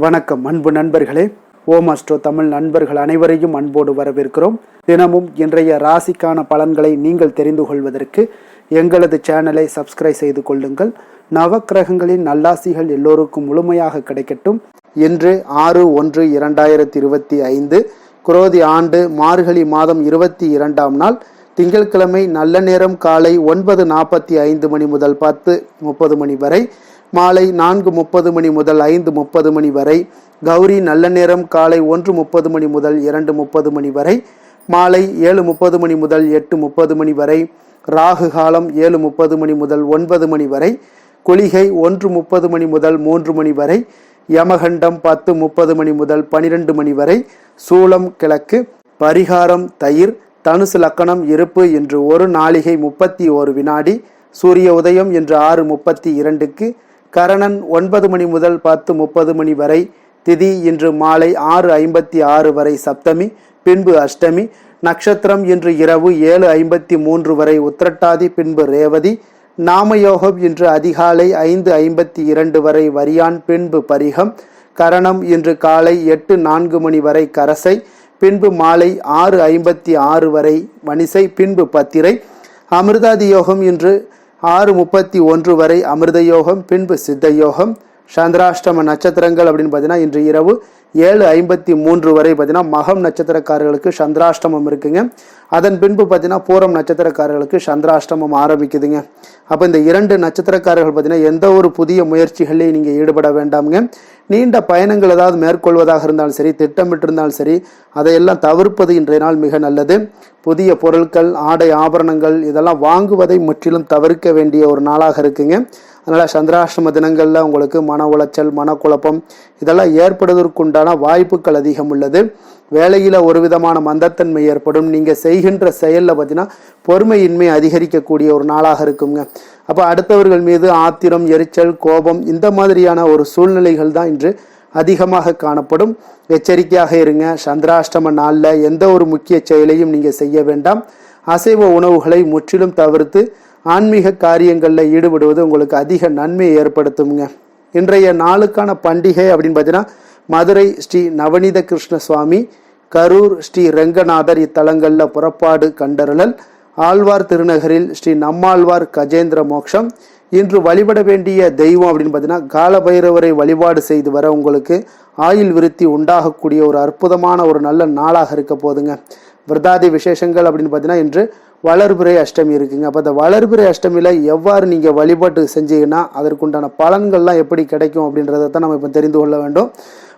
வணக்கம் அன்பு நண்பர்களே. ஓம் அஸ்ட்ரோ தமிழ் நண்பர்கள் அனைவரையும் அன்போடு வரவேற்கிறோம். தினமும் இன்றைய ராசிக்கான பலன்களை நீங்கள் தெரிந்து கொள்வதற்கு எங்களது சேனலை சப்ஸ்கிரைப் செய்து கொள்ளுங்கள். நவக்கிரகங்களின் நல்லாசிகள் எல்லோருக்கும் முழுமையாக கிடைக்கட்டும். இன்று 6/1/2025 குரோதி ஆண்டு மார்கழி மாதம் 22ஆம் நாள் திங்கட்கிழமை. நல்ல நேரம் காலை 9:45 மணி முதல் 10:30 மணி வரை, மாலை 4:30 மணி முதல் 5:30 மணி வரை. கௌரி நல்ல நேரம் காலை 1:30 மணி முதல் 2:30 மணி வரை, மாலை 7:30 மணி முதல் 8:30 மணி வரை. ராகு காலம் 7:30 மணி முதல் 9 மணி வரை. குளிகை 1:30 மணி முதல் 3 மணி வரை. யமகண்டம் 10:30 மணி முதல் 12 மணி வரை. சூலம் கிழக்கு. பரிகாரம் தயிர். தனுசு லக்கணம் இருப்பு என்று 1 நாளிகை 31 வினாடி. சூரிய உதயம் என்று 6:32க்கு. கரணன் 9 மணி முதல் 10:30 மணி வரை. திதி இன்று மாலை 6:56 வரை சப்தமி, பின்பு அஷ்டமி. நட்சத்திரம் இன்று இரவு 7:53 வரை உத்திரட்டாதி, பின்பு ரேவதி. நாமயோகம் இன்று அதிகாலை 5:52 வரை வரியான், பின்பு பரிகம். கரணம் இன்று காலை 8:04 மணி வரை கரசை, பின்பு மாலை 6:56 வரை மணிசை, பின்பு பத்திரை. அமிர்தாதி யோகம் இன்று 6:31 வரை அமிர்த யோகம், பின்பு சித்த யோகம். சந்திராஷ்டம நட்சத்திரங்கள் அப்படின்னு பார்த்தீங்கன்னா இன்று இரவு 7:53 வரை பார்த்தீங்கன்னா மகம் நட்சத்திரக்காரர்களுக்கு சந்திராஷ்டமம் இருக்குங்க. அதன் பின்பு பார்த்தீங்கன்னா பூரம் நட்சத்திரக்காரர்களுக்கு சந்திராஷ்டமம் ஆரம்பிக்குதுங்க. அப்போ இந்த 2 நட்சத்திரக்காரர்கள் பார்த்தீங்கன்னா எந்த ஒரு புதிய முயற்சிகளையும் நீங்கள் ஈடுபட வேண்டாமுங்க. நீண்ட பயணங்கள் ஏதாவது மேற்கொள்வதாக இருந்தாலும் சரி, திட்டமிட்டிருந்தாலும் சரி, அதையெல்லாம் தவிர்ப்பது இன்றைய நாள் மிக நல்லது. புதிய பொருட்கள், ஆடை ஆபரணங்கள் இதெல்லாம் வாங்குவதை முற்றிலும் தவிர்க்க வேண்டிய ஒரு நாளாக இருக்குங்க. அதனால் சந்திராஷ்டம தினங்களில் உங்களுக்கு மன உளைச்சல், மனக்குழப்பம் இதெல்லாம் ஏற்படுவதற்குண்டான வாய்ப்புகள் அதிகம் உள்ளது. வேலையில் ஒரு விதமான மந்தத்தன்மை ஏற்படும். நீங்கள் செய்கின்ற செயலில் பார்த்தீங்கன்னா பொறுமையின்மை அதிகரிக்கக்கூடிய ஒரு நாளாக இருக்குங்க. அப்போ அடுத்தவர்கள் மீது ஆத்திரம், எரிச்சல், கோபம் இந்த மாதிரியான ஒரு சூழ்நிலைகள் தான் இன்று அதிகமாக காணப்படும். எச்சரிக்கையாக இருங்க. சந்திராஷ்டம நாளில் எந்த ஒரு முக்கிய செயலையும் நீங்கள் செய்ய வேண்டாம். அசைவ உணவுகளை முற்றிலும் தவிர்த்து ஆன்மீக காரியங்களில் ஈடுபடுவது உங்களுக்கு அதிக நன்மையை ஏற்படுத்துங்க. இன்றைய நாளுக்கான பண்டிகை அப்படின்னு பார்த்தீங்கன்னா மதுரை ஸ்ரீ நவநீத கிருஷ்ண சுவாமி, கரூர் ஸ்ரீ ரெங்கநாதர் இத்தலங்களில் புறப்பாடு கண்டருளல், ஆழ்வார் திருநகரில் ஸ்ரீ நம்மாழ்வார் கஜேந்திர மோட்சம். இன்று வழிபட வேண்டிய தெய்வம் அப்படின்னு பார்த்தீங்கன்னா காலபைரவரை வழிபாடு செய்து வர உங்களுக்கு ஆயுள் விருத்தி உண்டாகக்கூடிய ஒரு அற்புதமான ஒரு நல்ல நாளாக இருக்க போதுங்க. விரதாதி விசேஷங்கள் அப்படின்னு பார்த்தீங்கன்னா இன்று வளர்பிறை அஷ்டமி இருக்குங்க. அப்போ அந்த வளர்பிறை அஷ்டமியில் எவ்வாறு நீங்கள் வழிபாட்டு செஞ்சீங்கன்னா அதற்குண்டான பலன்கள்லாம் எப்படி கிடைக்கும் அப்படின்றத தான் நம்ம இப்போ தெரிந்து கொள்ள வேண்டும்.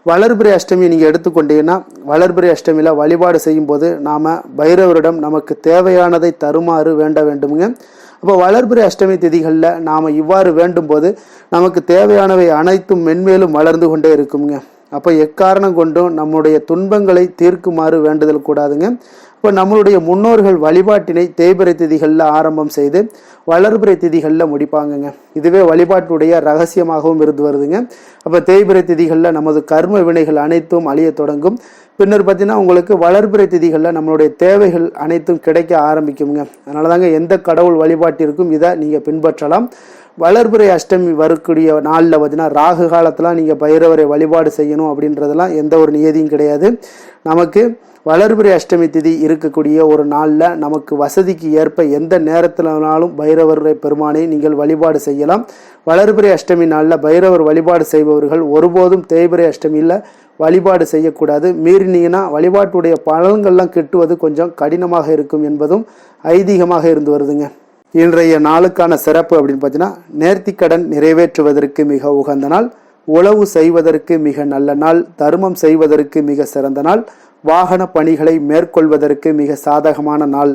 வளர்பிறை அஷ்டமி நீங்கள் எடுத்துக்கொண்டீங்கன்னா வளர்பிறை அஷ்டமியில் வழிபாடு செய்யும் போது நாம் பைரவரிடம் நமக்கு தேவையானதை தருமாறு வேண்ட வேண்டுமுங்க. அப்போ வளர்பிறை அஷ்டமி திதிகளில் நாம் இவ்வாறு வேண்டும் போது நமக்கு தேவையானவை அனைத்தும் மென்மேலும் வளர்ந்து கொண்டே இருக்குங்க. அப்போ எக்காரணம் கொண்டும் நம்முடைய துன்பங்களை தீர்க்குமாறு வேண்டுதல் கூடாதுங்க. இப்போ நம்மளுடைய முன்னோர்கள் வழிபாட்டினை தேய்பிறை திதிகளில் ஆரம்பம் செய்து வளர்பிறை திதிகளில் முடிப்பாங்கங்க. இதுவே வழிபாட்டுடைய ரகசியமாகவும் இருந்து வருதுங்க. அப்போ தேய்பிறை திதிகளில் நமது கர்ம வினைகள் அனைத்தும் அழிய தொடங்கும். பின்னர் பார்த்தீங்கன்னா உங்களுக்கு வளர்பிறை திதிகளில் நம்மளுடைய தேவைகள் அனைத்தும் கிடைக்க ஆரம்பிக்குங்க. அதனால தாங்க எந்த கடவுள் வழிபாட்டிற்கும் இதை நீங்கள் பின்பற்றலாம். வளர்பிறை அஷ்டமி வரக்கூடிய நாளில் பார்த்தீங்கன்னா ராகு காலத்தில் நீங்கள் பைரவரை வழிபாடு செய்யணும் அப்படின்றதெல்லாம் எந்த ஒரு நியதியும் கிடையாது. நமக்கு வளர்பிறை அஷ்டமி திதி இருக்கக்கூடிய ஒரு நாளில் நமக்கு வசதிக்கு ஏற்ப எந்த நேரத்தினாலும் பைரவரை பெருமானை நீங்கள் வழிபாடு செய்யலாம். வளர்பிறை அஷ்டமி நாளில் பைரவர் வழிபாடு செய்பவர்கள் ஒருபோதும் தேய்பிறை அஷ்டமியில் வழிபாடு செய்யக்கூடாது. மீறினீங்கன்னா வழிபாட்டுடைய பலன்கள்லாம் கிட்டுவது கொஞ்சம் கடினமாக இருக்கும் என்பதும் ஐதீகமாக இருந்து வருதுங்க. இன்றைய நாளுக்கான சிறப்பு அப்படின்னு பார்த்தீங்கன்னா நேர்த்திக்கடன் நிறைவேற்றுவதற்கு மிக உகந்த நாள், உழவு செய்வதற்கு மிக நல்ல நாள், தர்மம் செய்வதற்கு மிக சிறந்த நாள், வாகன பணிகளை மேற்கொள்வதற்கு மிக சாதகமான நாள்.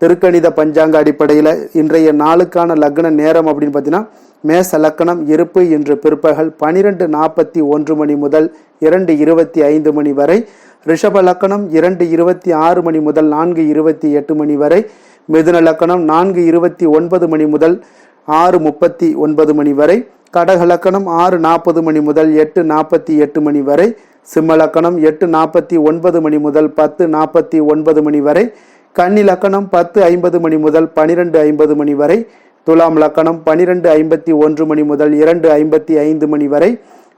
திருக்கணித பஞ்சாங்க அடிப்படையில் இன்றைய நாளுக்கான லக்ன நேரம் அப்படின்னு பார்த்தீங்கன்னா மேச லக்கணம் இருப்பு இன்று பிற்பகல் 12:41 மணி முதல் 2:25 மணி வரை. ரிஷப லக்கணம் 2:26 மணி முதல் 4:28 மணி வரை. மிதுன லக்கணம் 4:29 மணி முதல் 6:39 மணி வரை. கடக லக்கணம் 6:40 மணி முதல் 8:48 மணி வரை. சிம்ம லக்கணம் 8:49 மணி முதல் 10:49 மணி வரை. கன்னி லக்கணம் 10:50 மணி முதல் 12:50 மணி வரை. துலாம் லக்கணம் 12:51 மணி முதல் 2:55 மணி வரை,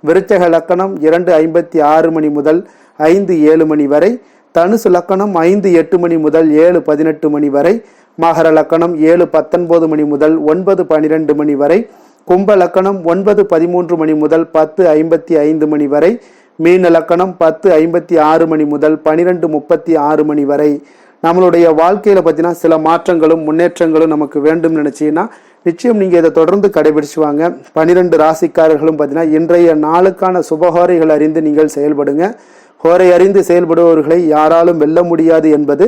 விருச்சக லக்கணம் 2:56 மணி முதல் 5:07 மணி வரை, தனுசு லக்கணம் 5:08 மணி முதல் 7:18 மணி வரை, மகர லக்கணம் 7:19 மணி முதல் 9:12 மணி வரை, கும்ப லக்கணம் 9:13 மணி முதல் 10:55 மணி வரை, மீன லக்கணம் 10:56 மணி முதல் 12:36 மணி வரை. நம்மளுடைய வாழ்க்கையில பார்த்தீங்கன்னா சில மாற்றங்களும் முன்னேற்றங்களும் நமக்கு வேண்டும் நினைச்சீங்கன்னா நிச்சயம் நீங்க இதை தொடர்ந்து கடைபிடிச்சுவாங்க. 12 ராசிக்காரர்களும் பார்த்தீங்கன்னா இன்றைய நாளுக்கான சுபஹோரைகள் அறிந்து நீங்கள் செயல்படுங்க. ஹோரை அறிந்து செயல்படுபவர்களை யாராலும் வெல்ல முடியாது என்பது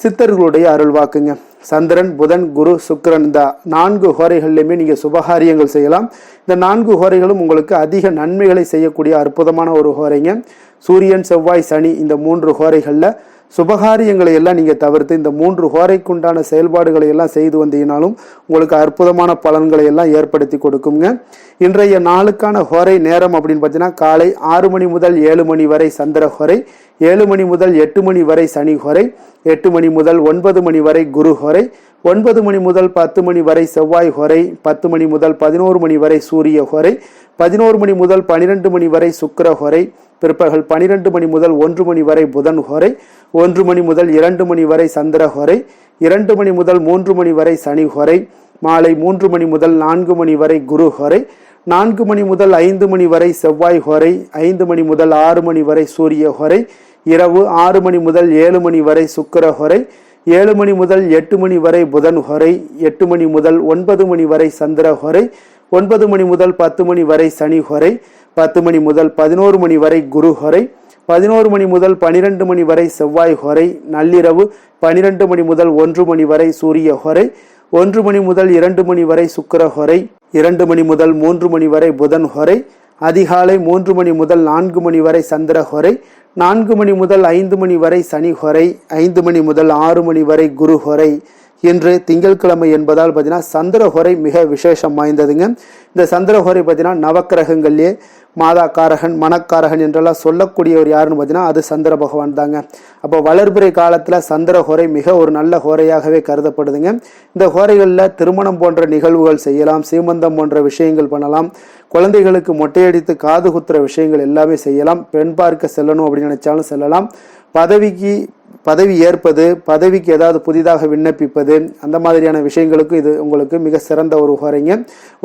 சித்தர்களுடைய அருள்வாக்குங்க. சந்திரன், புதன், குரு, சுக்கிரன் இந்த 4 ஹோரைகள்லையுமே நீங்க சுபகாரியங்கள் செய்யலாம். இந்த 4 ஹோரைகளும் உங்களுக்கு அதிக நன்மைகளை செய்யக்கூடிய அற்புதமான ஒரு ஹோரைங்க. சூரியன், செவ்வாய், சனி இந்த 3 ஹோரைகள்ல சுபகாரியங்களை எல்லாம் நீங்க தவிர்த்து இந்த 3 ஹோரைக்குண்டான செயல்பாடுகளை எல்லாம் செய்து வந்தீங்கனாலும் உங்களுக்கு அற்புதமான பலன்களை எல்லாம் ஏற்படுத்தி கொடுக்குங்க. இன்றைய நாளுக்கான ஹோரை நேரம் அப்படின்னு பார்த்தீங்கன்னா காலை 6 மணி முதல் 7 மணி வரை சந்திர ஹோரை, 7 மணி முதல் 8 மணி வரை சனி ஹோரை, 8 மணி முதல் 9 மணி வரை குரு ஹோரை, 9 மணி முதல் 10 மணி வரை செவ்வாய் ஹோரை, 10 மணி முதல் 11 மணி வரை சூரிய ஹோரை, 11 மணி முதல் 12 மணி வரை சுக்கிர ஹோரை, பிற்பகல் 12 மணி முதல் 1 மணி வரை புதன் ஹோரை, 1 மணி முதல் 2 மணி வரை சந்திர ஹோரை, 2 மணி முதல் 3 மணி வரை சனி ஹோரை, மாலை 3 மணி முதல் 4 மணி வரை குரு ஹோரை, 4 மணி முதல் 5 மணி வரை செவ்வாய் ஹோரை, 5 மணி முதல் 6 மணி வரை சூரிய ஹோரை, இரவு 6 மணி முதல் 7 மணி வரை சுக்கிர ஹோரை, 7 மணி முதல் 8 மணி வரை புதன் ஹோரை, 8 மணி முதல் 9 மணி வரை சந்திர ஹோரை, 9 மணி முதல் 10 மணி வரை சனி ஹோரை, 10 மணி முதல் 11 மணி வரை குரு ஹோரை, 11 மணி முதல் 12 மணி வரை செவ்வாய் ஹோரை, நள்ளிரவு 12 மணி முதல் 1 மணி வரை சூரிய ஹோரை, 1 மணி முதல் 2 மணி வரை சுக்கிர ஹோரை, 2 மணி முதல் 3 மணி வரை புதன் ஹோரை, அதிகாலை 3 மணி முதல் 4 மணி வரை சந்திர ஹோரை, 4 மணி முதல் 5 மணி வரை சனி ஹோரை, 5 மணி முதல் 6 மணி வரை குரு ஹோரை. இன்று திங்கட்கிழமை என்பதால் பார்த்தீங்கன்னா சந்திரஹோரை மிக விசேஷம் வாய்ந்ததுங்க. இந்த சந்திரஹோரை பார்த்தீங்கன்னா நவக்கிரகங்கள்லேயே மாதாக்காரகன், மனக்காரகன் என்றெல்லாம் சொல்லக்கூடியவர் யாருன்னு பார்த்தீங்கன்னா அது சந்திர பகவான் தாங்க. அப்போ வளர்பிறை காலத்தில் சந்திரஹோரை மிக ஒரு நல்ல ஹோரையாகவே கருதப்படுதுங்க. இந்த ஹோரைகளில் திருமணம் போன்ற நிகழ்வுகள் செய்யலாம், சீமந்தம் போன்ற விஷயங்கள் பண்ணலாம், குழந்தைகளுக்கு மொட்டையடித்து காது குத்துற விஷயங்கள் எல்லாமே செய்யலாம், பெண் பார்க்க செல்லணும் அப்படின்னு நினைச்சாலும் செல்லலாம், பதவி ஏற்பது, பதவிக்கு ஏதாவது புதிதாக விண்ணப்பிப்பது, அந்த மாதிரியான விஷயங்களுக்கும் இது உங்களுக்கு மிக சிறந்த ஒரு ஹோரைங்க.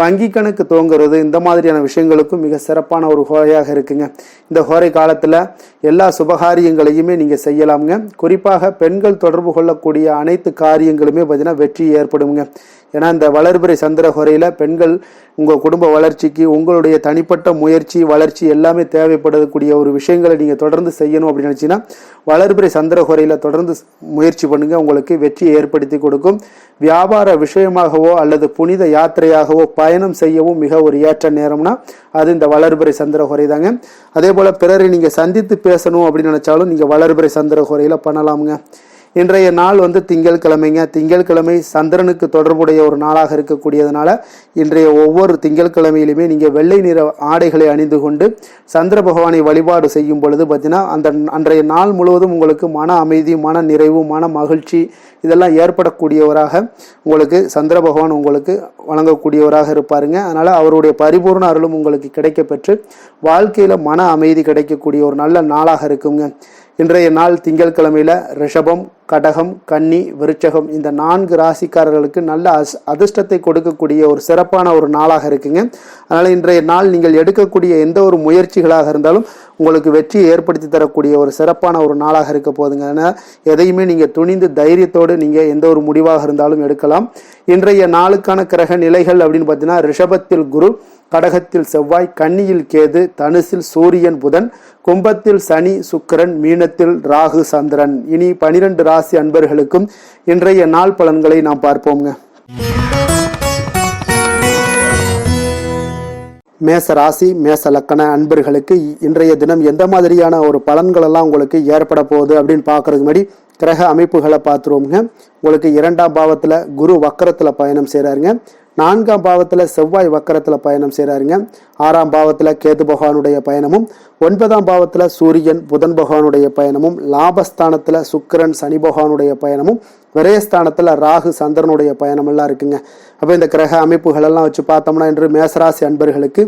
வங்கி கணக்கு துவங்குறது இந்த மாதிரியான விஷயங்களுக்கும் மிக சிறப்பான ஒரு ஹோரையாக இருக்குங்க. இந்த ஹோரை காலத்தில் எல்லா சுபகாரியங்களையுமே நீங்கள் செய்யலாமுங்க. குறிப்பாக பெண்கள் தொடர்பு கொள்ளக்கூடிய அனைத்து காரியங்களுமே பார்த்தீங்கன்னா வெற்றி ஏற்படுங்க. ஏன்னா இந்த வளர்பிறை சந்திர ஹோரையில் பெண்கள் உங்கள் குடும்ப வளர்ச்சிக்கு உங்களுடைய தனிப்பட்ட முயற்சி, வளர்ச்சி எல்லாமே தேவைப்படக்கூடிய ஒரு விஷயங்களை நீங்கள் தொடர்ந்து செய்யணும் அப்படின்னு நினச்சிங்கன்னா வளர்பிறை சந்திர ஹோரையில் தொடர்ந்து முயற்சி பண்ணுங்க, உங்களுக்கு வெற்றியை ஏற்படுத்தி கொடுக்கும். வியாபார விஷயமாகவோ அல்லது புனித யாத்திரையாகவோ பயணம் செய்யவும் மிக ஒரு ஏற்ற நேரம்னா அது இந்த வளர்பிறை சந்திர ஹோரை தாங்க. அதே போல் பிறரை நீங்கள் சந்தித்து பேசணும் அப்படின்னு நினச்சாலும் நீங்கள் வளர்பிறை சந்திர ஹோரையில் பண்ணலாமுங்க. இன்றைய நாள் திங்கட்கிழமைங்க. திங்கட்கிழமை சந்திரனுக்கு தொடர்புடைய ஒரு நாளாக இருக்கக்கூடியதுனால இன்றைய ஒவ்வொரு திங்கட்கிழமையிலுமே நீங்கள் வெள்ளை நிற ஆடைகளை அணிந்து கொண்டு சந்திர பகவானை வழிபாடு செய்யும் பொழுது பார்த்தீங்கன்னா அன்றைய நாள் முழுவதும் உங்களுக்கு மன அமைதி, மன நிறைவு, மன மகிழ்ச்சி இதெல்லாம் ஏற்படக்கூடியவராக உங்களுக்கு சந்திர பகவான் உங்களுக்கு வழங்கக்கூடியவராக இருப்பாருங்க. அதனால அவருடைய பரிபூர்ண அருளும் உங்களுக்கு கிடைக்க பெற்று வாழ்க்கையில மன அமைதி கிடைக்கக்கூடிய ஒரு நல்ல நாளாக இருக்குங்க. இன்றைய நாள் திங்கட்கிழமையில ரிஷபம், கடகம், கன்னி, விருச்சகம் இந்த 4 ராசிக்காரர்களுக்கு நல்ல அதிர்ஷ்டத்தை கொடுக்கக்கூடிய ஒரு சிறப்பான ஒரு நாளாக இருக்குங்க. அதனால இன்றைய நாள் நீங்கள் எடுக்கக்கூடிய எந்த ஒரு முயற்சிகளாக இருந்தாலும் உங்களுக்கு வெற்றியை ஏற்படுத்தி தரக்கூடிய ஒரு சிறப்பான ஒரு நாளாக இருக்க போதுங்க. அதனால் எதையுமே நீங்கள் துணிந்து தைரியத்தோடு நீங்கள் எந்த ஒரு முடிவாக இருந்தாலும் எடுக்கலாம். இன்றைய நாளுக்கான கிரக நிலைகள் அப்படின்னு பார்த்தீங்கன்னா ரிஷபத்தில் குரு, கடகத்தில் செவ்வாய், கன்னியில் கேது, தனுசில் சூரியன் புதன், கும்பத்தில் சனி சுக்கிரன், மீனத்தில் ராகு சந்திரன். இனி 12 ராசி அன்பர்களுக்கும் இன்றைய நாள் பலன்களை நாம் பார்ப்போங்க. மேச ராசி, மேச லக்கண அன்பர்களுக்கு இன்றைய தினம் எந்த மாதிரியான ஒரு பலன்கள் எல்லாம் உங்களுக்கு ஏற்பட போகுது அப்படின்னு பார்க்கறதுக்கு முன்னாடி கிரக அமைப்புகளை பார்த்துருவோங்க. உங்களுக்கு 2ஆம் பாவத்தில் குரு வக்கரத்தில் பயணம் செய்கிறாருங்க. 4ஆம் பாவத்தில் செவ்வாய் வக்கரத்தில் பயணம் செய்கிறாருங்க. 6ஆம் பாவத்தில் கேது பகவானுடைய பயணமும், 9ஆம் பாவத்தில் சூரியன் புதன் பகவானுடைய பயணமும், லாபஸ்தானத்தில் சுக்கிரன் சனி பகவானுடைய பயணமும், விரயஸ்தானத்தில் ராகு சந்திரனுடைய பயணம் எல்லாம் இருக்குங்க. அப்போ இந்த கிரக அமைப்புகள் எல்லாம் வச்சு பார்த்தோம்னா இன்று மேசராசி அன்பர்களுக்கு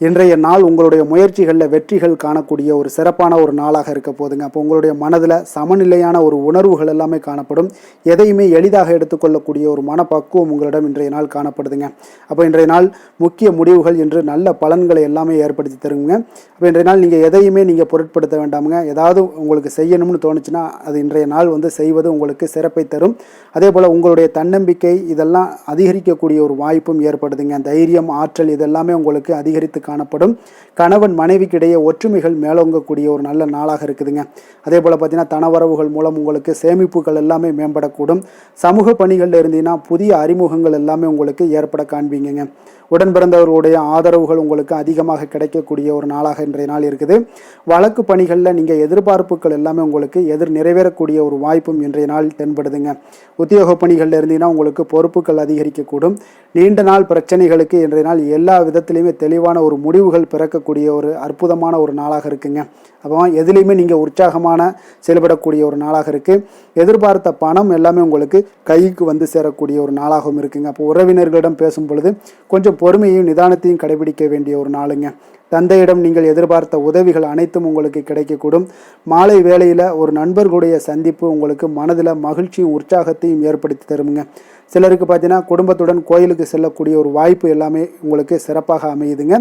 இன்றைய நாள் உங்களுடைய முயற்சிகளில் வெற்றிகள் காணக்கூடிய ஒரு சிறப்பான ஒரு நாளாக இருக்க போதுங்க. அப்போ உங்களுடைய மனதில் சமநிலையான ஒரு உணர்வுகள் எல்லாமே காணப்படும். எதையுமே எளிதாக எடுத்துக்கொள்ளக்கூடிய ஒரு மனப்பக்குவம் உங்களிடம் இன்றைய நாள் காணப்படுதுங்க. அப்போ இன்றைய நாள் முக்கிய முடிவுகள் என்று நல்ல பலன்களை எல்லாமே ஏற்படுத்தி தருங்க. அப்போ இன்றைய நாள் நீங்கள் எதையுமே நீங்கள் பொருட்படுத்த வேண்டாமுங்க. ஏதாவது உங்களுக்கு செய்யணும்னு தோணுச்சுன்னா அது இன்றைய நாள் செய்வது உங்களுக்கு சிறப்பை தரும். அதே போல் உங்களுடைய தன்னம்பிக்கை இதெல்லாம் அதிகரிக்கக்கூடிய ஒரு வாய்ப்பும் ஏற்படுதுங்க. தைரியம், ஆற்றல் இதெல்லாமே உங்களுக்கு அதிகரித்து காணப்படும். கணவன் மனைவிக்கு இடையே ஒற்றுமைகள் மேலோங்கக்கூடிய ஒரு நல்ல நாளாக இருக்குதுங்க. அதே போல் பார்த்தீங்கன்னா தனவரவுகள் மூலம் உங்களுக்கு சேமிப்புகள் எல்லாமே மேம்படக்கூடும். சமூக பணிகளில் இருந்தீங்கன்னா புதிய அறிமுகங்கள் எல்லாமே உங்களுக்கு ஏற்பட காண்பீங்க. உடன் பிறந்தவர்களுடைய ஆதரவுகள் உங்களுக்கு அதிகமாக கிடைக்கக்கூடிய ஒரு நாளாக இன்றைய நாள் இருக்குது. வழக்கு பணிகளில் நீங்கள் எதிர்பார்ப்புகள் எல்லாமே உங்களுக்கு நிறைவேறக்கூடிய ஒரு வாய்ப்பும் இன்றைய நாள் தென்படுதுங்க. உத்தியோக பணிகளில் இருந்தீங்கன்னா உங்களுக்கு பொறுப்புகள் அதிகரிக்கக்கூடும். நீண்ட நாள் பிரச்சனைகளுக்கு இன்றைய நாள் எல்லா விதத்திலையுமே தெளிவான ஒரு முடிவுகள் பிறக்கக்கூடிய ஒரு அற்புதமான ஒரு நாளாக இருக்குங்க. அப்போ எதுலேயுமே நீங்கள் உற்சாகமான செயல்படக்கூடிய ஒரு நாளாக இருக்குது. எதிர்பார்த்த பணம் எல்லாமே உங்களுக்கு கைக்கு சேரக்கூடிய ஒரு நாளாகவும் இருக்குங்க. அப்போ உறவினர்களிடம் பேசும் பொழுது கொஞ்சம் பொறுமையையும் நிதானத்தையும் கடைபிடிக்க வேண்டிய ஒரு நாளுங்க. தந்தையிடம் நீங்கள் எதிர்பார்த்த உதவிகள் அனைத்தும் உங்களுக்கு கிடைக்கக்கூடும். மாலை வேளையில் ஒரு நண்பர்களுடைய சந்திப்பு உங்களுக்கு மனதில் மகிழ்ச்சியும் உற்சாகத்தையும் ஏற்படுத்தி தருமுங்க. சிலருக்கு பார்த்தீங்கன்னா குடும்பத்துடன் கோயிலுக்கு செல்லக்கூடிய ஒரு வாய்ப்பு எல்லாமே உங்களுக்கு சிறப்பாக அமையுதுங்க.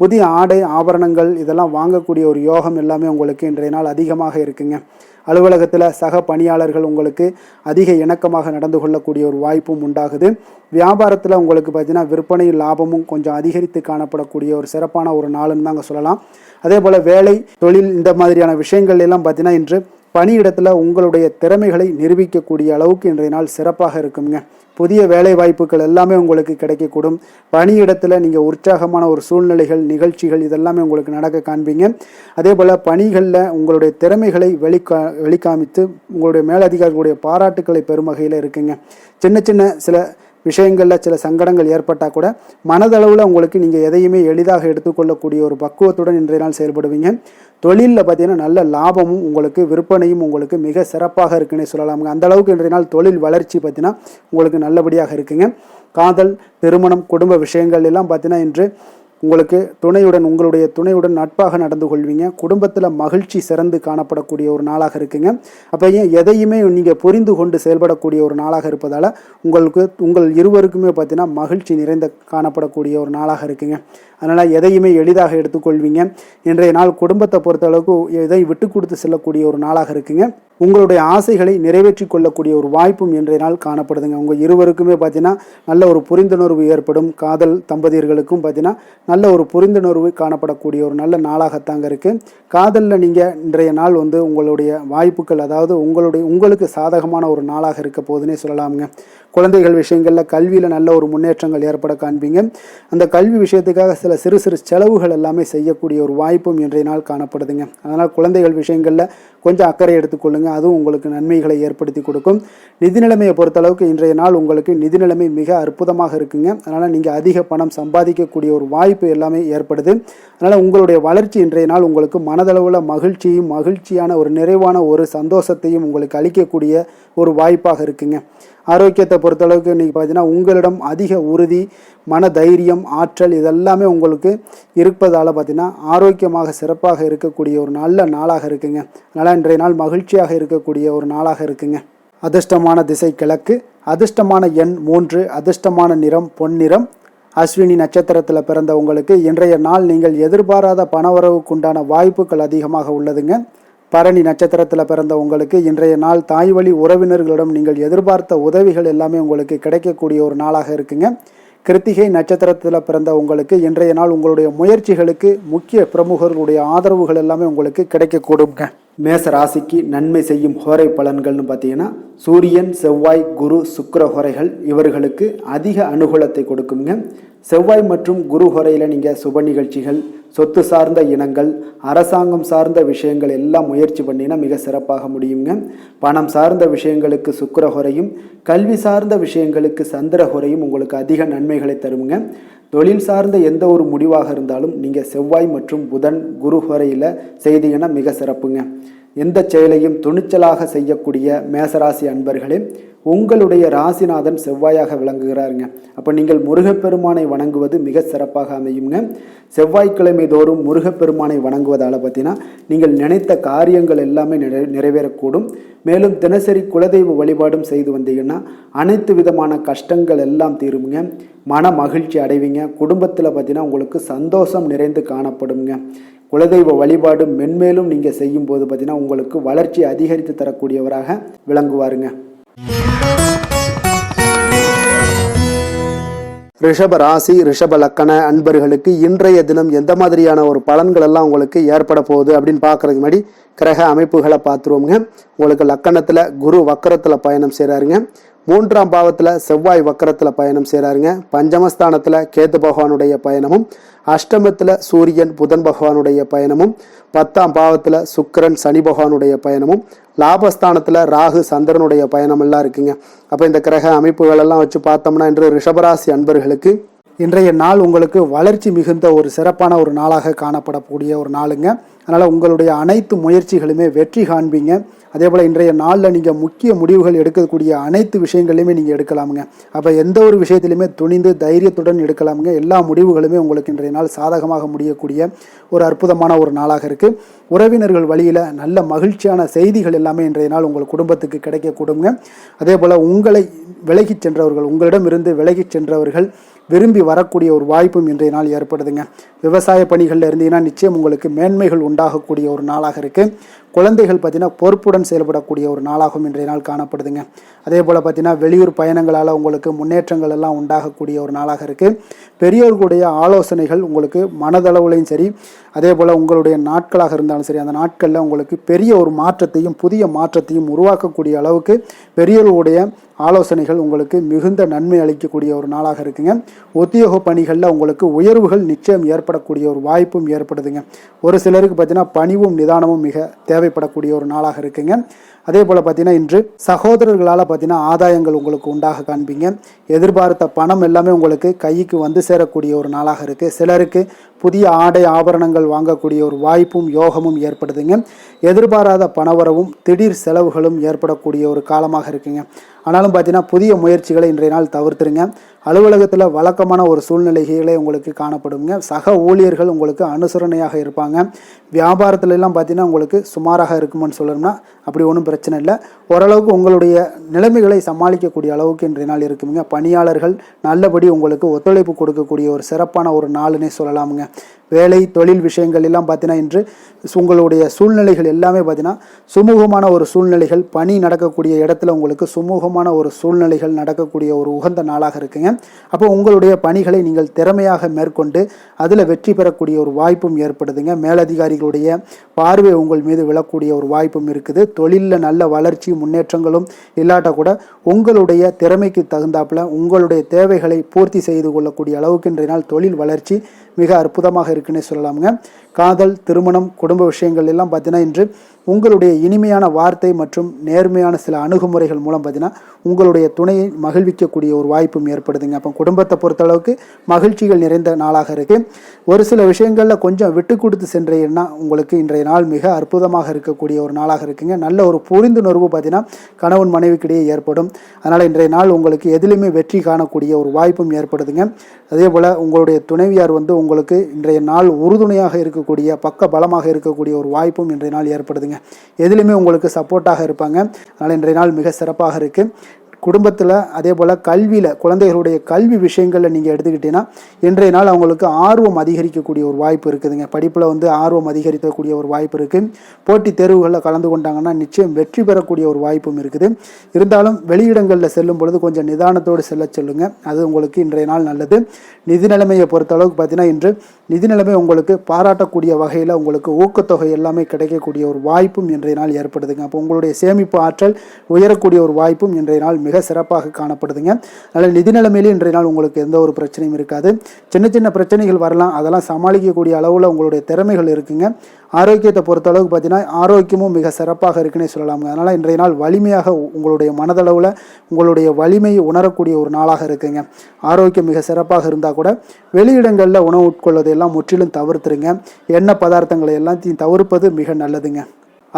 புதிய ஆடை ஆபரணங்கள் இதெல்லாம் வாங்கக்கூடிய ஒரு யோகம் எல்லாமே உங்களுக்கு இன்றைய நாள் அதிகமாக இருக்குங்க. அலுவலகத்தில் சக பணியாளர்கள் உங்களுக்கு அதிக இணக்கமாக நடந்து கொள்ளக்கூடிய ஒரு வாய்ப்பும் உண்டாகுது. வியாபாரத்தில் உங்களுக்கு பார்த்தீங்கன்னா விற்பனை லாபமும் கொஞ்சம் அதிகரித்து காணப்படக்கூடிய ஒரு சிறப்பான ஒரு நாளுன்னு தாங்க சொல்லலாம். அதே போல் வேலை, தொழில் இந்த மாதிரியான விஷயங்கள் எல்லாம் பார்த்தீங்கன்னா இன்று பணியிடத்தில் உங்களுடைய திறமைகளை நிரூபிக்கக்கூடிய அளவுக்கு இன்றைய நாள் சிறப்பாக இருக்குங்க. புதிய வேலை வாய்ப்புகள் எல்லாமே உங்களுக்கு கிடைக்கக்கூடும். பணியிடத்தில் நீங்கள் உற்சாகமான ஒரு சூழ்நிலைகள், நிகழ்ச்சிகள் இதெல்லாமே உங்களுக்கு நடக்க காண்பீங்க. அதே போல் பணிகளில் உங்களுடைய திறமைகளை வெளிக்காமித்து உங்களுடைய மேலதிகாரிகளுடைய பாராட்டுக்களை பெறும் வகையில் இருக்குங்க. சின்ன சின்ன சில விஷயங்களில் சில சங்கடங்கள் ஏற்பட்டால் கூட மனதளவில் உங்களுக்கு நீங்கள் எதையுமே எளிதாக எடுத்துக்கொள்ளக்கூடிய ஒரு பக்குவத்துடன் இன்றைய நாள் செயல்படுவீங்க. தொழிலில் பார்த்தீங்கன்னா நல்ல லாபமும் உங்களுக்கு விற்பனையும் உங்களுக்கு மிக சிறப்பாக இருக்குன்னே சொல்லலாமுங்க. அந்த அளவுக்கு இன்றைய நாள் தொழில் வளர்ச்சி பார்த்தீங்கன்னா உங்களுக்கு நல்லபடியாக இருக்குங்க. காதல், திருமணம், குடும்ப விஷயங்கள் எல்லாம் பார்த்தீங்கன்னா இன்று உங்களுக்கு உங்களுடைய துணையுடன் நட்பாக நடந்து கொள்வீங்க. குடும்பத்தில் மகிழ்ச்சி சிறந்து காணப்படக்கூடிய ஒரு நாளாக இருக்குங்க. அப்போ எதையுமே நீங்கள் புரிந்து கொண்டு செயல்படக்கூடிய ஒரு நாளாக இருப்பதால் உங்கள் இருவருக்குமே பார்த்தீங்கன்னா மகிழ்ச்சி நிறைந்த காணப்படக்கூடிய ஒரு நாளாக இருக்குங்க. அதனால் எதையுமே எளிதாக எடுத்துக்கொள்வீங்க. இன்றைய நாள் குடும்பத்தை பொறுத்தளவுக்கு எதை விட்டு கொடுத்து செல்லக்கூடிய ஒரு நாளாக இருக்குங்க. உங்களுடைய ஆசைகளை நிறைவேற்றி கொள்ளக்கூடிய ஒரு வாய்ப்பும் இன்றைய நாள் காணப்படுதுங்க. உங்கள் இருவருக்குமே பார்த்தீங்கன்னா நல்ல ஒரு புரிந்துணர்வு ஏற்படும். காதல் தம்பதியர்களுக்கும் பார்த்தீங்கன்னா நல்ல ஒரு புரிந்துணர்வு காணப்படக்கூடிய ஒரு நல்ல நாளாகத்தாங்க இருக்குது. காதலில் நீங்கள் இன்றைய நாள் உங்களுடைய வாய்ப்புகள், அதாவது உங்களுக்கு சாதகமான ஒரு நாளாக இருக்க போதுன்னே சொல்லலாமுங்க. குழந்தைகள் விஷயங்களில் கல்வியில் நல்ல ஒரு முன்னேற்றங்கள் ஏற்பட காண்பீங்க. அந்த கல்வி விஷயத்துக்காக சில சிறு சிறு செலவுகள் எல்லாமே செய்யக்கூடிய ஒரு வாய்ப்பும் இன்றைய நாள் காணப்படுதுங்க. அதனால் குழந்தைகள் விஷயங்களில் கொஞ்சம் அக்கறை எடுத்துக்கொள்ளுங்க. அதுவும் உங்களுக்கு நன்மைகளை ஏற்படுத்தி கொடுக்கும். நிதி நிலைமையை பொறுத்தளவுக்கு இன்றைய நாள் உங்களுக்கு நிதி நிலைமை மிக அற்புதமாக இருக்குங்க. அதனால் நீங்கள் அதிக பணம் சம்பாதிக்கக்கூடிய ஒரு வாய்ப்பு எல்லாமே ஏற்படுது. அதனால் உங்களுடைய வளர்ச்சி இன்றைய நாள் உங்களுக்கு மனதளவில் மகிழ்ச்சியான ஒரு நிறைவான ஒரு சந்தோஷத்தையும் உங்களுக்கு அளிக்கக்கூடிய ஒரு வாய்ப்பாக இருக்குங்க. ஆரோக்கியத்தை பொறுத்தளவுக்கு இன்றைக்கி பார்த்தீங்கன்னா உங்களிடம் அதிக உறுதி, மன தைரியம், ஆற்றல் இதெல்லாமே உங்களுக்கு இருப்பதால் பார்த்தீங்கன்னா ஆரோக்கியமாக சிறப்பாக இருக்கக்கூடிய ஒரு நல்ல நாளாக இருக்குங்க. அதனால் இன்றைய நாள் மகிழ்ச்சியாக இருக்கக்கூடிய ஒரு நாளாக இருக்குங்க. அதிர்ஷ்டமான திசை கிழக்கு, அதிர்ஷ்டமான எண் 3, அதிர்ஷ்டமான நிறம் பொன்னிறம். அஸ்வினி நட்சத்திரத்தில் பிறந்த உங்களுக்கு இன்றைய நாள் நீங்கள் எதிர்பாராத பணவரவுக்குண்டான வாய்ப்புகள் அதிகமாக உள்ளதுங்க. பரணி நட்சத்திரத்தில் பிறந்த உங்களுக்கு இன்றைய நாள் தாய் வழி உறவினர்களிடம் நீங்கள் எதிர்பார்த்த உதவிகள் எல்லாமே உங்களுக்கு கிடைக்கக்கூடிய ஒரு நாளாக இருக்குங்க. கிருத்திகை நட்சத்திரத்தில் பிறந்த உங்களுக்கு இன்றைய நாள் உங்களுடைய முயற்சிகளுக்கு முக்கிய பிரமுகர்களுடைய ஆதரவுகள் எல்லாமே உங்களுக்கு கிடைக்கக்கூடுங்க. மேச ராசிக்கு நன்மை செய்யும் ஹோரை பலன்கள்னு பார்த்தீங்கன்னா சூரியன், செவ்வாய், குரு, சுக்கிர ஹோரைகள் இவர்களுக்கு அதிக அனுகூலத்தை கொடுக்குங்க. செவ்வாய் மற்றும் குரு ஹோரையில் நீங்கள் சுப நிகழ்ச்சிகள், சொத்து சார்ந்த இனங்கள், அரசாங்கம் சார்ந்த விஷயங்கள் எல்லாம் முயற்சி பண்ணினா மிக சிறப்பாக முடியுங்க. பணம் சார்ந்த விஷயங்களுக்கு சுக்கிர ஹோரையும், கல்வி சார்ந்த விஷயங்களுக்கு சந்திர ஹோரையும் உங்களுக்கு அதிக நன்மைகளை தருங்க. தொழில் சார்ந்த எந்த ஒரு முடிவாக இருந்தாலும் நீங்கள் செவ்வாய் மற்றும் புதன் குரு ஹோரையில் செய்தீங்கன்னா மிக சிறப்புங்க. எந்த செயலையும் துணிச்சலாக செய்யக்கூடிய மேசராசி அன்பர்களே, உங்களுடைய ராசிநாதன் செவ்வாயாக விளங்குகிறாருங்க. அப்போ நீங்கள் முருகப்பெருமானை வணங்குவது மிக சிறப்பாக அமையுங்க. செவ்வாய்க்கிழமை தோறும் முருகப்பெருமானை வணங்குவதால் பார்த்தீங்கன்னா நீங்கள் நினைத்த காரியங்கள் எல்லாமே நிறைவேறக்கூடும். மேலும் தினசரி குலதெய்வ வழிபாடும் செய்து வந்தீங்கன்னா அனைத்து விதமான கஷ்டங்கள் எல்லாம் தீருங்க. மன மகிழ்ச்சி அடைவீங்க. குடும்பத்தில் பார்த்தீங்கன்னா உங்களுக்கு சந்தோஷம் நிறைந்து காணப்படுங்க. குலதெய்வ வழிபாடு மென்மேலும் நீங்கள் செய்யும்போது பார்த்தீங்கன்னா உங்களுக்கு வளர்ச்சி அதிகரித்து தரக்கூடியவராக விளங்குவாருங்க. ரிஷப ராசி ரிஷப லக்கண அன்பர்களுக்கு இன்றைய தினம் எந்த மாதிரியான ஒரு பலன்கள் எல்லாம் உங்களுக்கு ஏற்பட போகுது அப்படின்னு பார்க்கறதுக்கு முன்னாடி கிரக அமைப்புகளை பார்த்துருவோங்க. உங்களுக்கு லக்கணத்தில் குரு வக்கரத்தில் பயணம் செய்கிறாருங்க. 3ஆம் பாவத்தில் செவ்வாய் வக்கரத்தில் பயணம் செய்கிறாருங்க. பஞ்சமஸ்தானத்தில் கேது பகவானுடைய பயணமும், அஷ்டமத்தில் சூரியன் புதன் பகவானுடைய பயணமும், 10ஆம் பாவத்தில் சுக்கிரன் சனி பகவானுடைய பயணமும், லாபஸ்தானத்தில் ராகு சந்திரனுடைய பயணம் எல்லாம் இருக்குங்க. அப்போ இந்த கிரக அமைப்புகள் எல்லாம் வச்சு பார்த்தோம்னா இன்று ரிஷபராசி அன்பர்களுக்கு இன்றைய நாள் உங்களுக்கு வளர்ச்சி மிகுந்த ஒரு சிறப்பான ஒரு நாளாக காணப்படக்கூடிய ஒரு நாளுங்க. அதனால் உங்களுடைய அனைத்து முயற்சிகளுமே வெற்றி காண்பீங்க. அதே போல் இன்றைய நாளில் நீங்கள் முக்கிய முடிவுகள் எடுக்கக்கூடிய அனைத்து விஷயங்களையுமே நீங்கள் எடுக்கலாமுங்க. அப்போ எந்த ஒரு விஷயத்திலையுமே துணிந்து தைரியத்துடன் எடுக்கலாமுங்க. எல்லா முடிவுகளுமே உங்களுக்கு இன்றைய நாள் சாதகமாக முடியக்கூடிய ஒரு அற்புதமான ஒரு நாளாக இருக்குது. உறவினர்கள் வழியில் நல்ல மகிழ்ச்சியான செய்திகள் எல்லாமே இன்றைய நாள் உங்கள் குடும்பத்துக்கு கிடைக்கக்கூடுங்க. அதே போல் உங்களை விலகிச் சென்றவர்கள், உங்களிடமிருந்து விலகிச் சென்றவர்கள் விரும்பி வரக்கூடிய ஒரு வாய்ப்பும் இன்றைய நாள் ஏற்படுதுங்க. விவசாய பணிகளில் இருந்தீங்கன்னா நிச்சயம் உங்களுக்கு மேன்மைகள் உண்டாகக்கூடிய ஒரு நாளாக இருக்குது. குழந்தைகள் பார்த்தீங்கன்னா பொறுப்புடன் செயல்படக்கூடிய ஒரு நாளாகவும் இன்றைய நாள் காணப்படுதுங்க. அதே போல் பார்த்தீங்கன்னா வெளியூர் பயணங்களால் உங்களுக்கு முன்னேற்றங்கள் எல்லாம் உண்டாகக்கூடிய ஒரு நாளாக இருக்குது. பெரியோர்களுடைய ஆலோசனைகள் உங்களுக்கு மனதளவுலையும் சரி, அதே போல் உங்களுடைய நாட்களாக இருந்தாலும் சரி, அந்த நாட்களில் உங்களுக்கு பெரிய ஒரு மாற்றத்தையும் புதிய மாற்றத்தையும் உருவாக்கக்கூடிய அளவுக்கு பெரியோர்களுடைய ஆலோசனைகள் உங்களுக்கு மிகுந்த நன்மை அளிக்கக்கூடிய ஒரு நாளாக இருக்குங்க. உத்தியோக பணிகளில் உங்களுக்கு உயர்வுகள் நிச்சயம் ஏற்படக்கூடிய ஒரு வாய்ப்பும் ஏற்படுதுங்க. ஒரு சிலருக்கு பார்த்தீங்கன்னா பணிவும் நிதானமும் மிக தேவைப்படக்கூடிய ஒரு நாளாக இருக்குங்க. அதே போல் பார்த்தீங்கன்னா இன்று சகோதரர்களால் பார்த்தீங்கன்னா ஆதாயங்கள் உங்களுக்கு உண்டாக காண்பீங்க. எதிர்பார்த்த பணம் எல்லாமே உங்களுக்கு கைக்கு வந்து சேரக்கூடிய ஒரு நாளாக இருக்குது. சிலருக்கு புதிய ஆடை ஆபரணங்கள் வாங்கக்கூடிய ஒரு வாய்ப்பும் யோகமும் ஏற்படுதுங்க. எதிர்பாராத பணவரவும் திடீர் செலவுகளும் ஏற்படக்கூடிய ஒரு காலமாக இருக்குங்க. ஆனாலும் பார்த்தீங்கன்னா புதிய முயற்சிகளை இன்றைய நாள் தவிர்த்துருங்க. அலுவலகத்தில் வழக்கமான ஒரு சூழ்நிலைகளே உங்களுக்கு காணப்படுங்க. சக ஊழியர்கள் உங்களுக்கு அனுசரணையாக இருப்பாங்க. வியாபாரத்துலலாம் பார்த்தீங்கன்னா உங்களுக்கு சுமாராக இருக்குமான்னு சொல்லணும்னா அப்படி ஒன்றும் பிரச்சனை இல்லை. ஓரளவுக்கு உங்களுடைய நிலைமைகளை சமாளிக்கக்கூடிய அளவுக்கு இன்றைய நாள் இருக்குங்க. பணியாளர்கள் நல்லபடி உங்களுக்கு ஒத்துழைப்பு கொடுக்கக்கூடிய ஒரு சிறப்பான ஒரு நாளுன்னே சொல்லலாமுங்க. வேலை தொழில் விஷயங்கள் எல்லாம் பார்த்தீங்கன்னா இன்று உங்களுடைய சூழ்நிலைகள் எல்லாமே பார்த்தீங்கன்னா சுமூகமான ஒரு சூழ்நிலைகள், பணி நடக்கக்கூடிய இடத்துல உங்களுக்கு சுமூகமான ஒரு சூழ்நிலைகள் நடக்கக்கூடிய ஒரு உகந்த நாளாக இருக்குங்க. அப்போ உங்களுடைய பணிகளை நீங்கள் திறமையாக மேற்கொண்டு அதில் வெற்றி பெறக்கூடிய ஒரு வாய்ப்பும் ஏற்படுதுங்க. மேலதிகாரிகளுடைய பார்வை உங்கள் மீது விழக்கூடிய ஒரு வாய்ப்பும் இருக்குது. தொழிலில் நல்ல வளர்ச்சி முன்னேற்றங்களும் இல்லாட்ட கூட உங்களுடைய திறமைக்கு தகுந்தாப்புல உங்களுடைய தேவைகளை பூர்த்தி செய்து கொள்ளக்கூடிய அளவுக்கு இன்றைய நாள் தொழில் வளர்ச்சி மிக அற்புதமாக இருக்குன்னே சொல்லலாமுங்க. காதல், திருமணம், குடும்ப விஷயங்கள் எல்லாம் பார்த்தீங்கன்னா இன்று உங்களுடைய இனிமையான வார்த்தை மற்றும் நேர்மையான சில அணுகுமுறைகள் மூலம் பார்த்தீங்கன்னா உங்களுடைய துணையை மகிழ்விக்கக்கூடிய ஒரு வாய்ப்பும் ஏற்படுதுங்க. அப்போ குடும்பத்தை பொறுத்தளவுக்கு மகிழ்ச்சிகள் நிறைந்த நாளாக இருக்குது. ஒரு சில விஷயங்களில் கொஞ்சம் விட்டு கொடுத்து சென்றீங்கன்னா உங்களுக்கு இன்றைய நாள் மிக அற்புதமாக இருக்கக்கூடிய ஒரு நாளாக இருக்குங்க. நல்ல ஒரு புரிந்துணர்வு பார்த்தீங்கன்னா கணவன் மனைவிக்கிடையே ஏற்படும். அதனால் இன்றைய நாள் உங்களுக்கு எதிலுமே வெற்றி காணக்கூடிய ஒரு வாய்ப்பும் ஏற்படுதுங்க. அதே போல் உங்களுடைய துணைவியார் உங்களுக்கு இன்றைய நாள் உறுதுணையாக இருக்கக்கூடிய பக்க பலமாக இருக்கக்கூடிய ஒரு வாய்ப்பும் இன்றைய நாள் ஏற்படுதுங்க. எதிலுமே உங்களுக்கு சப்போர்ட்டாக இருப்பாங்க. அதனால் இன்றைய நாள் மிக சிறப்பாக இருக்குது. குடும்பத்தில் அதே போல் கல்வியில் குழந்தைகளுடைய கல்வி விஷயங்களில் நீங்கள் எடுத்துக்கிட்டீங்கன்னா இன்றைய நாள் அவங்களுக்கு ஆர்வம் அதிகரிக்கக்கூடிய ஒரு வாய்ப்பு இருக்குதுங்க. படிப்பில் ஆர்வம் அதிகரிக்கக்கூடிய ஒரு வாய்ப்பு இருக்குது. போட்டித் தேர்வுகளில் கலந்து கொண்டாங்கன்னா நிச்சயம் வெற்றி பெறக்கூடிய ஒரு வாய்ப்பும் இருக்குது. இருந்தாலும் வெளியிடங்களில் செல்லும் பொழுது கொஞ்சம் நிதானத்தோடு செல்ல சொல்லுங்கள். அது உங்களுக்கு இன்றைய நாள் நல்லது. நிதி நிலைமையை பொறுத்தளவுக்கு பார்த்தீங்கன்னா இன்று நிதி நிலைமை உங்களுக்கு பாராட்டக்கூடிய வகையில் உங்களுக்கு ஊக்கத்தொகை எல்லாமே கிடைக்கக்கூடிய ஒரு வாய்ப்பும் இன்றைய நாள் ஏற்படுதுங்க. அப்போ உங்களுடைய சேமிப்பு ஆற்றல் உயரக்கூடிய ஒரு வாய்ப்பும் இன்றைய நாள் மிக மிக சிறப்பாக காணப்படுதுங்க. அதனால் நிதி நிலைமையிலே இன்றைய நாள் உங்களுக்கு எந்த ஒரு பிரச்சனையும் இருக்காது. சின்ன சின்ன பிரச்சனைகள் வரலாம், அதெல்லாம் சமாளிக்கக்கூடிய அளவில் உங்களுடைய திறமைகள் இருக்குங்க. ஆரோக்கியத்தை பொறுத்தளவுக்கு பார்த்தீங்கன்னா ஆரோக்கியமும் மிக சிறப்பாக இருக்குன்னே சொல்லலாமுங்க. அதனால் இன்றைய நாள் வலிமையாக உங்களுடைய மனதளவில் உங்களுடைய வலிமையை உணரக்கூடிய ஒரு நாளாக இருக்குங்க. ஆரோக்கியம் மிக சிறப்பாக இருந்தால் கூட வெளியிடங்களில் உணவு உட்கொள்வதையெல்லாம் முற்றிலும் தவிர்த்துருங்க. எண்ணெய் பதார்த்தங்களை எல்லாத்தையும் தவிர்ப்பது மிக நல்லதுங்க.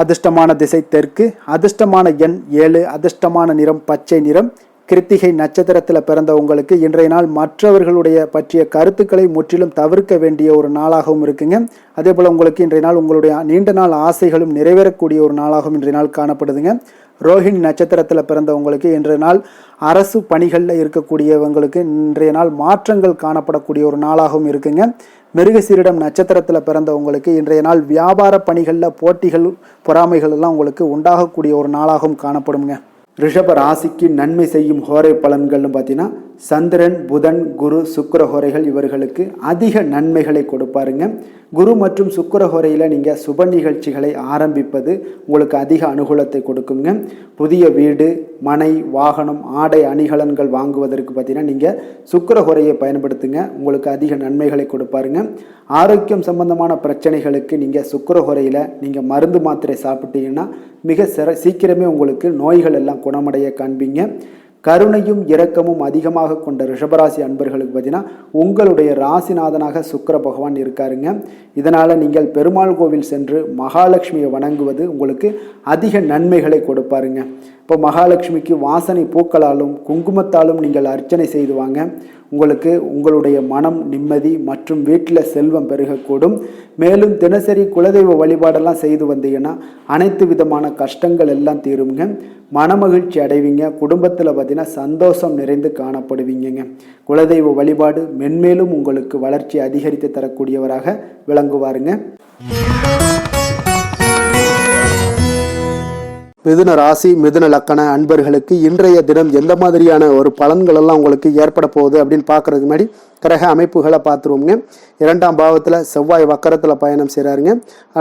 அதிர்ஷ்டமான திசை தெற்கு, அதிர்ஷ்டமான எண் 7, அதிர்ஷ்டமான நிறம் பச்சை நிறம். கிருத்திகை நட்சத்திரத்தில் பிறந்த உங்களுக்கு இன்றைய நாள் மற்றவர்களுடைய பற்றிய கருத்துக்களை முற்றிலும் தவிர்க்க வேண்டிய ஒரு நாளாகவும் இருக்குங்க. அதே போல் உங்களுக்கு இன்றைய நாள் உங்களுடைய நீண்ட நாள் ஆசைகளும் நிறைவேறக்கூடிய ஒரு நாளாகவும் இன்றைய நாள் காணப்படுதுங்க. ரோஹிணி நட்சத்திரத்தில் பிறந்தவங்களுக்கு இன்றைய நாள் அரசு பணிகளில் இருக்கக்கூடியவங்களுக்கு இன்றைய நாள் மாற்றங்கள் காணப்படக்கூடிய ஒரு நாளாகவும் இருக்குங்க. மிருகசீரிடம் நட்சத்திரத்தில் பிறந்தவங்களுக்கு இன்றைய நாள் வியாபார பணிகளில் போட்டிகள் பொறாமைகள் எல்லாம் உங்களுக்கு உண்டாகக்கூடிய ஒரு நாளாகவும் காணப்படுங்க. ரிஷப ராசிக்கு நன்மை செய்யும் ஹோரை பலன்கள்னு பார்த்தீங்கன்னா சந்திரன், புதன், குரு, சுக்கிர ஹோரைகள் இவர்களுக்கு அதிக நன்மைகளை கொடுப்பாருங்க. குரு மற்றும் சுக்கிர ஹோரையில் நீங்கள் சுப நிகழ்ச்சிகளை ஆரம்பிப்பது உங்களுக்கு அதிக அனுகூலத்தை கொடுக்குங்க. புதிய வீடு, மனை, வாகனம், ஆடை அணிகலன்கள் வாங்குவதற்கு பார்த்தீங்கன்னா நீங்கள் சுக்கிர ஹோரையை பயன்படுத்துங்க, உங்களுக்கு அதிக நன்மைகளை கொடுப்பாருங்க. ஆரோக்கியம் சம்பந்தமான பிரச்சனைகளுக்கு நீங்கள் சுக்கிர ஹோரையில் நீங்கள் மருந்து மாத்திரை சாப்பிட்டீங்கன்னா மிக சீக்கிரமே உங்களுக்கு நோய்கள் எல்லாம் குணமடைய காண்பீங்க. கருணையும் இரக்கமும் அதிகமாக கொண்ட ரிஷபராசி அன்பர்களுக்கு பார்த்தீங்கன்னா உங்களுடைய ராசிநாதனாக சுக்கிர பகவான் இருக்காருங்க. இதனால் நீங்கள் பெருமாள் கோவில் சென்று மகாலட்சுமியை வணங்குவது உங்களுக்கு அதிக நன்மைகளை கொடுப்பாருங்க. இப்போ மகாலட்சுமிக்கு வாசனை பூக்களாலும் குங்குமத்தாலும் நீங்கள் அர்ச்சனை செய்து வாங்க. உங்களுக்கு உங்களுடைய மனம் நிம்மதி மற்றும் வீட்டில் செல்வம் பெருகக்கூடும். மேலும் தினசரி குலதெய்வ வழிபாடெல்லாம் செய்து வந்தீங்கன்னா அனைத்து விதமான கஷ்டங்கள் எல்லாம் தீருங்க. மனமகிழ்ச்சி அடைவீங்க. குடும்பத்தில் பார்த்தீங்கன்னா சந்தோஷம் நிறைந்து காணப்படுவீங்க. குலதெய்வ வழிபாடு மென்மேலும் உங்களுக்கு வளர்ச்சி அதிகரித்து தரக்கூடியவராக விளங்குவாருங்க. மிதுன ராசி மிதுன லக்கண அன்பர்களுக்கு இன்றைய தினம் எந்த மாதிரியான ஒரு பலன்கள் எல்லாம் உங்களுக்கு ஏற்பட போகுது அப்படின்னு பார்க்கறதுக்கு முன்னாடி கிரக அமைப்புகளை பார்த்துருவோங்க. 2ஆம் பாவத்தில் செவ்வாய் வக்கரத்தில் பயணம் செய்கிறாருங்க.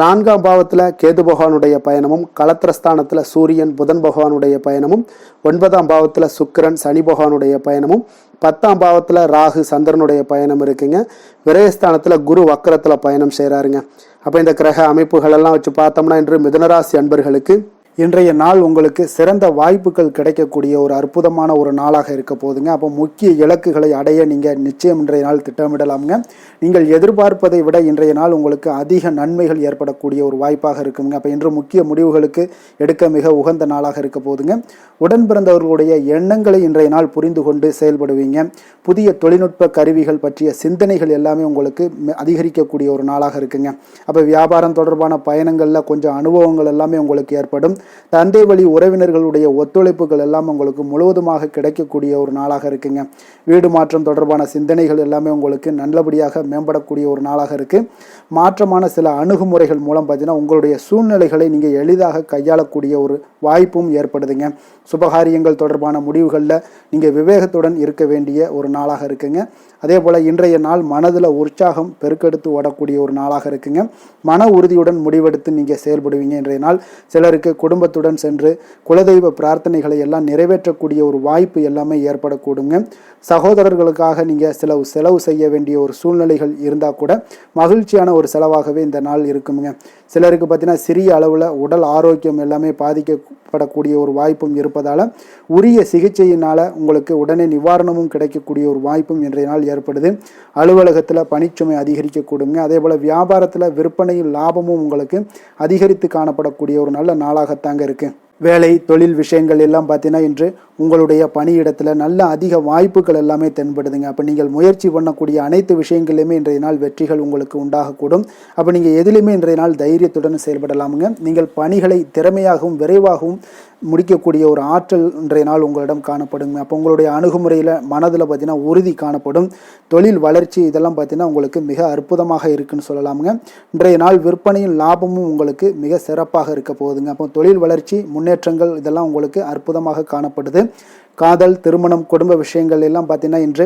4ஆம் பாவத்தில் கேது பகவானுடைய பயணமும், களத்திரஸ்தானத்தில் சூரியன் புதன் பகவானுடைய பயணமும், 9ஆம் பாவத்தில் சுக்கிரன் சனி பகவானுடைய பயணமும், 10ஆம் பாவத்தில் ராகு சந்திரனுடைய பயணம் இருக்குங்க. விரயஸ்தானத்தில் குரு வக்கரத்தில் பயணம் செய்கிறாருங்க. அப்போ இந்த கிரக அமைப்புகள் எல்லாம் வச்சு பார்த்தோம்னா இன்று மிதுனராசி அன்பர்களுக்கு இன்றைய நாள் உங்களுக்கு சிறந்த வாய்ப்புகள் கிடைக்கக்கூடிய ஒரு அற்புதமான ஒரு நாளாக இருக்க போகுதுங்க. அப்போ முக்கிய இலக்குகளை அடைய நீங்கள் நிச்சயம் இன்றைய நாள் திட்டமிடலாமுங்க. நீங்கள் எதிர்பார்ப்பதை விட இன்றைய நாள் உங்களுக்கு அதிக நன்மைகள் ஏற்படக்கூடிய ஒரு வாய்ப்பாக இருக்குங்க. அப்போ இன்று முக்கிய முடிவுகளுக்கு எடுக்க மிக உகந்த நாளாக இருக்க போகுதுங்க. உடன் பிறந்தவர்களுடைய எண்ணங்களை இன்றைய நாள் புரிந்து கொண்டு செயல்படுவீங்க. புதிய தொழில்நுட்ப கருவிகள் பற்றிய சிந்தனைகள் எல்லாமே உங்களுக்கு அதிகரிக்கக்கூடிய ஒரு நாளாக இருக்குங்க. அப்போ வியாபாரம் தொடர்பான பயணங்களில் கொஞ்சம் அனுபவங்கள் எல்லாமே உங்களுக்கு ஏற்படும். தந்தை வழி உறவினர்களுடைய ஒத்துழைப்புகள் எல்லாம் உங்களுக்கு முழுவதுமாக கிடைக்கக்கூடிய ஒரு நாளாக இருக்குங்க. வீடு மாற்றம் தொடர்பான சிந்தனைகள் எல்லாமே உங்களுக்கு நல்லபடியாக மேம்படக்கூடிய ஒரு நாளாக இருக்கு. மாற்றமான சில அணுகுமுறைகள் மூலம் பார்த்தீங்கன்னா உங்களுடைய சூழ்நிலைகளை நீங்கள் எளிதாக கையாளக்கூடிய ஒரு வாய்ப்பும் ஏற்படுதுங்க. சுபகாரியங்கள் தொடர்பான முடிவுகளில் நீங்கள் விவேகத்துடன் இருக்க வேண்டிய ஒரு நாளாக இருக்குங்க. அதே போல் இன்றைய நாள் மனதில் உற்சாகம் பெருக்கெடுத்து ஓடக்கூடிய ஒரு நாளாக இருக்குங்க. மன உறுதியுடன் முடிவெடுத்து நீங்கள் செயல்படுவீங்க. இன்றைய நாள் சிலருக்கு குடும்பத்துடன் சென்று குலதெய்வ பிரார்த்தனைகளை எல்லாம் நிறைவேற்றக்கூடிய ஒரு வாய்ப்பு எல்லாமே ஏற்படக்கூடுங்க. சகோதரர்களுக்காக நீங்கள் செலவு செய்ய வேண்டிய ஒரு சூழ்நிலைகள் இருந்தால் கூட மகிழ்ச்சியான ஒரு செலவாகவே இந்த நாள் இருக்குங்க. சிலருக்கு பார்த்தீங்கன்னா சிறிய அளவில் உடல் ஆரோக்கியம் எல்லாமே பாதிக்கப்படக்கூடிய ஒரு வாய்ப்பும் இருப்பதால் உரிய சிகிச்சையினால் உங்களுக்கு உடனே நிவாரணமும் கிடைக்கக்கூடிய ஒரு வாய்ப்பும் இன்றைய நாள் ஏற்படுது. அலுவலகத்தில் பணிச்சுமை அதிகரிக்கக்கூடுங்க. அதே போல் வியாபாரத்தில் விற்பனையில் லாபமும் உங்களுக்கு அதிகரித்து காணப்படக்கூடிய ஒரு நல்ல நாளாகத்தாங்க இருக்குது. வேலை தொழில் விஷயங்கள் எல்லாம் பார்த்தீங்கன்னா இன்று உங்களுடைய பணியிடத்தில் நல்ல அதிக வாய்ப்புகள் எல்லாமே தென்படுதுங்க. அப்போ நீங்கள் முயற்சி பண்ணக்கூடிய அனைத்து விஷயங்களையுமே இன்றைய நாள் வெற்றிகள் உங்களுக்கு உண்டாகக்கூடும். அப்போ நீங்கள் எதிலுமே இன்றைய நாள் தைரியத்துடன் செயல்படலாமுங்க. நீங்கள் பணிகளை திறமையாகவும் விரைவாகவும் முடிக்கக்கூடிய ஒரு ஆற்றல் இன்றைய நாள் உங்களிடம் காணப்படுங்க. அப்போ உங்களுடைய அணுகுமுறையில் மனதில் பார்த்தீங்கன்னா உறுதி காணப்படும். தொழில் வளர்ச்சி இதெல்லாம் பார்த்தீங்கன்னா உங்களுக்கு மிக அற்புதமாக இருக்குன்னு சொல்லலாமுங்க. இன்றைய நாள் விற்பனையும் லாபமும் உங்களுக்கு மிக சிறப்பாக இருக்க போகுதுங்க. அப்போ தொழில் வளர்ச்சி முன்னேற்றங்கள் இதெல்லாம் உங்களுக்கு அற்புதமாக காணப்படுது. காதல், திருமணம், குடும்ப விஷயங்கள் எல்லாம் பார்த்தீங்கன்னா இன்று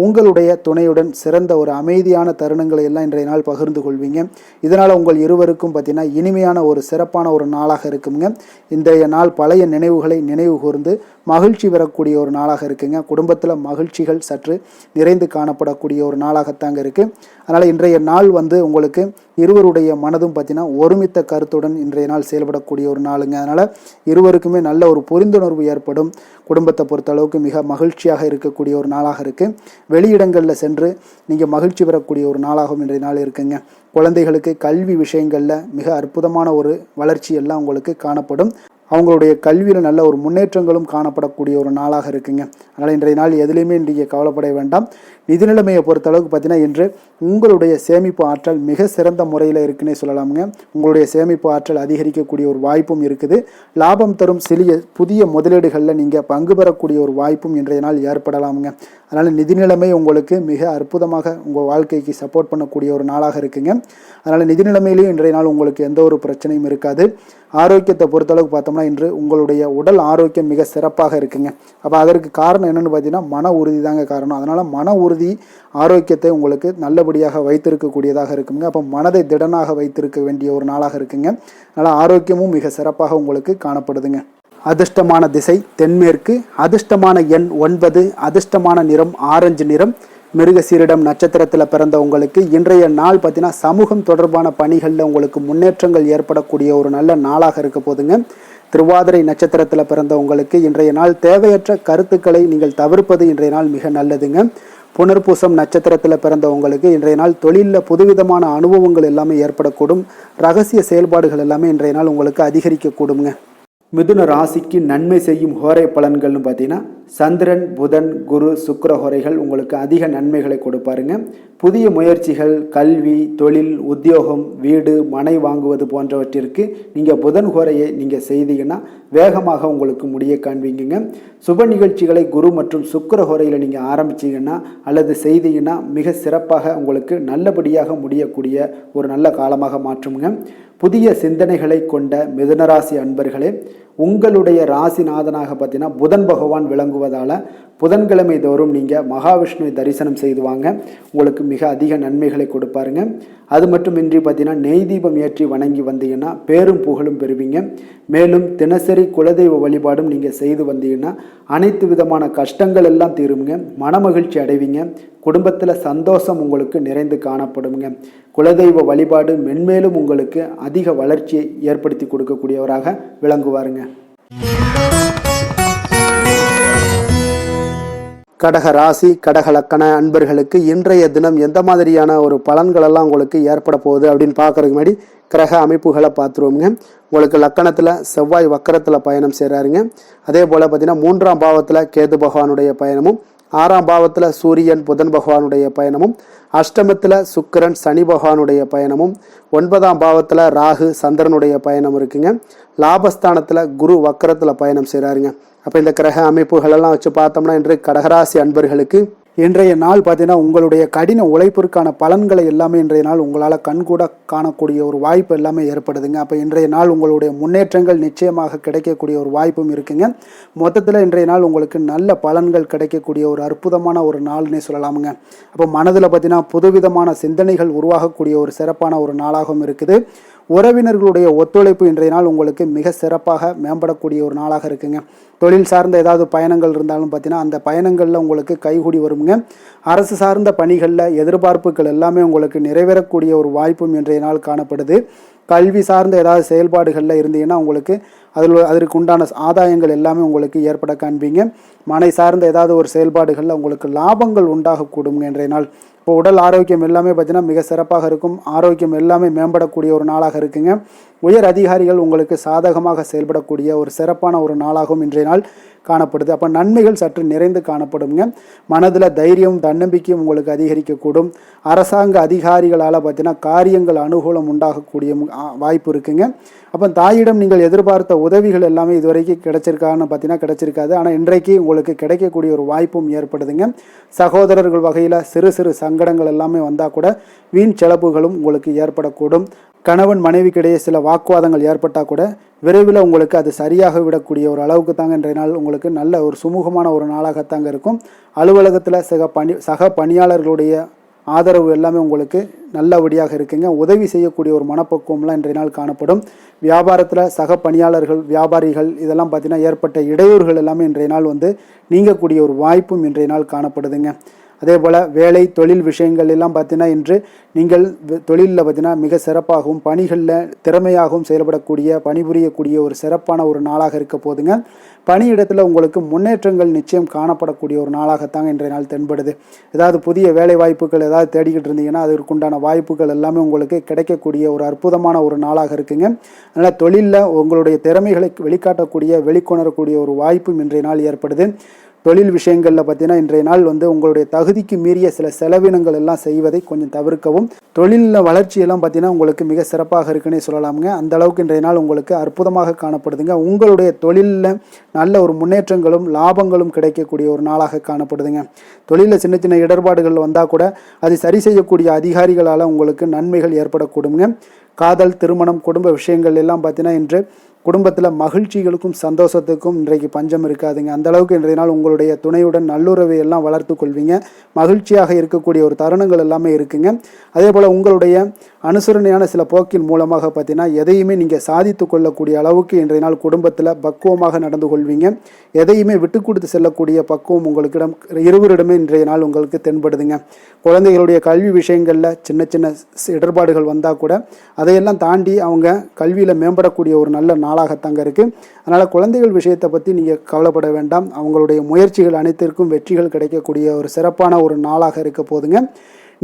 உங்களுடைய துணையுடன் சிறந்த ஒரு அமைதியான தருணங்களை எல்லாம் இன்றைய நாள் பகிர்ந்து கொள்வீங்க. இதனால் உங்கள் இருவருக்கும் பார்த்தீங்கன்னா இனிமையான ஒரு சிறப்பான ஒரு நாளாக இருக்குங்க. இன்றைய நாள் பழைய நினைவுகளை நினைவு கூர்ந்து மகிழ்ச்சி பெறக்கூடிய ஒரு நாளாக இருக்குங்க. குடும்பத்தில் மகிழ்ச்சிகள் சற்று நிறைந்து காணப்படக்கூடிய ஒரு நாளாகத்தாங்க இருக்குது. அதனால் இன்றைய நாள் உங்களுக்கு இருவருடைய மனதும் பார்த்தீங்கன்னா ஒருமித்த கருத்துடன் இன்றைய நாள் செயல்படக்கூடிய ஒரு நாளுங்க. அதனால் இருவருக்குமே நல்ல ஒரு புரிந்துணர்வு ஏற்படும். குடும்பத்தை பொறுத்த அளவுக்கு மிக மகிழ்ச்சியாக இருக்கக்கூடிய ஒரு நாளாக இருக்குது. வெளியிடங்களில் சென்று நீங்கள் மகிழ்ச்சி பெறக்கூடிய ஒரு நாளாகவும் இன்றைய நாள் இருக்குங்க. குழந்தைகளுக்கு கல்வி விஷயங்களில் மிக அற்புதமான ஒரு வளர்ச்சி எல்லாம் உங்களுக்கு காணப்படும். அவங்களுடைய கல்வியில் நல்ல ஒரு முன்னேற்றங்களும் காணப்படக்கூடிய ஒரு நாளாக இருக்குங்க. அதனால் இன்றைய நாள் எதுலேயுமே இன்றைய கவலைப்பட வேண்டாம். நிதி நிலைமையை பொறுத்தளவுக்கு பார்த்தீங்கன்னா இன்று உங்களுடைய சேமிப்பு ஆற்றல் மிக சிறந்த முறையில் இருக்குன்னே சொல்லலாமுங்க. உங்களுடைய சேமிப்பு ஆற்றல் அதிகரிக்கக்கூடிய ஒரு வாய்ப்பும் இருக்குது. லாபம் தரும் புதிய முதலீடுகளில் நீங்கள் பங்கு பெறக்கூடிய ஒரு வாய்ப்பும் இன்றைய நாள் ஏற்படலாமுங்க. அதனால் நிதி நிலைமை உங்களுக்கு மிக அற்புதமாக உங்கள் வாழ்க்கைக்கு சப்போர்ட் பண்ணக்கூடிய ஒரு நாளாக இருக்குங்க. அதனால் நிதி நிலைமையிலையும் இன்றைய நாள் உங்களுக்கு எந்த ஒரு பிரச்சனையும் இருக்காது. ஆரோக்கியத்தை பொறுத்தளவுக்கு பார்த்தோம்னா இன்று உங்களுடைய உடல் ஆரோக்கியம் மிக சிறப்பாக இருக்குங்க. அப்போ அதற்கு காரணம் என்னென்னு பார்த்தீங்கன்னா மன உறுதி தாங்க காரணம். அதனால் மன உறுதி ஆரோக்கியத்தை உங்களுக்கு நல்லபடியாக வைத்திருக்கக்கூடியதாக இருக்குங்க. அப்போ மனதை திடனாக வைத்திருக்க வேண்டிய ஒரு நாளாக இருக்குங்க. அதனால் ஆரோக்கியமும் மிக சிறப்பாக உங்களுக்கு காணப்படுதுங்க. அதிர்ஷ்டமான திசை தென்மேற்கு, அதிர்ஷ்டமான எண் 9, அதிர்ஷ்டமான நிறம் ஆரஞ்சு நிறம். மிருகசீரிடம் நட்சத்திரத்தில் பிறந்த உங்களுக்கு இன்றைய நாள் பார்த்தீங்கன்னா சமூகம் தொடர்பான பணிகளில் உங்களுக்கு முன்னேற்றங்கள் ஏற்படக்கூடிய ஒரு நல்ல நாளாக இருக்க போதுங்க. திருவாதிரை நட்சத்திரத்தில் பிறந்த உங்களுக்கு இன்றைய நாள் தேவையற்ற கருத்துக்களை நீங்கள் தவிர்ப்பது இன்றைய நாள் மிக நல்லதுங்க. புனர்பூசம் நட்சத்திரத்தில் பிறந்த உங்களுக்கு இன்றைய நாள் தொழிலில் புதுவிதமான அனுபவங்கள் எல்லாமே ஏற்படக்கூடும். ரகசிய செயல்பாடுகள் எல்லாமே இன்றைய நாள் உங்களுக்கு அதிகரிக்கக்கூடுங்க. மிதுன ராசிக்கு நன்மை செய்யும் ஹோரை பலன்கள்னு பார்த்தீங்கன்னா சந்திரன், புதன், குரு, சுக்கிர ஹோரைகள் உங்களுக்கு அதிக நன்மைகளை கொடுப்பாருங்க. புதிய முயற்சிகள், கல்வி, தொழில், உத்தியோகம், வீடு, மனை வாங்குவது போன்றவற்றிற்கு நீங்கள் புதன் ஹோரையை நீங்கள் செய்தீங்கன்னா வேகமாக உங்களுக்கு முடிய காண்பீங்க. சுப நிகழ்ச்சிகளை குரு மற்றும் சுக்கிர ஹோரையில் நீங்கள் ஆரம்பிச்சிங்கன்னா அல்லது செய்தீங்கன்னா மிக சிறப்பாக உங்களுக்கு நல்லபடியாக முடியக்கூடிய ஒரு நல்ல காலமாக மாற்றுங்க. புதிய சிந்தனைகளை கொண்ட மிதுனராசி அன்பர்களே, உங்களுடைய ராசிநாதனாக பார்த்தீங்கன்னா புதன் பகவான் விளங்குவதால் புதன்கிழமை தோறும் நீங்கள் மகாவிஷ்ணுவை தரிசனம் செய்து வாங்க. உங்களுக்கு மிக அதிக நன்மைகளை கொடுப்பாருங்க. அது மட்டுமின்றி பார்த்தீங்கன்னா நெய் தீபம் ஏற்றி வணங்கி வந்தீங்கன்னா பேரும் புகழும் பெறுவீங்க. மேலும் தினசரி குலதெய்வ வழிபாடும் நீங்கள் செய்து வந்தீங்கன்னா அனைத்து விதமான கஷ்டங்கள் எல்லாம் தீருங்க. மனமகிழ்ச்சி அடைவீங்க. குடும்பத்தில் சந்தோஷம் உங்களுக்கு நிறைந்து காணப்படுங்க. குலதெய்வ வழிபாடு மென்மேலும் உங்களுக்கு அதிக வளர்ச்சியை ஏற்படுத்தி கொடுக்கக்கூடியவராக விளங்குவாருங்க. கடக ராசி, கடக லக்கண அன்பர்களுக்கு இன்றைய தினம் எந்த மாதிரியான ஒரு பலன்களெல்லாம் உங்களுக்கு ஏற்பட போகுது அப்படின்னு பார்க்கறதுக்கு முன்னாடி கிரக அமைப்புகளை பார்த்துருவோங்க. உங்களுக்கு லக்கணத்தில் செவ்வாய் வக்கரத்தில் பயணம் செய்கிறாருங்க. அதே போல் பார்த்தீங்கன்னா 3ஆம் பாவத்தில் கேது பகவானுடைய பயணமும், 6ஆம் பாவத்தில் சூரியன் புதன் பகவானுடைய பயணமும், அஷ்டமத்தில் சுக்கிரன் சனி பகவானுடைய பயணமும், 9ஆம் பாவத்தில் ராகு சந்திரனுடைய பயணம் இருக்குங்க. லாபஸ்தானத்தில் குரு வக்கரத்தில் பயணம் செய்கிறாருங்க. அப்போ இந்த கிரக அமைப்புகளெல்லாம் வச்சு பார்த்தோம்னா இன்று கடகராசி அன்பர்களுக்கு இன்றைய நாள் பார்த்தீங்கன்னா உங்களுடைய கடின உழைப்பிற்கான பலன்களை எல்லாமே இன்றைய நாள் உங்களால் கண்கூட காணக்கூடிய ஒரு வாய்ப்பு எல்லாமே ஏற்படுதுங்க. அப்போ இன்றைய நாள் உங்களுடைய முன்னேற்றங்கள் நிச்சயமாக கிடைக்கக்கூடிய ஒரு வாய்ப்பும் இருக்குங்க. மொத்தத்தில் இன்றைய நாள் உங்களுக்கு நல்ல பலன்கள் கிடைக்கக்கூடிய ஒரு அற்புதமான ஒரு நாள்னே சொல்லலாமுங்க. அப்போ மனதில் பார்த்தீங்கன்னா புதுவிதமான சிந்தனைகள் உருவாகக்கூடிய ஒரு சிறப்பான ஒரு நாளாகவும் இருக்குது. உறவினர்களுடைய ஒத்துழைப்பு இன்றைய நாள் உங்களுக்கு மிக சிறப்பாக மேம்படக்கூடிய ஒரு நாளாக இருக்குங்க. தொழில் சார்ந்த ஏதாவது பயணங்கள் இருந்தாலும் பார்த்தீங்கன்னா அந்த பயணங்களில் உங்களுக்கு கைகூடி வருங்க. அரசு சார்ந்த பணிகளில் எதிர்பார்ப்புகள் எல்லாமே உங்களுக்கு நிறைவேறக்கூடிய ஒரு வாய்ப்பும் இன்றைய நாள் காணப்படுது. கல்வி சார்ந்த ஏதாவது செயல்பாடுகளில் இருந்தீங்கன்னா உங்களுக்கு அதற்கு உண்டான ஆதாயங்கள் எல்லாமே உங்களுக்கு ஏற்பட காண்பீங்க. மனை சார்ந்த ஏதாவது ஒரு செயல்பாடுகளில் உங்களுக்கு லாபங்கள் உண்டாகக்கூடுங்க இன்றைய நாள். இப்போ உடல் ஆரோக்கியம் எல்லாமே பார்த்தீங்கன்னா மிக சிறப்பாக இருக்கும். ஆரோக்கியம் எல்லாமே மேம்படக்கூடிய ஒரு நாளாக இருக்குங்க. உயர் அதிகாரிகள் உங்களுக்கு சாதகமாக செயல்படக்கூடிய ஒரு சிறப்பான ஒரு நாளாகவும் இன்றைய நாள் காணப்படுது. அப்போ நன்மைகள் சற்று நிறைந்து காணப்படுங்க. மனதில் தைரியம் தன்னம்பிக்கையும் உங்களுக்கு அதிகரிக்கக்கூடும். அரசாங்க அதிகாரிகளால் பார்த்தீங்கன்னா காரியங்கள் அனுகூலம் உண்டாகக்கூடிய வாய்ப்பு இருக்குங்க. அப்போ தாயிடம் நீங்கள் எதிர்பார்த்த உதவிகள் எல்லாமே இதுவரைக்கும் கிடைச்சிருக்கான்னு பார்த்தீங்கன்னா கிடைச்சிருக்காது. ஆனால் இன்றைக்கு உங்களுக்கு கிடைக்கக்கூடிய ஒரு வாய்ப்பும் ஏற்படுதுங்க. சகோதரர்கள் வகையில் சிறு சிறு சங்கடங்கள் எல்லாமே வந்தால் கூட வீண் செலவுகளும் உங்களுக்கு ஏற்படக்கூடும். கணவன் மனைவிக்கிடையே சில வாக்குவாதங்கள் ஏற்பட்டால் கூட விரைவில் உங்களுக்கு அது சரியாக விடக்கூடிய ஒரு அளவுக்கு தாங்க இன்றைய நாள் உங்களுக்கு நல்ல ஒரு சுமூகமான ஒரு நாளாகத்தாங்க இருக்கும். அலுவலகத்தில் சக பணியாளர்களுடைய ஆதரவு எல்லாமே உங்களுக்கு நல்லபடியாக இருக்குங்க. உதவி செய்யக்கூடிய ஒரு மனப்பக்குவம்லாம் இன்றைய நாள் காணப்படும். வியாபாரத்தில் சக பணியாளர்கள், வியாபாரிகள் இதெல்லாம் பார்த்தீங்கன்னா ஏற்பட்ட இடையூறுகள் எல்லாமே இன்றைய நாள் நீங்கக்கூடிய ஒரு வாய்ப்பும் இன்றைய நாள் காணப்படுதுங்க. அதே போல் வேலை தொழில் விஷயங்கள் எல்லாம் பார்த்தீங்கன்னா இன்று நீங்கள் தொழிலில் பார்த்தீங்கன்னா மிக சிறப்பாகவும் பணிகளில் திறமையாகவும் செயல்படக்கூடிய பணிபுரியக்கூடிய ஒரு சிறப்பான ஒரு நாளாக இருக்க போதுங்க. பணியிடத்தில் உங்களுக்கு முன்னேற்றங்கள் நிச்சயம் காணப்படக்கூடிய ஒரு நாளாகத்தாங்க இன்றைய நாள் தென்படுது. ஏதாவது புதிய வேலை வாய்ப்புகள் ஏதாவது தேடிக்கிட்டு இருந்தீங்கன்னா அதற்குண்டான வாய்ப்புகள் எல்லாமே உங்களுக்கு கிடைக்கக்கூடிய ஒரு அற்புதமான ஒரு நாளாக இருக்குங்க. அதனால் தொழிலில் உங்களுடைய திறமைகளை வெளிக்காட்டக்கூடிய வெளிக்கொணரக்கூடிய ஒரு வாய்ப்பும் இன்றைய நாள் ஏற்படுது. தொழில் விஷயங்களில் பார்த்தீங்கன்னா இன்றைய நாள் உங்களுடைய தகுதிக்கு மீறிய சில செலவினங்கள் எல்லாம் செய்வதை கொஞ்சம் தவிர்க்கவும். தொழிலில் வளர்ச்சியெல்லாம் பார்த்தீங்கன்னா உங்களுக்கு மிக சிறப்பாக இருக்குன்னே சொல்லலாமுங்க. அந்த அளவுக்கு இன்றைய நாள் உங்களுக்கு அற்புதமாக காணப்படுதுங்க. உங்களுடைய தொழிலில் நல்ல ஒரு முன்னேற்றங்களும் லாபங்களும் கிடைக்கக்கூடிய ஒரு நாளாக காணப்படுதுங்க. தொழிலில் சின்ன சின்ன இடர்பாடுகள் வந்தால் கூட அதை சரி செய்யக்கூடிய அதிகாரிகளால் உங்களுக்கு நன்மைகள் ஏற்படக்கூடுங்க. காதல், திருமணம், குடும்ப விஷயங்கள் எல்லாம் பார்த்தீங்கன்னா இன்று குடும்பத்தில் மகிழ்ச்சிகளுக்கும் சந்தோஷத்துக்கும் இன்றைக்கு பஞ்சம் இருக்காதுங்க. அந்த அளவுக்கு இன்றைய நாள் உங்களுடைய துணையுடன் நல்லுறவை எல்லாம் வளர்த்து கொள்வீங்க. மகிழ்ச்சியாக இருக்கக்கூடிய ஒரு தருணங்கள் எல்லாமே இருக்குங்க. அதே போல் உங்களுடைய அனுசரணையான சில போக்கின் மூலமாக பார்த்தீங்கன்னா எதையுமே நீங்கள் சாதித்து கொள்ளக்கூடிய அளவுக்கு இன்றைய நாள் குடும்பத்தில் பக்குவமாக நடந்து கொள்வீங்க. எதையுமே விட்டு கொடுத்து செல்லக்கூடிய பக்குவம் உங்களுக்கிடம் இருவரிடமே இன்றைய நாள் உங்களுக்கு தென்படுதுங்க. குழந்தைகளுடைய கல்வி விஷயங்களில் சின்ன சின்ன இடர்பாடுகள் வந்தால் கூட அதையெல்லாம் தாண்டி அவங்க கல்வியில் மேம்படக்கூடிய ஒரு நல்ல நாளாகத்தாங்க இருக்குது. அதனால் குழந்தைகள் விஷயத்தை பற்றி நீங்கள் கவலைப்பட வேண்டாம். அவங்களுடைய முயற்சிகள் அனைத்திற்கும் வெற்றிகள் கிடைக்கக்கூடிய ஒரு சிறப்பான ஒரு நாளாக இருக்க போதுங்க.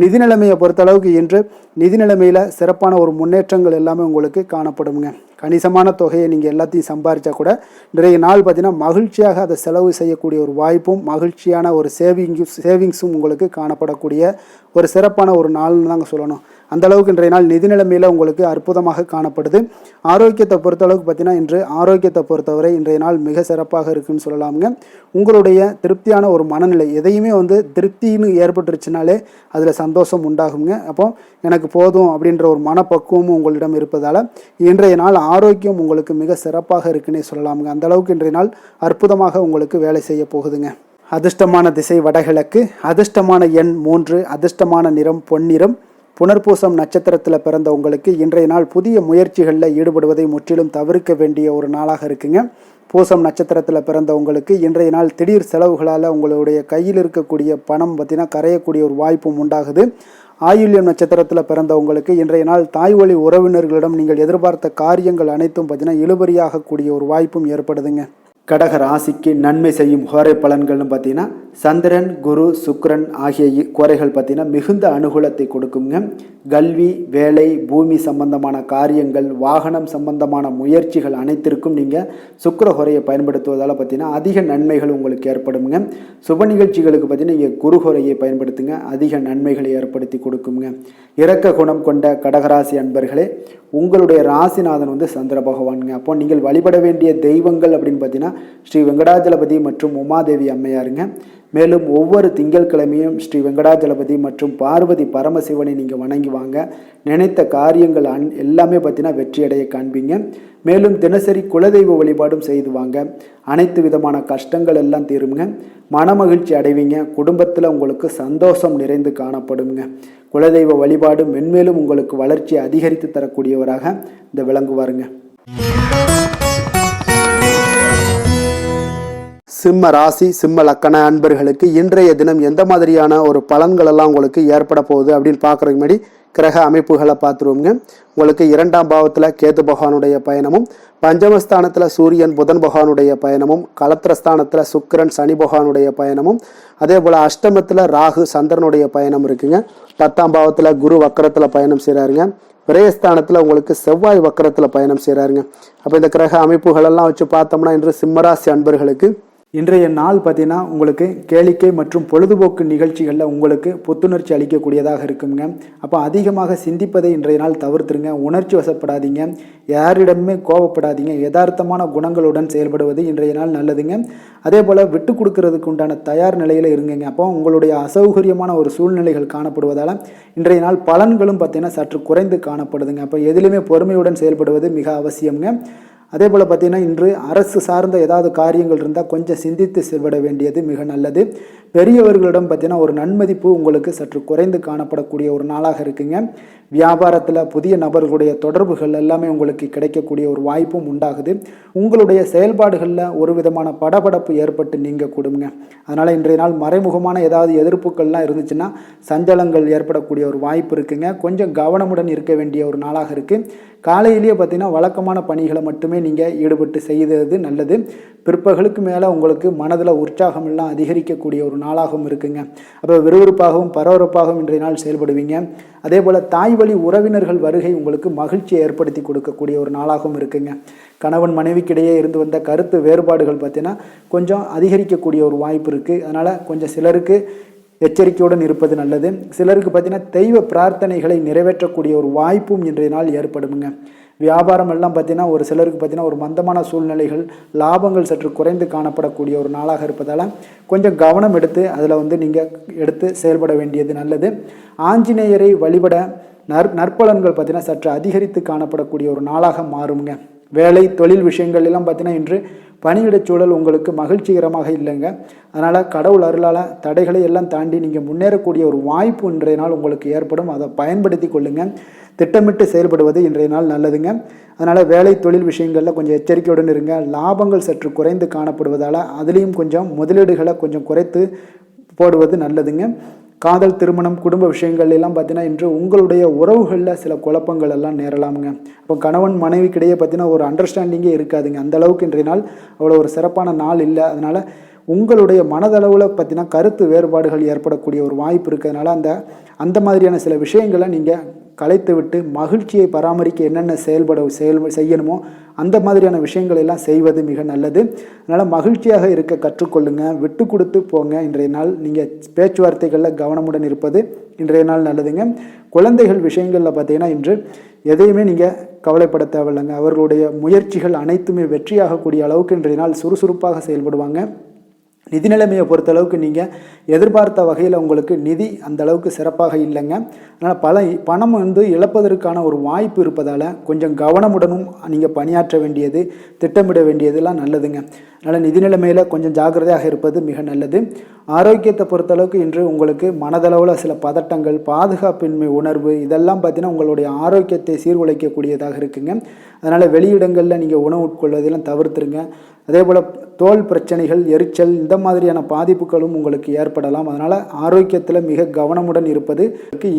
நிதி நிலைமையை பொறுத்தளவுக்கு இன்று நிதி நிலைமையில் சிறப்பான ஒரு முன்னேற்றங்கள் எல்லாமே உங்களுக்கு காணப்படுங்க. கணிசமான தொகையை நீங்கள் எல்லாத்தையும் சம்பாதிச்சா கூட நிறைய நாள் பார்த்தீங்கன்னா மகிழ்ச்சியாக அதை செலவு செய்யக்கூடிய ஒரு வாய்ப்பும் மகிழ்ச்சியான ஒரு சேவிங்ஸும் உங்களுக்கு காணப்படக்கூடிய ஒரு சிறப்பான ஒரு நாள்னு தாங்க சொல்லணும். அந்த அளவுக்கு இன்றைய நாள் நிதி நிலைமையில் உங்களுக்கு அற்புதமாக காணப்படுது. ஆரோக்கியத்தை பொறுத்தளவுக்கு பார்த்தீங்கன்னா இன்று ஆரோக்கியத்தை பொறுத்தவரை இன்றைய நாள் மிக சிறப்பாக இருக்குன்னு சொல்லலாமுங்க. உங்களுடைய திருப்தியான ஒரு மனநிலை எதையுமே திருப்தின்னு ஏற்பட்டுருச்சுனாலே அதில் சந்தோஷம் உண்டாகுங்க. அப்போ எனக்கு போதும் அப்படின்ற ஒரு மனப்பக்குவமும் உங்களிடம் இருப்பதால் இன்றைய நாள் ஆரோக்கியம் உங்களுக்கு மிக சிறப்பாக இருக்குன்னே சொல்லலாமுங்க. அந்த அளவுக்கு இன்றைய நாள் அற்புதமாக உங்களுக்கு வேலை செய்ய போகுதுங்க. அதிர்ஷ்டமான திசை வடகிழக்கு, அதிர்ஷ்டமான எண் 3, அதிர்ஷ்டமான நிறம் பொன்னிறம். புனர்பூசம் நட்சத்திரத்தில் பிறந்த உங்களுக்கு இன்றைய நாள் புதிய முயற்சிகளில் ஈடுபடுவதை முற்றிலும் தவிர்க்க வேண்டிய ஒரு நாளாக இருக்குங்க. பூசம் நட்சத்திரத்தில் பிறந்த உங்களுக்கு இன்றைய நாள் திடீர் செலவுகளால் உங்களுடைய கையில் இருக்கக்கூடிய பணம் பார்த்தீங்கன்னா கரையக்கூடிய ஒரு வாய்ப்பும் உண்டாகுது. ஆயுள்யம் நட்சத்திரத்தில் பிறந்த உங்களுக்கு இன்றைய நாள் தாய் வழி உறவினர்களிடம் நீங்கள் எதிர்பார்த்த காரியங்கள் அனைத்தும் பார்த்தீங்கன்னா இழுபறியாகக்கூடிய ஒரு வாய்ப்பும் ஏற்படுதுங்க. கடக ராசிக்கு நன்மை செய்யும் கோரை பலன்கள்னு பார்த்தீங்கன்னா சந்திரன், குரு, சுக்கிரன் ஆகிய கோரைகள் பார்த்தீங்கன்னா மிகுந்த அனுகூலத்தை கொடுக்குங்க. கல்வி, வேலை, பூமி சம்பந்தமான காரியங்கள், வாகனம் சம்பந்தமான முயற்சிகள் அனைத்திற்கும் நீங்கள் சுக்கிர கோரையை பயன்படுத்துவதால் பார்த்தீங்கன்னா அதிக நன்மைகள் உங்களுக்கு ஏற்படுங்க. சுப நிகழ்ச்சிகளுக்கு பார்த்தீங்கன்னா நீங்கள் குரு கோரையை பயன்படுத்துங்க, அதிக நன்மைகளை ஏற்படுத்தி கொடுக்குங்க. இரக்க குணம் கொண்ட கடகராசி அன்பர்களே, உங்களுடைய ராசிநாதன் சந்திர பகவானுங்க. அப்போ நீங்கள் வழிபட வேண்டிய தெய்வங்கள் அப்படின்னு பார்த்தீங்கன்னா ஸ்ரீ வெங்கடாஜலபதி மற்றும் உமாதேவி அம்மையாருங்க. மேலும் ஒவ்வொரு திங்கட்கிழமையும் ஸ்ரீ வெங்கடாஜலபதி மற்றும் பார்வதி பரமசிவனை நீங்கள் வணங்கி வாங்க. நினைத்த காரியங்கள் எல்லாமே பார்த்தீங்கன்னா வெற்றியடைய காண்பீங்க. மேலும் தினசரி குலதெய்வ வழிபாடும் செய்து வாங்க. அனைத்து விதமான கஷ்டங்கள் எல்லாம் தீருங்க. மனமகிழ்ச்சி அடைவீங்க. குடும்பத்தில் உங்களுக்கு சந்தோஷம் நிறைந்து காணப்படுங்க. குலதெய்வ வழிபாடு மென்மேலும் உங்களுக்கு வளர்ச்சியை அதிகரித்து தரக்கூடியவராக இந்த விளங்குவாருங்க. சிம்ம ராசி, சிம்ம லக்கண அன்பர்களுக்கு இன்றைய தினம் எந்த மாதிரியான ஒரு பலன்கள் எல்லாம் உங்களுக்கு ஏற்பட போகுது அப்படின்னு பார்க்குறதுக்கு முன்னாடி கிரக அமைப்புகளை பார்த்துருவோங்க. உங்களுக்கு 2ஆம் பாவத்தில் கேது பகவானுடைய பயணமும், பஞ்சமஸ்தானத்தில் சூரியன் புதன் பகவானுடைய பயணமும், கலத்திரஸ்தானத்தில் சுக்கிரன் சனி பகவானுடைய பயணமும், அதே போல் அஷ்டமத்தில் ராகு சந்திரனுடைய பயணம் இருக்குங்க. 10ஆம் பாவத்தில் குரு வக்கரத்தில் பயணம் செய்கிறாருங்க. விரயஸ்தானத்தில் உங்களுக்கு செவ்வாய் வக்கரத்தில் பயணம் செய்கிறாருங்க. அப்போ இந்த கிரக அமைப்புகளெல்லாம் வச்சு பார்த்தோம்னா இன்று சிம்மராசி அன்பர்களுக்கு இன்றைய நாள் பார்த்தீங்கன்னா உங்களுக்கு கேளிக்கை மற்றும் பொழுதுபோக்கு நிகழ்ச்சிகளில் உங்களுக்கு புத்துணர்ச்சி அளிக்கக்கூடியதாக இருக்குங்க. அப்போ அதிகமாக சிந்திப்பதை இன்றைய நாள் தவிர்த்துருங்க. உணர்ச்சி வசப்படாதீங்க, யாரிடமே கோபப்படாதீங்க. யதார்த்தமான குணங்களுடன் செயல்படுவது இன்றைய நாள் நல்லதுங்க. அதே போல் விட்டு கொடுக்கறதுக்கு உண்டான தயார் நிலையில் இருங்குங்க. அப்போ உங்களுடைய அசௌகரியமான ஒரு சூழ்நிலைகள் காணப்படுவதால் இன்றைய நாள் பலன்களும் பார்த்தீங்கன்னா சற்று குறைந்து காணப்படுதுங்க. அப்போ எதிலுமே பொறுமையுடன் செயல்படுவது மிக அவசியம்ங்க. அதே போல் பார்த்திங்கன்னா இன்று அரசு சார்ந்த ஏதாவது காரியங்கள் இருந்தால் கொஞ்சம் சிந்தித்து செயல்பட வேண்டியது மிக நல்லது. பெரியவர்களிடம் பார்த்திங்கன்னா ஒரு நன்மதிப்பு உங்களுக்கு சற்று குறைந்து காணப்படக்கூடிய ஒரு நாளாக இருக்குங்க. வியாபாரத்தில் புதிய நபர்களுடைய தொடர்புகள் எல்லாமே உங்களுக்கு கிடைக்கக்கூடிய ஒரு வாய்ப்பும் உண்டாகுது. உங்களுடைய செயல்பாடுகளில் ஒரு விதமான படபடப்பு ஏற்பட்டு நீங்க கூடுங்க. அதனால் இன்றைய நாள் மறைமுகமான ஏதாவது எதிர்ப்புகள்லாம் இருந்துச்சுன்னா சஞ்சலங்கள் ஏற்படக்கூடிய ஒரு வாய்ப்பு இருக்குங்க. கொஞ்சம் கவனமுடன் இருக்க வேண்டிய ஒரு நாளாக இருக்குது. காலையிலேயே பார்த்தீங்கன்னா வழக்கமான பணிகளை மட்டுமே நீங்கள் ஈடுபட்டு செய்வது நல்லது. பிற்பகலுக்கு மேலே உங்களுக்கு மனதில் உற்சாகம் எல்லாம் அதிகரிக்கக்கூடிய ஒரு நாளாகவும் இருக்குங்க. அப்போ விறுவிறுப்பாகவும் பரபரப்பாகவும் இன்றைய நாள் செயல்படுவீங்க. அதே போல் தாய் வழி உறவினர்கள் வருகை உங்களுக்கு மகிழ்ச்சியை ஏற்படுத்தி கொடுக்கக்கூடிய ஒரு நாளாகவும் இருக்குங்க. கணவன் மனைவிக்கிடையே இருந்து வந்த கருத்து வேறுபாடுகள் பார்த்தீங்கன்னா கொஞ்சம் அதிகரிக்கக்கூடிய ஒரு வாய்ப்பு இருக்குது. அதனால் கொஞ்சம் சிலருக்கு எச்சரிக்கையுடன் இருப்பது நல்லது. சிலருக்கு பார்த்தீங்கன்னா தெய்வ பிரார்த்தனைகளை நிறைவேற்றக்கூடிய ஒரு வாய்ப்பும் இன்றைய நாள் ஏற்படுமுங்க. வியாபாரம் எல்லாம் பார்த்தீங்கன்னா ஒரு சிலருக்கு பார்த்தீங்கன்னா ஒரு மந்தமான சூழ்நிலைகள், லாபங்கள் சற்று குறைந்து காணப்படக்கூடிய ஒரு நாளாக இருப்பதால் கொஞ்சம் கவனம் எடுத்து அதில் நீங்கள் எடுத்து செயல்பட வேண்டியது நல்லது. ஆஞ்சநேயரை வழிபட நற்பலன்கள் பார்த்தீங்கன்னா சற்று அதிகரித்து காணப்படக்கூடிய ஒரு நாளாக மாறுங்க. வேலை தொழில் விஷயங்கள் எல்லாம் பார்த்தீங்கன்னா இன்று பணியிடச் சூழல் உங்களுக்கு மகிழ்ச்சிகரமாக இல்லைங்க. அதனால் கடவுள் அருளால் தடைகளை எல்லாம் தாண்டி நீங்கள் முன்னேறக்கூடிய ஒரு வாய்ப்பு இன்றைய நாள் உங்களுக்கு ஏற்படும். அதை பயன்படுத்தி கொள்ளுங்கள். திட்டமிட்டு செயல்படுவது இன்றைய நாள் நல்லதுங்க. அதனால் வேலை தொழில் விஷயங்களில் கொஞ்சம் எச்சரிக்கையுடன் இருங்க. லாபங்கள் சற்று குறைந்து காணப்படுவதால் அதுலேயும் கொஞ்சம் முதலீடுகளை கொஞ்சம் குறைத்து போடுவது நல்லதுங்க. காதல், திருமணம், குடும்ப விஷயங்கள் எல்லாம் பார்த்தீங்கன்னா இன்று உங்களுடைய உறவுகளில் சில குழப்பங்கள் எல்லாம் நேரலாமுங்க. அப்போ கணவன் மனைவிக்கிடையே பார்த்தீங்கன்னா ஒரு அண்டர்ஸ்டாண்டிங்கே இருக்காதுங்க. அந்த அளவுக்கு இன்றைய நாள் அவ்வளோ ஒரு சிறப்பான நாள் இல்லை. அதனால் உங்களுடைய மனதளவில் பார்த்தீங்கன்னா கருத்து வேறுபாடுகள் ஏற்படக்கூடிய ஒரு வாய்ப்பு இருக்கிறதுனால அந்த மாதிரியான சில விஷயங்களை நீங்கள் கலைத்து விட்டு மகிழ்ச்சியை பராமரிக்க என்னென்ன செய்யணுமோ அந்த மாதிரியான விஷயங்கள் எல்லாம் செய்வது மிக நல்லது. அதனால் மகிழ்ச்சியாக இருக்க கற்றுக்கொள்ளுங்க. விட்டு கொடுத்து போங்க. இன்றைய நாள் நீங்கள் பேச்சுவார்த்தைகளில் கவனமுடன் இருப்பது இன்றைய நாள் நல்லதுங்க. குழந்தைகள் விஷயங்களில் பார்த்தீங்கன்னா இன்று எதையுமே நீங்கள் கவலைப்பட தேவையில்லைங்க. அவர்களுடைய முயற்சிகள் அனைத்துமே வெற்றியாகக்கூடிய அளவுக்கு இன்றைய நாள் சுறுசுறுப்பாக செயல்படுவாங்க. நிதி நிலைமையை பொறுத்தளவுக்கு நீங்கள் எதிர்பார்த்த வகையில் உங்களுக்கு நிதி அந்த அளவுக்கு சிறப்பாக இல்லைங்க. அதனால் பணம் இழப்பதற்கான ஒரு வாய்ப்பு இருப்பதால் கொஞ்சம் கவனமுடனும் நீங்கள் பணியாற்ற வேண்டியது, திட்டமிட வேண்டியதெல்லாம் நல்லதுங்க. அதனால் நிதி நிலைமையில் கொஞ்சம் ஜாக்கிரதையாக இருப்பது மிக நல்லது. ஆரோக்கியத்தை பொறுத்தளவுக்கு இன்று உங்களுக்கு மனதளவில் சில பதட்டங்கள், பாதுகாப்பின்மை உணர்வு இதெல்லாம் பார்த்தீங்கன்னா உங்களுடைய ஆரோக்கியத்தை சீர்குலைக்கக்கூடியதாக இருக்குங்க. அதனால் வெளியிடங்களில் நீங்கள் உணவு உட்கொள்வதெல்லாம் தவிர்த்துருங்க. அதே போல் தோல் பிரச்சனைகள், எரிச்சல் இந்த மாதிரியான பாதிப்புகளும் உங்களுக்கு ஏற்படலாம். அதனால் ஆரோக்கியத்தில் மிக கவனமுடன் இருப்பது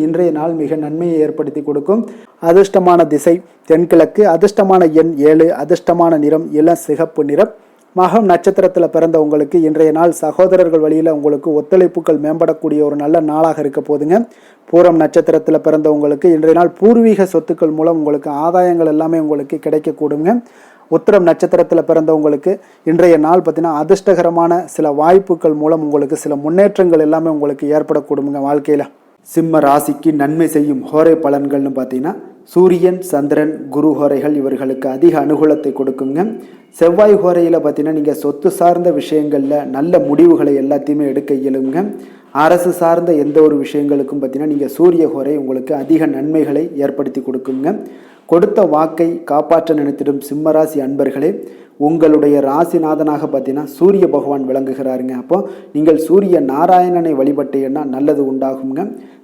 இன்றைய நாள் மிக நன்மையை ஏற்படுத்தி கொடுக்கும். அதிர்ஷ்டமான திசை தென்கிழக்கு, அதிர்ஷ்டமான எண் 7, அதிர்ஷ்டமான நிறம் இளம் சிகப்பு நிறம். மகம் நட்சத்திரத்தில் பிறந்த உங்களுக்கு இன்றைய நாள் சகோதரர்கள் வழியில் உங்களுக்கு ஒத்துழைப்புகள் மேம்படக்கூடிய ஒரு நல்ல நாளாக இருக்க போதுங்க. பூரம் நட்சத்திரத்தில் பிறந்த உங்களுக்கு இன்றைய நாள் பூர்வீக சொத்துக்கள் மூலம் உங்களுக்கு ஆதாயங்கள் எல்லாமே உங்களுக்கு கிடைக்கக்கூடுங்க. உத்திரம் நட்சத்திரத்தில் பிறந்தவங்களுக்கு இன்றைய நாள் பார்த்தீங்கன்னா அதிர்ஷ்டகரமான சில வாய்ப்புகள் மூலம் உங்களுக்கு சில முன்னேற்றங்கள் எல்லாமே உங்களுக்கு ஏற்படக்கூடுங்க வாழ்க்கையில். சிம்ம ராசிக்கு நன்மை செய்யும் ஹோரை பலன்கள்னு பார்த்தீங்கன்னா சூரியன், சந்திரன், குரு ஹோரைகள் இவர்களுக்கு அதிக அனுகூலத்தை கொடுக்குங்க. செவ்வாய் ஹோரையில் பார்த்தீங்கன்னா நீங்கள் சொத்து சார்ந்த விஷயங்களில் நல்ல முடிவுகளை எல்லாத்தையுமே எடுக்க இயலுங்க. அரசு சார்ந்த எந்த ஒரு விஷயங்களுக்கும் பார்த்தீங்கன்னா நீங்கள் சூரிய ஹோரை உங்களுக்கு அதிக நன்மைகளை ஏற்படுத்தி கொடுக்குங்க. கொடுத்த வாக்கை காப்பாற்ற நினைத்திடும் சிம்மராசி அன்பர்களே, உங்களுடைய ராசிநாதனாக பார்த்தீங்கன்னா சூரிய பகவான் விளங்குகிறாருங்க. அப்போ நீங்கள் சூரிய நாராயணனை வழிபட்டீங்கன்னா நல்லது உண்டாகுங்க.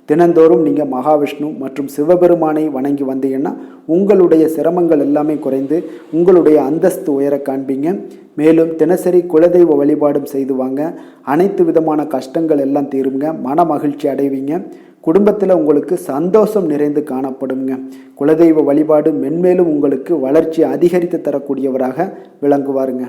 தினந்தோறும் நீங்கள் மகாவிஷ்ணு மற்றும் சிவபெருமானை வணங்கி வந்தீங்கன்னா உங்களுடைய சிரமங்கள் எல்லாமே குறைந்து உங்களுடைய அந்தஸ்து உயர காண்பீங்க. மேலும் தினசரி குலதெய்வ வழிபாடும் செய்து வாங்க. அனைத்து விதமான கஷ்டங்கள் எல்லாம் தீருங்க. மன மகிழ்ச்சி அடைவீங்க. குடும்பத்தில் உங்களுக்கு சந்தோஷம் நிறைந்து காணப்படுங்க. குலதெய்வ வழிபாடு மென்மேலும் உங்களுக்கு வளர்ச்சி அதிகரித்து தரக்கூடியவராக விளங்குவாருங்க.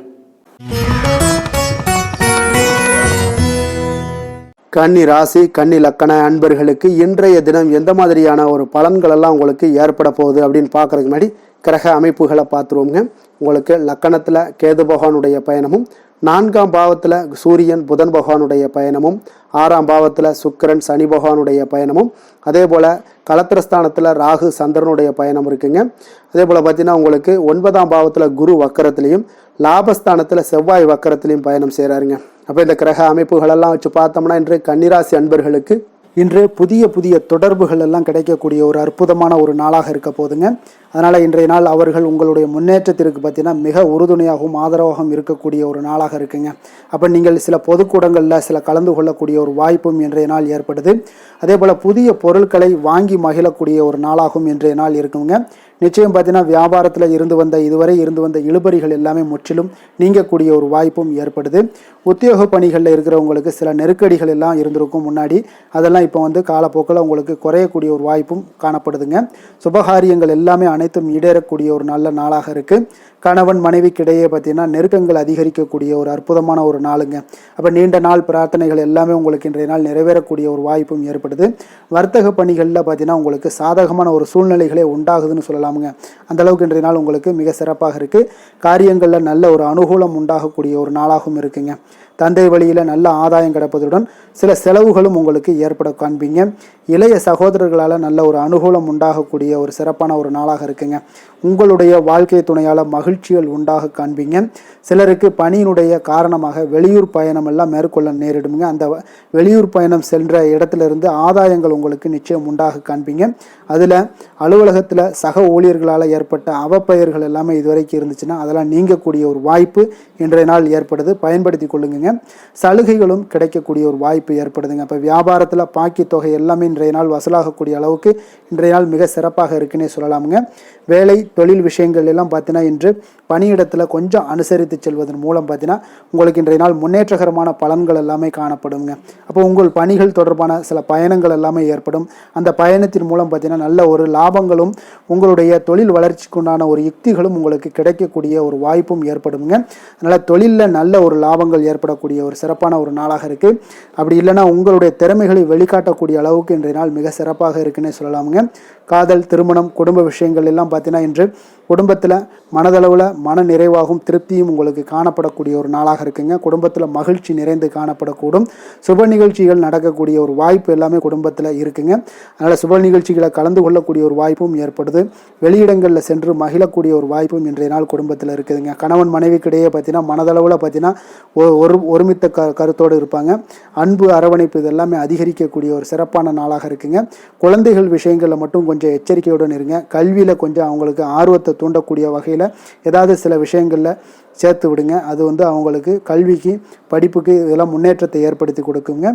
கன்னி ராசி, கன்னி லக்கண அன்பர்களுக்கு இன்றைய தினம் எந்த மாதிரியான ஒரு பலன்கள் எல்லாம் உங்களுக்கு ஏற்பட போகுது அப்படின்னு பார்க்கறதுக்கு முன்னாடி கிரக அமைப்புகளை பார்த்துருவோங்க. உங்களுக்கு லக்கணத்தில் கேது பகவானுடைய பயணமும் 4ஆம் பாவத்தில் சூரியன் புதன் பகவானுடைய பயணமும், 6ஆம் பாவத்தில் சுக்கிரன் சனி பகவானுடைய பயணமும், அதே போல் கலத்திரஸ்தானத்தில் ராகு சந்திரனுடைய பயணம் இருக்குங்க. அதே போல் பார்த்தீங்கன்னா உங்களுக்கு 9ஆம் பாவத்தில் குரு வக்கரத்திலையும், லாபஸ்தானத்தில் செவ்வாய் வக்கரத்திலையும் பயணம் செய்கிறாருங்க. அப்போ இந்த கிரக அமைப்புகளெல்லாம் வச்சு பார்த்தோம்னா இன்று கன்னிராசி அன்பர்களுக்கு இன்று புதிய புதிய தொடர்புகள் எல்லாம் கிடைக்கக்கூடிய ஒரு அற்புதமான ஒரு நாளாக இருக்க போதுங்க. அதனால் இன்றைய நாள் அவர்கள் உங்களுடைய முன்னேற்றத்திற்கு பார்த்தீங்கன்னா மிக உறுதுணையாகவும் ஆதரவாகவும் இருக்கக்கூடிய ஒரு நாளாக இருக்குங்க. அப்போ நீங்கள் சில பொதுக்கூடங்களில் சில கலந்து கொள்ளக்கூடிய ஒரு வாய்ப்பும் இன்றைய நாள் ஏற்படுது. அதே போல் புதிய பொருட்களை வாங்கி மகிழக்கூடிய ஒரு நாளாகவும் இன்றைய நாள் இருக்குங்க. நிச்சயம் பார்த்தீங்கன்னா வியாபாரத்தில் இதுவரை இருந்து வந்த இழுபறிகள் எல்லாமே முற்றிலும் நீங்கக்கூடிய ஒரு வாய்ப்பும் ஏற்படுது. உத்தியோக பணிகளில் இருக்கிறவங்களுக்கு சில நெருக்கடிகள் எல்லாம் இருந்திருக்கும் முன்னாடி, அதெல்லாம் இப்போ காலப்போக்கில் உங்களுக்கு குறையக்கூடிய ஒரு வாய்ப்பும் காணப்படுதுங்க. சுபகாரியங்கள் எல்லாமே அனைத்தும் ஈடேறக்கூடிய ஒரு நல்ல நாளாக இருக்குது. கணவன் மனைவிக்கிடையே பார்த்தீங்கன்னா நெருக்கங்கள் அதிகரிக்கக்கூடிய ஒரு அற்புதமான ஒரு நாளுங்க. அப்போ நீண்ட நாள் பிரார்த்தனைகள் எல்லாமே உங்களுக்கு இன்றைய நாள் நிறைவேறக்கூடிய ஒரு வாய்ப்பும் ஏற்படுது. வர்த்தக பணிகளில் பார்த்தீங்கன்னா உங்களுக்கு சாதகமான ஒரு சூழ்நிலைகளே உண்டாகுதுன்னு சொல்லலாமுங்க. அந்த அளவுக்கு இன்றைய நாள் உங்களுக்கு மிக சிறப்பாக இருக்குது. காரியங்களில் நல்ல ஒரு அனுகூலம் உண்டாகக்கூடிய ஒரு நாளாகவும் இருக்குங்க. தந்தை வழியில் நல்ல ஆதாயம் கிடைப்பதுடன் சில செலவுகளும் உங்களுக்கு ஏற்பட காண்பீங்க. இளைய சகோதரர்களால் நல்ல ஒரு அனுகூலம் உண்டாகக்கூடிய ஒரு சிறப்பான ஒரு நாளாக இருக்குங்க. உங்களுடைய வாழ்க்கை துணையால் மகிழ்ச்சிகள் உண்டாக காண்பீங்க. சிலருக்கு பணியினுடைய காரணமாக வெளியூர் பயணம் எல்லாம் மேற்கொள்ள நேரிடுங்க. அந்த வெளியூர் பயணம் சென்ற இடத்திலிருந்து ஆதாயங்கள் உங்களுக்கு நிச்சயம் உண்டாக காண்பீங்க. அதில் அலுவலகத்தில் சக ஊழியர்களால் ஏற்பட்ட அவப்பெயர்கள் எல்லாமே இதுவரைக்கும் இருந்துச்சுன்னா அதெல்லாம் நீங்கக்கூடிய ஒரு வாய்ப்பு இன்றைய நாள் ஏற்படுது. பயன்படுத்தி கொள்ளுங்க. சலுகைகளும் கிடைக்கக்கூடிய ஒரு வாய்ப்பு ஏற்படுதுங்க. இப்போ வியாபாரத்தில் பாக்கி தொகை எல்லாமே இன்றைய நாள் வசூலாகக்கூடிய அளவுக்கு இன்றைய நாள் மிக சிறப்பாக இருக்குன்னே சொல்லலாமுங்க. வேலை தொழில் விஷயங்கள் எல்லாம் பார்த்தீங்கன்னா இன்று பணியிடத்தில் கொஞ்சம் அனுசரித்து செல்வதன் மூலம் பார்த்தீங்கன்னா உங்களுக்கு இன்றைய நாள் முன்னேற்றகரமான பலன்கள் எல்லாமே காணப்படுங்க. அப்போ உங்கள் பணிகள் தொடர்பான சில பயணங்கள் எல்லாமே ஏற்படும். அந்த பயணத்தின் மூலம் பார்த்தீங்கன்னா நல்ல ஒரு லாபங்களும் உங்களுடைய தொழில் வளர்ச்சிக்குண்டான ஒரு யுக்திகளும் உங்களுக்கு கிடைக்கக்கூடிய ஒரு வாய்ப்பும் ஏற்படுங்க. அதனால் தொழிலில் நல்ல ஒரு லாபங்கள் ஏற்படக்கூடிய ஒரு சிறப்பான ஒரு நாளாக இருக்குது. அப்படி இல்லைன்னா உங்களுடைய திறமைகளை வெளிக்காட்டக்கூடிய அளவுக்கு இன்றைய நாள் மிக சிறப்பாக இருக்குன்னே சொல்லலாமுங்க. காதல், திருமணம், குடும்ப விஷயங்கள் எல்லாம் பார்த்தீங்கன்னா இன்று குடும்பத்தில் மனதளவில் மன நிறைவாகவும் திருப்தியும் உங்களுக்கு காணப்படக்கூடிய ஒரு நாளாக இருக்குங்க. குடும்பத்தில் மகிழ்ச்சி நிறைந்து காணப்படக்கூடும். சுப நிகழ்ச்சிகள் நடக்கக்கூடிய ஒரு வாய்ப்பு எல்லாமே குடும்பத்தில் இருக்குங்க. அதனால் சுப நிகழ்ச்சிகளை கலந்து கொள்ளக்கூடிய ஒரு வாய்ப்பும் ஏற்படுது. வெளியிடங்களில் சென்று மகிழக்கூடிய ஒரு வாய்ப்பும் இன்றைய நாள் குடும்பத்தில் இருக்குதுங்க. கணவன் மனைவிக்கிடையே பார்த்தீங்கன்னா மனதளவில் பார்த்தீங்கன்னா ஒருமித்த கருத்தோடு இருப்பாங்க. அன்பு, அரவணைப்பு இதெல்லாமே அதிகரிக்கக்கூடிய ஒரு சிறப்பான நாளாக இருக்குங்க. குழந்தைகள் விஷயங்களில் மட்டும் கொஞ்சம் எச்சரிக்கையுடன் இருங்க. கல்வியில் கொஞ்சம் அவங்களுக்கு ஆர்வத்தை தூண்டக்கூடிய வகையில் ஏதாவது சில விஷயங்களில் சேர்த்து விடுங்க. அது அவங்களுக்கு கல்விக்கு, படிப்புக்கு இதெல்லாம் முன்னேற்றத்தை ஏற்படுத்தி கொடுக்குங்க.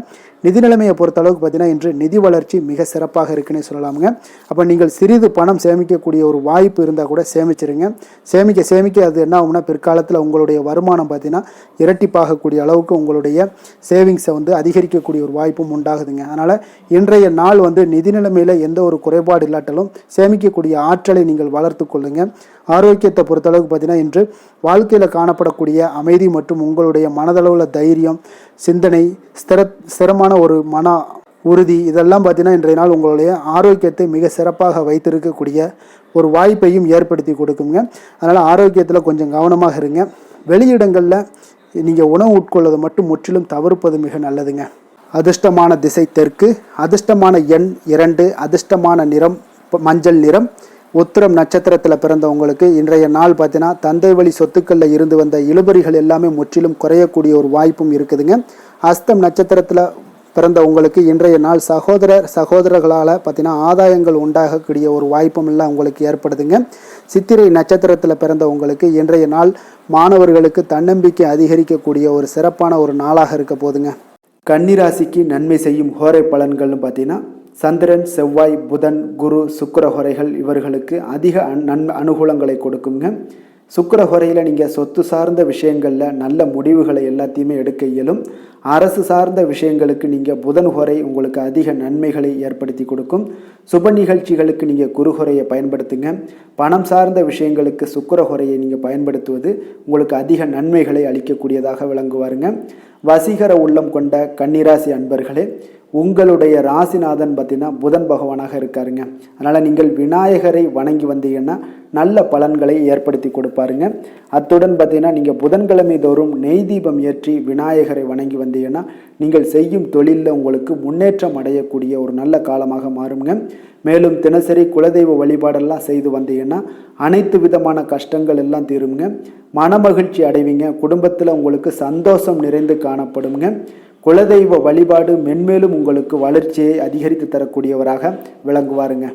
நிதி நிலைமையை பொறுத்தளவுக்கு பார்த்தீங்கன்னா இன்று நிதி வளர்ச்சி மிக சிறப்பாக இருக்குன்னே சொல்லலாமுங்க. அப்போ நீங்கள் சிறிது பணம் சேமிக்கக்கூடிய ஒரு வாய்ப்பு இருந்தால் கூட சேமிச்சிருங்க. சேமிக்க அது என்ன ஆகும்னா பிற்காலத்தில் உங்களுடைய வருமானம் பார்த்தீங்கன்னா இரட்டிப்பாகக்கூடிய அளவுக்கு உங்களுடைய சேவிங்ஸை அதிகரிக்கக்கூடிய ஒரு வாய்ப்பும் உண்டாகுதுங்க. அதனால் இன்றைய நாள் நிதி நிலைமையில் எந்த ஒரு குறைபாடு இல்லாட்டாலும் சேமிக்கக்கூடிய ஆற்றலை நீங்கள் வளர்த்து கொள்ளுங்க. ஆரோக்கியத்தை பொறுத்தளவுக்கு பார்த்தீங்கன்னா இன்று வாழ்க்கையில் காணப்படக்கூடிய அமைதி மற்றும் உங்களுடைய மனதளவில் தைரியம், சிந்தனை, ஸ்திரமான ஒரு மன உறுதி இதெல்லாம் பார்த்தீங்கன்னா இன்றைய நாள் உங்களுடைய ஆரோக்கியத்தை மிக சிறப்பாக வைத்திருக்கக்கூடிய ஒரு வாய்ப்பையும் ஏற்படுத்தி கொடுக்குங்க. அதனால் ஆரோக்கியத்தில் கொஞ்சம் கவனமாக இருங்க. வெளியிடங்களில் நீங்கள் உணவு உட்கொள்வதை மட்டும் முற்றிலும் தவிர்ப்பது மிக நல்லதுங்க. அதிர்ஷ்டமான திசை தெற்கு, அதிர்ஷ்டமான எண் 2, அதிர்ஷ்டமான நிறம் மஞ்சள் நிறம். உத்திரம் நட்சத்திரத்தில் பிறந்தவங்களுக்கு இன்றைய நாள் பார்த்தீங்கன்னா தந்தை வழி சொத்துக்களில் இருந்து வந்த இழுபறிகள் எல்லாமே முற்றிலும் குறையக்கூடிய ஒரு வாய்ப்பும் இருக்குதுங்க. அஸ்தம் நட்சத்திரத்தில் பிறந்தவங்களுக்கு இன்றைய நாள் சகோதரர்களால் பார்த்தீங்கன்னா ஆதாயங்கள் உண்டாகக்கூடிய ஒரு வாய்ப்பும் எல்லாம் உங்களுக்கு ஏற்படுதுங்க. சித்திரை நட்சத்திரத்தில் பிறந்தவங்களுக்கு இன்றைய நாள் மாணவர்களுக்கு தன்னம்பிக்கை அதிகரிக்கக்கூடிய ஒரு சிறப்பான ஒரு நாளாக இருக்க போதுங்க. கன்னிராசிக்கு நன்மை செய்யும் ஹோரை பலன்கள்னு பார்த்தீங்கன்னா சந்திரன், செவ்வாய், புதன், குரு, சுக்கிர ஹோரைகள் இவர்களுக்கு அதிக அனுகூலங்களை கொடுக்குங்க. சுக்கிர ஹோரையில் நீங்கள் சொத்து சார்ந்த விஷயங்களில் நல்ல முடிவுகளை எல்லாத்தையுமே எடுக்க இயலும். அரசு சார்ந்த விஷயங்களுக்கு நீங்கள் புதன் ஹோரை உங்களுக்கு அதிக நன்மைகளை ஏற்படுத்தி கொடுக்கும். சுப நிகழ்ச்சிகளுக்கு நீங்கள் குரு ஹோரையை பயன்படுத்துங்க. பணம் சார்ந்த விஷயங்களுக்கு சுக்கிர ஹோரையை நீங்கள் பயன்படுத்துவது உங்களுக்கு அதிக நன்மைகளை அளிக்கக்கூடியதாக விளங்குவாருங்க. வசீகர உள்ளம் கொண்ட கன்னிராசி அன்பர்களே, உங்களுடைய ராசிநாதன் பார்த்தீங்கன்னா புதன் பகவானாக இருக்காருங்க. அதனால் நீங்கள் விநாயகரை வணங்கி வந்தீங்கன்னா நல்ல பலன்களை ஏற்படுத்தி கொடுப்பாருங்க. அத்துடன் பார்த்தீங்கன்னா நீங்கள் புதன்கிழமை தோறும் நெய் தீபம் ஏற்றி விநாயகரை வணங்கி வந்தீங்கன்னா நீங்கள் செய்யும் தொழிலில் உங்களுக்கு முன்னேற்றம் அடையக்கூடிய ஒரு நல்ல காலமாக மாறுங்க. மேலும் தினசரி குலதெய்வ வழிபாடெல்லாம் செய்து வந்தீங்கன்னா அனைத்து விதமான கஷ்டங்கள் எல்லாம் தீருங்க. மனமகிழ்ச்சி அடைவீங்க. குடும்பத்தில் உங்களுக்கு சந்தோஷம் நிறைந்து காணப்படுங்க. குலதெய்வ வழிபாடு மென்மேலும் உங்களுக்கு வளர்ச்சியை அதிகரித்து தரக்கூடியவராக விளங்குவாருங்க.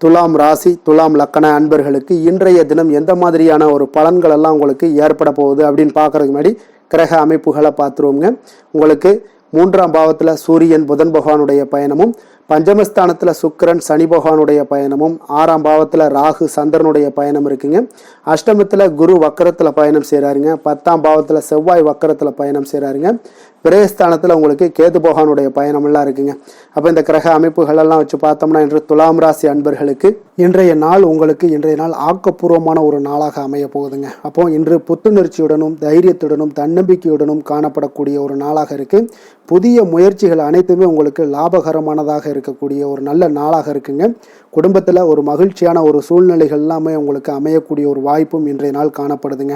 துலாம் ராசி துலாம் லக்கண அன்பர்களுக்கு இன்றைய தினம் எந்த மாதிரியான ஒரு பலன்கள் எல்லாம் உங்களுக்கு ஏற்பட போகுது அப்படின்னு பார்க்கறதுக்கு முன்னாடி கிரக அமைப்புகளை பார்த்துருவோங்க. உங்களுக்கு 3ஆம் பாவத்தில் சூரியன் புதன் பகவானுடைய பயணமும், பஞ்சமஸ்தானத்தில் சுக்கிரன் சனி பகவானுடைய பயணமும், 6ஆம் பாவத்தில் ராகு சந்திரனுடைய பயணம் இருக்குங்க. அஷ்டமத்தில் குரு வக்கரத்தில் பயணம் செய்கிறாருங்க. 10ஆம் பாவத்தில் செவ்வாய் வக்கரத்தில் பயணம் செய்கிறாருங்க. விரயஸ்தானத்தில் உங்களுக்கு கேது பகவானுடைய பயணமெல்லாம் இருக்குங்க. அப்போ இந்த கிரக அமைப்புகளெல்லாம் வச்சு பார்த்தோம்னா இன்று துலாம் ராசி அன்பர்களுக்கு இன்றைய நாள் ஆக்கப்பூர்வமான ஒரு நாளாக அமைய போகுதுங்க. அப்போ இன்று புத்துணர்ச்சியுடனும் தைரியத்துடனும் தன்னம்பிக்கையுடனும் காணப்படக்கூடிய ஒரு நாளாக இருக்கு. புதிய முயற்சிகள் அனைத்துமே உங்களுக்கு லாபகரமானதாக இருக்கக்கூடிய ஒரு நல்ல நாளாக இருக்குங்க. குடும்பத்தில் ஒரு மகிழ்ச்சியான ஒரு சூழ்நிலைகள் எல்லாமே உங்களுக்கு அமையக்கூடிய ஒரு வாய்ப்பும் இன்றைய நாள் காணப்படுதுங்க.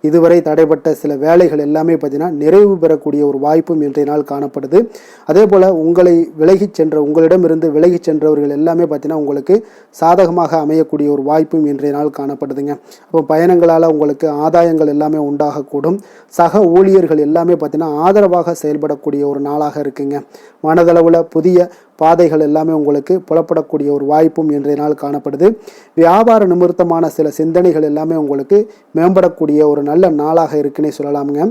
இதுவரை தடைப்பட்ட சில வேலைகள் எல்லாமே பார்த்தீங்கன்னா நிறைவு பெறக்கூடிய ஒரு வாய்ப்பும் இன்றைய நாள் காணப்படுது. அதே போல் உங்களிடமிருந்து விலகி சென்றவர்கள் எல்லாமே பார்த்தீங்கன்னா உங்களுக்கு சாதகமாக அமையக்கூடிய ஒரு வாய்ப்பும் இன்றைய நாள் காணப்படுதுங்க. அப்போ பயணங்களால் உங்களுக்கு ஆதாயங்கள் எல்லாமே உண்டாகக்கூடும். சக ஊழியர்கள் எல்லாமே பார்த்தீங்கன்னா ஆதரவாக செயல்படக்கூடிய ஒரு நாளாக இருக்குங்க. மனதளவில் புதிய பாதைகள் எல்லாமே உங்களுக்கு புலப்படக்கூடிய ஒரு வாய்ப்பும் இன்றைய நாள் காணப்படுது. வியாபார நிமித்தமான சில சிந்தனைகள் எல்லாமே உங்களுக்கு மேம்படக்கூடிய ஒரு நல்ல நாளாக இருக்குன்னே சொல்லலாமுங்க.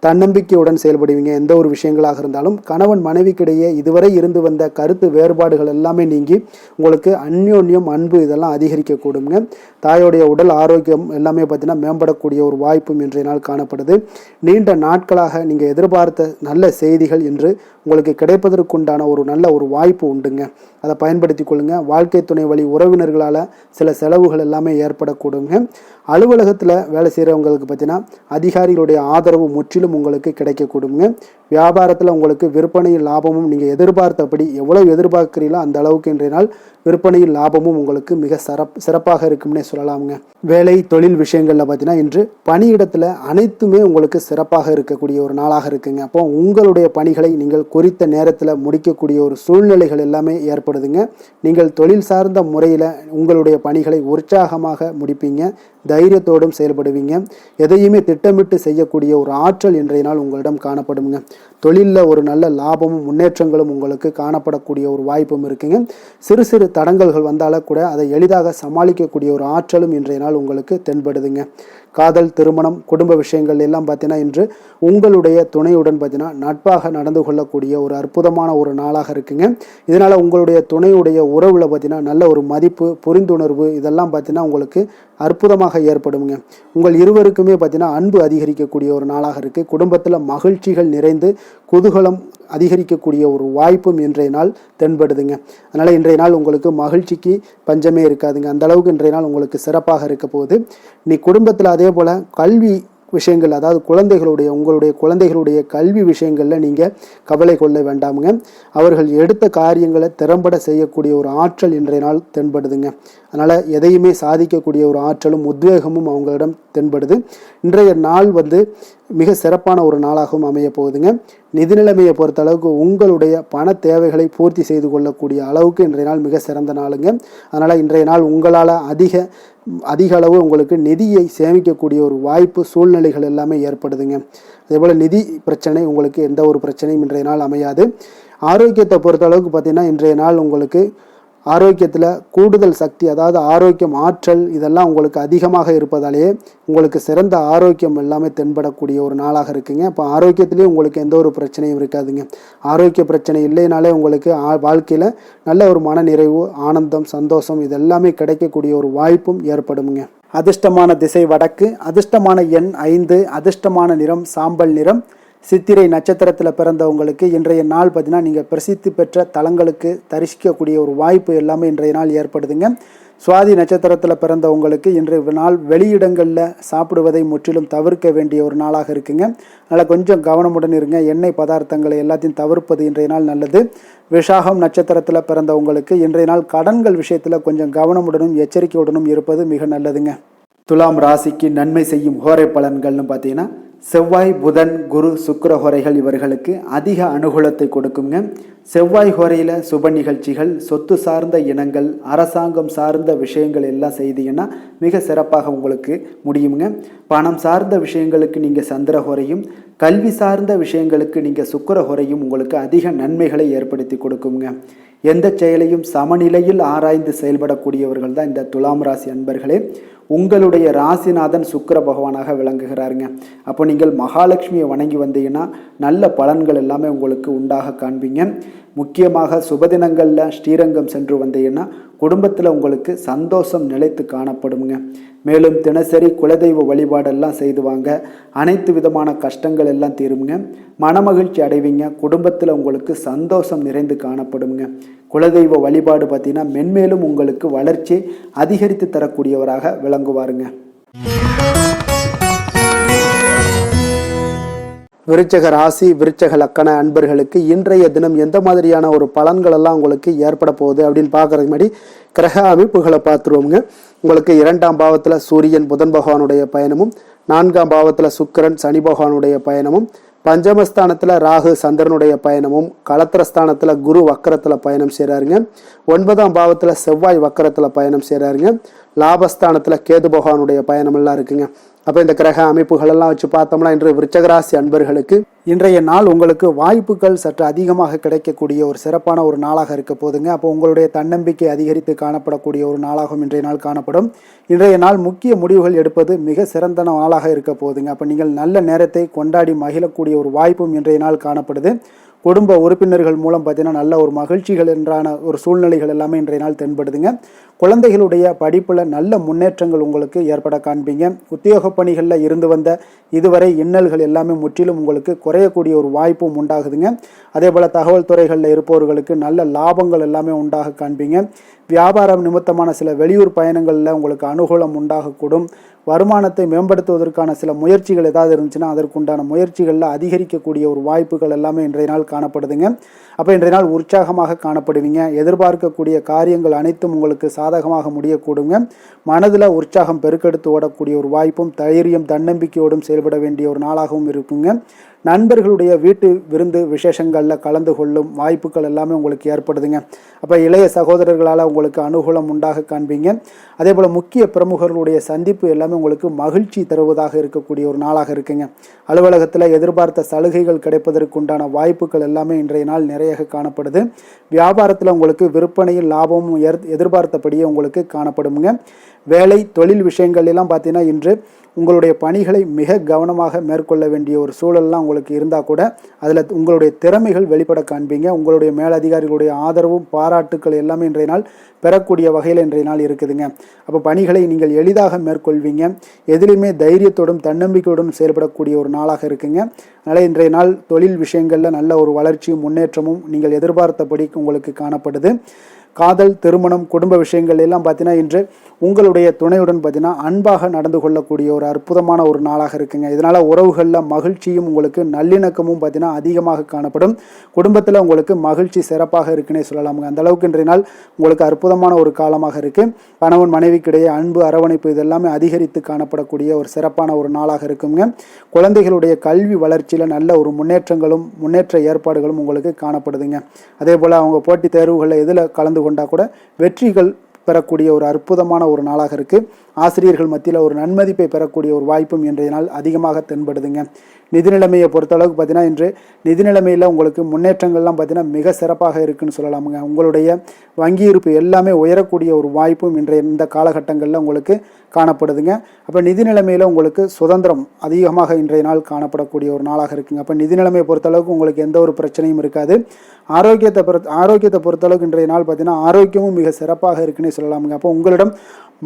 தன்னம்பிக்கையுடன் செயல்படுவீங்க. எந்த ஒரு விஷயங்களாக இருந்தாலும் கணவன் மனைவிக்கிடையே இதுவரை இருந்து வந்த கருத்து வேறுபாடுகள் எல்லாமே நீங்கி உங்களுக்கு அந்யோன்யம் அன்பு இதெல்லாம் அதிகரிக்கக்கூடுங்க. தாயோடைய உடல் ஆரோக்கியம் எல்லாமே பார்த்தீங்கன்னா மேம்படக்கூடிய ஒரு வாய்ப்பும் இன்றைய நாள் காணப்படுது. நீண்ட நாட்களாக நீங்கள் எதிர்பார்த்த நல்ல செய்திகள் இன்று உங்களுக்கு கிடைப்பதற்குண்டான ஒரு நல்ல ஒரு வாய்ப்பு உண்டுங்க. அதை பயன்படுத்தி கொள்ளுங்க. வாழ்க்கை துணை வழி உறவினர்களால் சில செலவுகள் எல்லாமே ஏற்படக்கூடுங்க. அலுவலகத்தில் வேலை செய்கிறவங்களுக்கு பார்த்தீங்கன்னா அதிகாரிகளுடைய ஆதரவு முற்றிலும் உங்களுக்கு கிடைக்கக்கூடுங்க. வியாபாரத்தில் உங்களுக்கு விற்பனையில் லாபமும் நீங்கள் எதிர்பார்த்தபடி எவ்வளவு எதிர்பார்க்கிறீங்களோ அந்த அளவுக்கு இன்றைய நாள் விற்பனையில் லாபமும் உங்களுக்கு மிக சிறப்பாக இருக்கும்னே சொல்லலாமுங்க. வேலை தொழில் விஷயங்களில் பார்த்தீங்கன்னா இன்று பணியிடத்தில் அனைத்துமே உங்களுக்கு சிறப்பாக இருக்கக்கூடிய ஒரு நாளாக இருக்குங்க. அப்போ உங்களுடைய பணிகளை நீங்கள் குறித்த நேரத்தில் முடிக்கக்கூடிய ஒரு சூழ்நிலைகள் எல்லாமே ஏற்படுதுங்க. நீங்கள் தொழில் சார்ந்த முறையில் உங்களுடைய பணிகளை உற்சாகமாக முடிப்பீங்க. தைரியத்தோடும் செயல்படுவீங்க. எதையுமே திட்டமிட்டு செய்யக்கூடிய ஒரு ஆற்றல் இன்றைய நாள் உங்களிடம் காணப்படுங்க. தொழிலில் ஒரு நல்ல லாபமும் முன்னேற்றங்களும் உங்களுக்கு காணப்படக்கூடிய ஒரு வாய்ப்பும் இருக்குங்க. சிறு சிறு தடங்கல்கள் வந்தாலும் கூட அதை எளிதாக சமாளிக்கக்கூடிய ஒரு ஆற்றலும் இன்றைய நாள் உங்களுக்கு தென்படுதுங்க. காதல், திருமணம், குடும்ப விஷயங்கள் எல்லாம் பார்த்தீங்கன்னா இன்று உங்களுடைய துணையுடன் பார்த்தீங்கன்னா நட்பாக நடந்து கொள்ளக்கூடிய ஒரு அற்புதமான ஒரு நாளாக இருக்குங்க. இதனால் உங்களுடைய துணையுடைய உறவில் பார்த்தீங்கன்னா நல்ல ஒரு மதிப்பு, புரிந்துணர்வு இதெல்லாம் பார்த்தீங்கன்னா உங்களுக்கு அற்புதமாக ஏற்படுங்க. உங்கள் இருவருக்குமே பார்த்தீங்கன்னா அன்பு அதிகரிக்கக்கூடிய ஒரு நாளாக இருக்குது. குடும்பத்தில் மகிழ்ச்சிகள் நிறைந்து குதூகலம் அதிகரிக்கக்கூடிய ஒரு வாய்ப்பும் இன்றைய நாள் தென்படுதுங்க. அதனால் இன்றைய நாள் உங்களுக்கு மகிழ்ச்சிக்கு பஞ்சமே இருக்காதுங்க. அந்த அளவுக்கு இன்றைய நாள் உங்களுக்கு சிறப்பாக இருக்க போகுது. நீ குடும்பத்தில் அதே போல் கல்வி விஷயங்கள், அதாவது உங்களுடைய குழந்தைகளுடைய கல்வி விஷயங்களில் நீங்கள் கவலை கொள்ள வேண்டாமுங்க. அவர்கள் எடுத்த காரியங்களை திறம்பட செய்யக்கூடிய ஒரு ஆற்றல் இன்றைய நாள் தென்படுதுங்க. அதனால் எதையுமே சாதிக்கக்கூடிய ஒரு ஆற்றலும் உத்வேகமும் அவங்களிடம் தென்படுது. இன்றைய நாள் மிக சிறப்பான ஒரு நாளாகவும் அமைய போகுதுங்க. நிதி நிலைமையை பொறுத்த அளவுக்கு உங்களுடைய பண தேவைகளை பூர்த்தி செய்து கொள்ளக்கூடிய அளவுக்கு இன்றைய நாள் மிக சிறந்த நாளுங்க. அதனால் இன்றைய நாள் உங்களால் அதிக அளவு உங்களுக்கு நிதியை சேமிக்கக்கூடிய ஒரு வாய்ப்பு, சூழ்நிலைகள் எல்லாமே ஏற்படுதுங்க. அதேபோல் நிதி பிரச்சனை உங்களுக்கு எந்த ஒரு பிரச்சனையும் இன்றைய நாள் அமையாது. ஆரோக்கியத்தை பொறுத்த அளவுக்கு பார்த்தீங்கன்னா இன்றைய நாள் உங்களுக்கு ஆரோக்கியத்தில் கூடுதல் சக்தி, அதாவது ஆரோக்கியம், ஆற்றல் இதெல்லாம் உங்களுக்கு அதிகமாக இருப்பதாலேயே உங்களுக்கு சிறந்த ஆரோக்கியம் எல்லாமே தென்படக்கூடிய ஒரு நாளாக இருக்குங்க. அப்போ ஆரோக்கியத்திலேயே உங்களுக்கு எந்த ஒரு பிரச்சனையும் இருக்காதுங்க. ஆரோக்கிய பிரச்சனை இல்லைனாலே உங்களுக்கு வாழ்க்கையில் நல்ல ஒரு மன நிறைவு, ஆனந்தம், சந்தோஷம் இதெல்லாமே கிடைக்கக்கூடிய ஒரு வாய்ப்பும் ஏற்படுங்க. அதிர்ஷ்டமான திசை வடக்கு, அதிர்ஷ்டமான எண் 5, அதிர்ஷ்டமான நிறம் சாம்பல் நிறம். சித்திரை நட்சத்திரத்தில் பிறந்தவங்களுக்கு இன்றைய நாள் பார்த்தீங்கன்னா நீங்கள் பிரசித்தி பெற்ற தலங்களுக்கு தரிசிக்கக்கூடிய ஒரு வாய்ப்பு எல்லாமே இன்றைய நாள் ஏற்படுதுங்க. சுவாதி நட்சத்திரத்தில் பிறந்தவங்களுக்கு இன்றைய நாள் வெளியிடங்களில் சாப்பிடுவதை முற்றிலும் தவிர்க்க வேண்டிய ஒரு நாளாக இருக்குங்க. அதனால் கொஞ்சம் கவனமுடன் இருங்க. எண்ணெய் பதார்த்தங்களை எல்லாத்தையும் தவிர்ப்பது இன்றைய நாள் நல்லது. விஷாகம் நட்சத்திரத்தில் பிறந்தவங்களுக்கு இன்றைய நாள் கடன்கள் விஷயத்தில் கொஞ்சம் கவனமுடனும் எச்சரிக்கையுடனும் இருப்பது மிக நல்லதுங்க. துலாம் ராசிக்கு நன்மை செய்யும் ஹோரை பலன்கள்னு பார்த்தீங்கன்னா, செவ்வாய், புதன், குரு, சுக்கிர ஹோரைகள் இவர்களுக்கு அதிக அனுகூலத்தை கொடுக்குங்க. செவ்வாய் ஹோரையில் சுப நிகழ்ச்சிகள், சொத்து சார்ந்த இனங்கள், அரசாங்கம் சார்ந்த விஷயங்கள் எல்லாம் செய்தீங்கன்னா மிக சிறப்பாக உங்களுக்கு முடியுங்க. பணம் சார்ந்த விஷயங்களுக்கு நீங்கள் சந்திர ஹோரையும், கல்வி சார்ந்த விஷயங்களுக்கு நீங்கள் சுக்கிர ஹோரையும் உங்களுக்கு அதிக நன்மைகளை ஏற்படுத்தி கொடுக்குங்க. எந்த செயலையும் சமநிலையில் ஆராய்ந்து செயல்படக்கூடியவர்கள் தான் இந்த துலாம் ராசி அன்பர்களே. உங்களுடைய ராசிநாதன் சுக்கிர பகவானாக விளங்குகிறாருங்க. அப்போ நீங்கள் மகாலட்சுமியை வணங்கி வந்தீங்கன்னா நல்ல பலன்கள் எல்லாமே உங்களுக்கு உண்டாக காண்பீங்க. முக்கியமாக சுபதினங்களில் ஸ்ரீரங்கம் சென்று வந்தீங்கன்னா குடும்பத்தில் உங்களுக்கு சந்தோஷம் நிலைத்து காணப்படுங்க. மேலும் தினசரி குலதெய்வ வழிபாடெல்லாம் செய்து வாங்க. அனைத்து விதமான கஷ்டங்கள் எல்லாம் தீருங்க. மனமகிழ்ச்சி அடைவீங்க. குடும்பத்தில் உங்களுக்கு சந்தோஷம் நிறைந்து காணப்படுங்க. குலதெய்வ வழிபாடு பார்த்தீங்கன்னா மென்மேலும் உங்களுக்கு வளர்ச்சி அதிகரித்து தரக்கூடியவராக விளங்குவாருங்க. விருச்சக ராசி, விருச்சக லக்கண அன்பர்களுக்கு இன்றைய தினம் எந்த மாதிரியான ஒரு பலன்கள் எல்லாம் உங்களுக்கு ஏற்பட போகுது அப்படின்னு பார்க்கறதுக்கு முன்னாடி கிரக அமைப்புகளை பார்த்துருவோங்க. உங்களுக்கு 2ஆம் பாவத்தில் சூரியன் புதன் பகவானுடைய பயணமும், 4ஆம் பாவத்தில் சுக்கிரன் சனி பகவானுடைய பயணமும், பஞ்சமஸ்தானத்தில் ராகு சந்திரனுடைய பயணமும், களத்திரஸ்தானத்தில் குரு வக்கரத்தில் பயணம் செய்கிறாருங்க. 9ஆம் பாவத்தில் செவ்வாய் வக்கரத்தில் பயணம் செய்கிறாருங்க. லாபஸ்தானத்தில் கேது பகவானுடைய பயணம் எல்லாம் இருக்குங்க. அப்போ இந்த கிரக அமைப்புகள் எல்லாம் வச்சு பார்த்தோம்னா இன்று விருச்சகராசி அன்பர்களுக்கு இன்றைய நாள் உங்களுக்கு வாய்ப்புகள் சற்று அதிகமாக கிடைக்கக்கூடிய ஒரு சிறப்பான ஒரு நாளாக இருக்க போதுங்க. அப்போ உங்களுடைய தன்னம்பிக்கை அதிகரித்து காணப்படக்கூடிய ஒரு நாளாகவும் இன்றைய நாள் காணப்படும். இன்றைய நாள் முக்கிய முடிவுகள் எடுப்பது மிக சிறந்த நாளாக இருக்க போதுங்க. அப்போ நீங்கள் நல்ல நேரத்தை கொண்டாடி மகிழக்கூடிய ஒரு வாய்ப்பும் இன்றைய நாள் காணப்படுது. குடும்ப உறுப்பினர்கள் மூலம் பார்த்தீங்கன்னா நல்ல ஒரு மகிழ்ச்சிகள் என்றான ஒரு சூழ்நிலைகள் எல்லாமே இன்றைய நாள் தென்படுதுங்க. குழந்தைகளுடைய படிப்பில் நல்ல முன்னேற்றங்கள் உங்களுக்கு ஏற்பட காண்பீங்க. உத்தியோக பணிகளில் இருந்து வந்த இதுவரை இன்னல்கள் எல்லாமே முற்றிலும் உங்களுக்கு குறையக்கூடிய ஒரு வாய்ப்பும் உண்டாகுதுங்க. அதே போல் தகவல் துறைகளில் இருப்பவர்களுக்கு நல்ல லாபங்கள் எல்லாமே உண்டாக காண்பீங்க. வியாபாரம் நிமித்தமான சில வெளியூர் பயணங்களில் உங்களுக்கு அனுகூலம் உண்டாகக்கூடும். வருமானத்தை மேம்படுத்துவதற்கான சில முயற்சிகள் ஏதாவது இருந்துச்சுன்னா அதற்குண்டான முயற்சிகளில் அதிகரிக்கக்கூடிய ஒரு வாய்ப்புகள் எல்லாமே இன்றைய நாள் காணப்படுதுங்க. அப்போ இன்றைய நாள் உற்சாகமாக காணப்படுவீங்க. எதிர்பார்க்கக்கூடிய காரியங்கள் அனைத்தும் உங்களுக்கு சாதகமாக முடியக்கூடுங்க. மனதில் உற்சாகம் பெருக்கெடுத்து ஓடக்கூடிய ஒரு வாய்ப்பும் தைரியம் தன்னம்பிக்கையோடும் செயல்பட வேண்டிய ஒரு நாளாகவும் இருக்குங்க. நண்பர்களுடைய வீட்டு விருந்து விசேஷங்களில் கலந்து கொள்ளும் வாய்ப்புகள் எல்லாமே உங்களுக்கு ஏற்படுதுங்க. அப்போ இளைய சகோதரர்களால் உங்களுக்கு அனுகூலம் உண்டாக காண்பீங்க. அதே போல் முக்கிய பிரமுகர்களுடைய சந்திப்பு எல்லாமே உங்களுக்கு மகிழ்ச்சி தருவதாக இருக்கக்கூடிய ஒரு நாளாக இருக்குங்க. அலுவலகத்தில் எதிர்பார்த்த சலுகைகள் கிடைப்பதற்குண்டான வாய்ப்புகள் எல்லாமே இன்றைய நாள் நிறைய காணப்படுது. வியாபாரத்தில் உங்களுக்கு விற்பனையில் லாபமும் எதிர்பார்த்தபடியே உங்களுக்கு காணப்படுங்க. வேலை தொழில் விஷயங்கள் எல்லாம் பார்த்தீங்கன்னா இன்று உங்களுடைய பணிகளை மிக கவனமாக மேற்கொள்ள வேண்டிய ஒரு சூழல்லாம் உங்களுக்கு இருந்தால் கூட அதில் உங்களுடைய திறமைகள் வெளிப்பட காண்பீங்க. உங்களுடைய மேலதிகாரிகளுடைய ஆதரவும் பாராட்டுக்கள் எல்லாமே இன்றைய நாள் பெறக்கூடிய வகையில் இன்றைய நாள் இருக்குதுங்க. அப்போ பணிகளை நீங்கள் எளிதாக மேற்கொள்வீங்க. எதிலுமே தைரியத்தோடும் தன்னம்பிக்கையோடும் செயல்படக்கூடிய ஒரு நாளாக இருக்குங்க. அதனால் இன்றைய நாள் தொழில் விஷயங்களில் நல்ல ஒரு வளர்ச்சியும் முன்னேற்றமும் நீங்கள் எதிர்பார்த்தபடி உங்களுக்கு காணப்படுது. காதல், திருமணம், குடும்ப விஷயங்கள் எல்லாம் பார்த்தீங்கன்னா இன்று உங்களுடைய துணையுடன் பார்த்தீங்கன்னா அன்பாக நடந்து கொள்ளக்கூடிய ஒரு அற்புதமான ஒரு நாளாக இருக்குங்க. இதனால் உறவுகளில் மகிழ்ச்சியும் உங்களுக்கு நல்லிணக்கமும் பார்த்தீங்கன்னா அதிகமாக காணப்படும். குடும்பத்தில் உங்களுக்கு மகிழ்ச்சி சிறப்பாக இருக்குன்னே சொல்லலாமுங்க. அந்த அளவுக்கு இன்றைய நாள் உங்களுக்கு அற்புதமான ஒரு காலமாக இருக்குது. கணவன் மனைவிக்கிடையே அன்பு, அரவணைப்பு இதெல்லாமே அதிகரித்து காணப்படக்கூடிய ஒரு சிறப்பான ஒரு நாளாக இருக்குங்க. குழந்தைகளுடைய கல்வி வளர்ச்சியில் நல்ல ஒரு முன்னேற்ற ஏற்பாடுகளும் உங்களுக்கு காணப்படுதுங்க. அதே போல் அவங்க போட்டித் தேர்வுகளில் எதில் கலந்து கொண்டா கூட வெற்றிகள் பெறக்கூடிய ஒரு அற்புதமான ஒரு நாளாக இருக்குது. ஆசிரியர்கள் மத்தியில் ஒரு நன்மதிப்பை பெறக்கூடிய ஒரு வாய்ப்பும் இன்றைய நாள் அதிகமாக தென்படுதுங்க. நிதி நிலைமையை பொறுத்தளவுக்கு பார்த்தீங்கன்னா இன்று நிதி நிலைமையில் உங்களுக்கு முன்னேற்றங்கள்லாம் பார்த்தீங்கன்னா மிக சிறப்பாக இருக்குன்னு சொல்லலாமுங்க. உங்களுடைய வங்கி இருப்பு எல்லாமே உயரக்கூடிய ஒரு வாய்ப்பும் இந்த காலகட்டங்களில் உங்களுக்கு காணப்படுதுங்க. அப்போ நிதி நிலைமையில் உங்களுக்கு சுதந்திரம் அதிகமாக இன்றைய நாள் காணப்படக்கூடிய ஒரு நாளாக இருக்குங்க. அப்போ நிதி நிலைமையை பொறுத்தளவுக்கு உங்களுக்கு எந்த ஒரு பிரச்சனையும் இருக்காது. ஆரோக்கியத்தை பொறுத்தளவுக்கு இன்றைய நாள் பார்த்தீங்கன்னா ஆரோக்கியமும் மிக சிறப்பாக இருக்குன்னே சொல்லலாமுங்க. அப்போ உங்களிடம்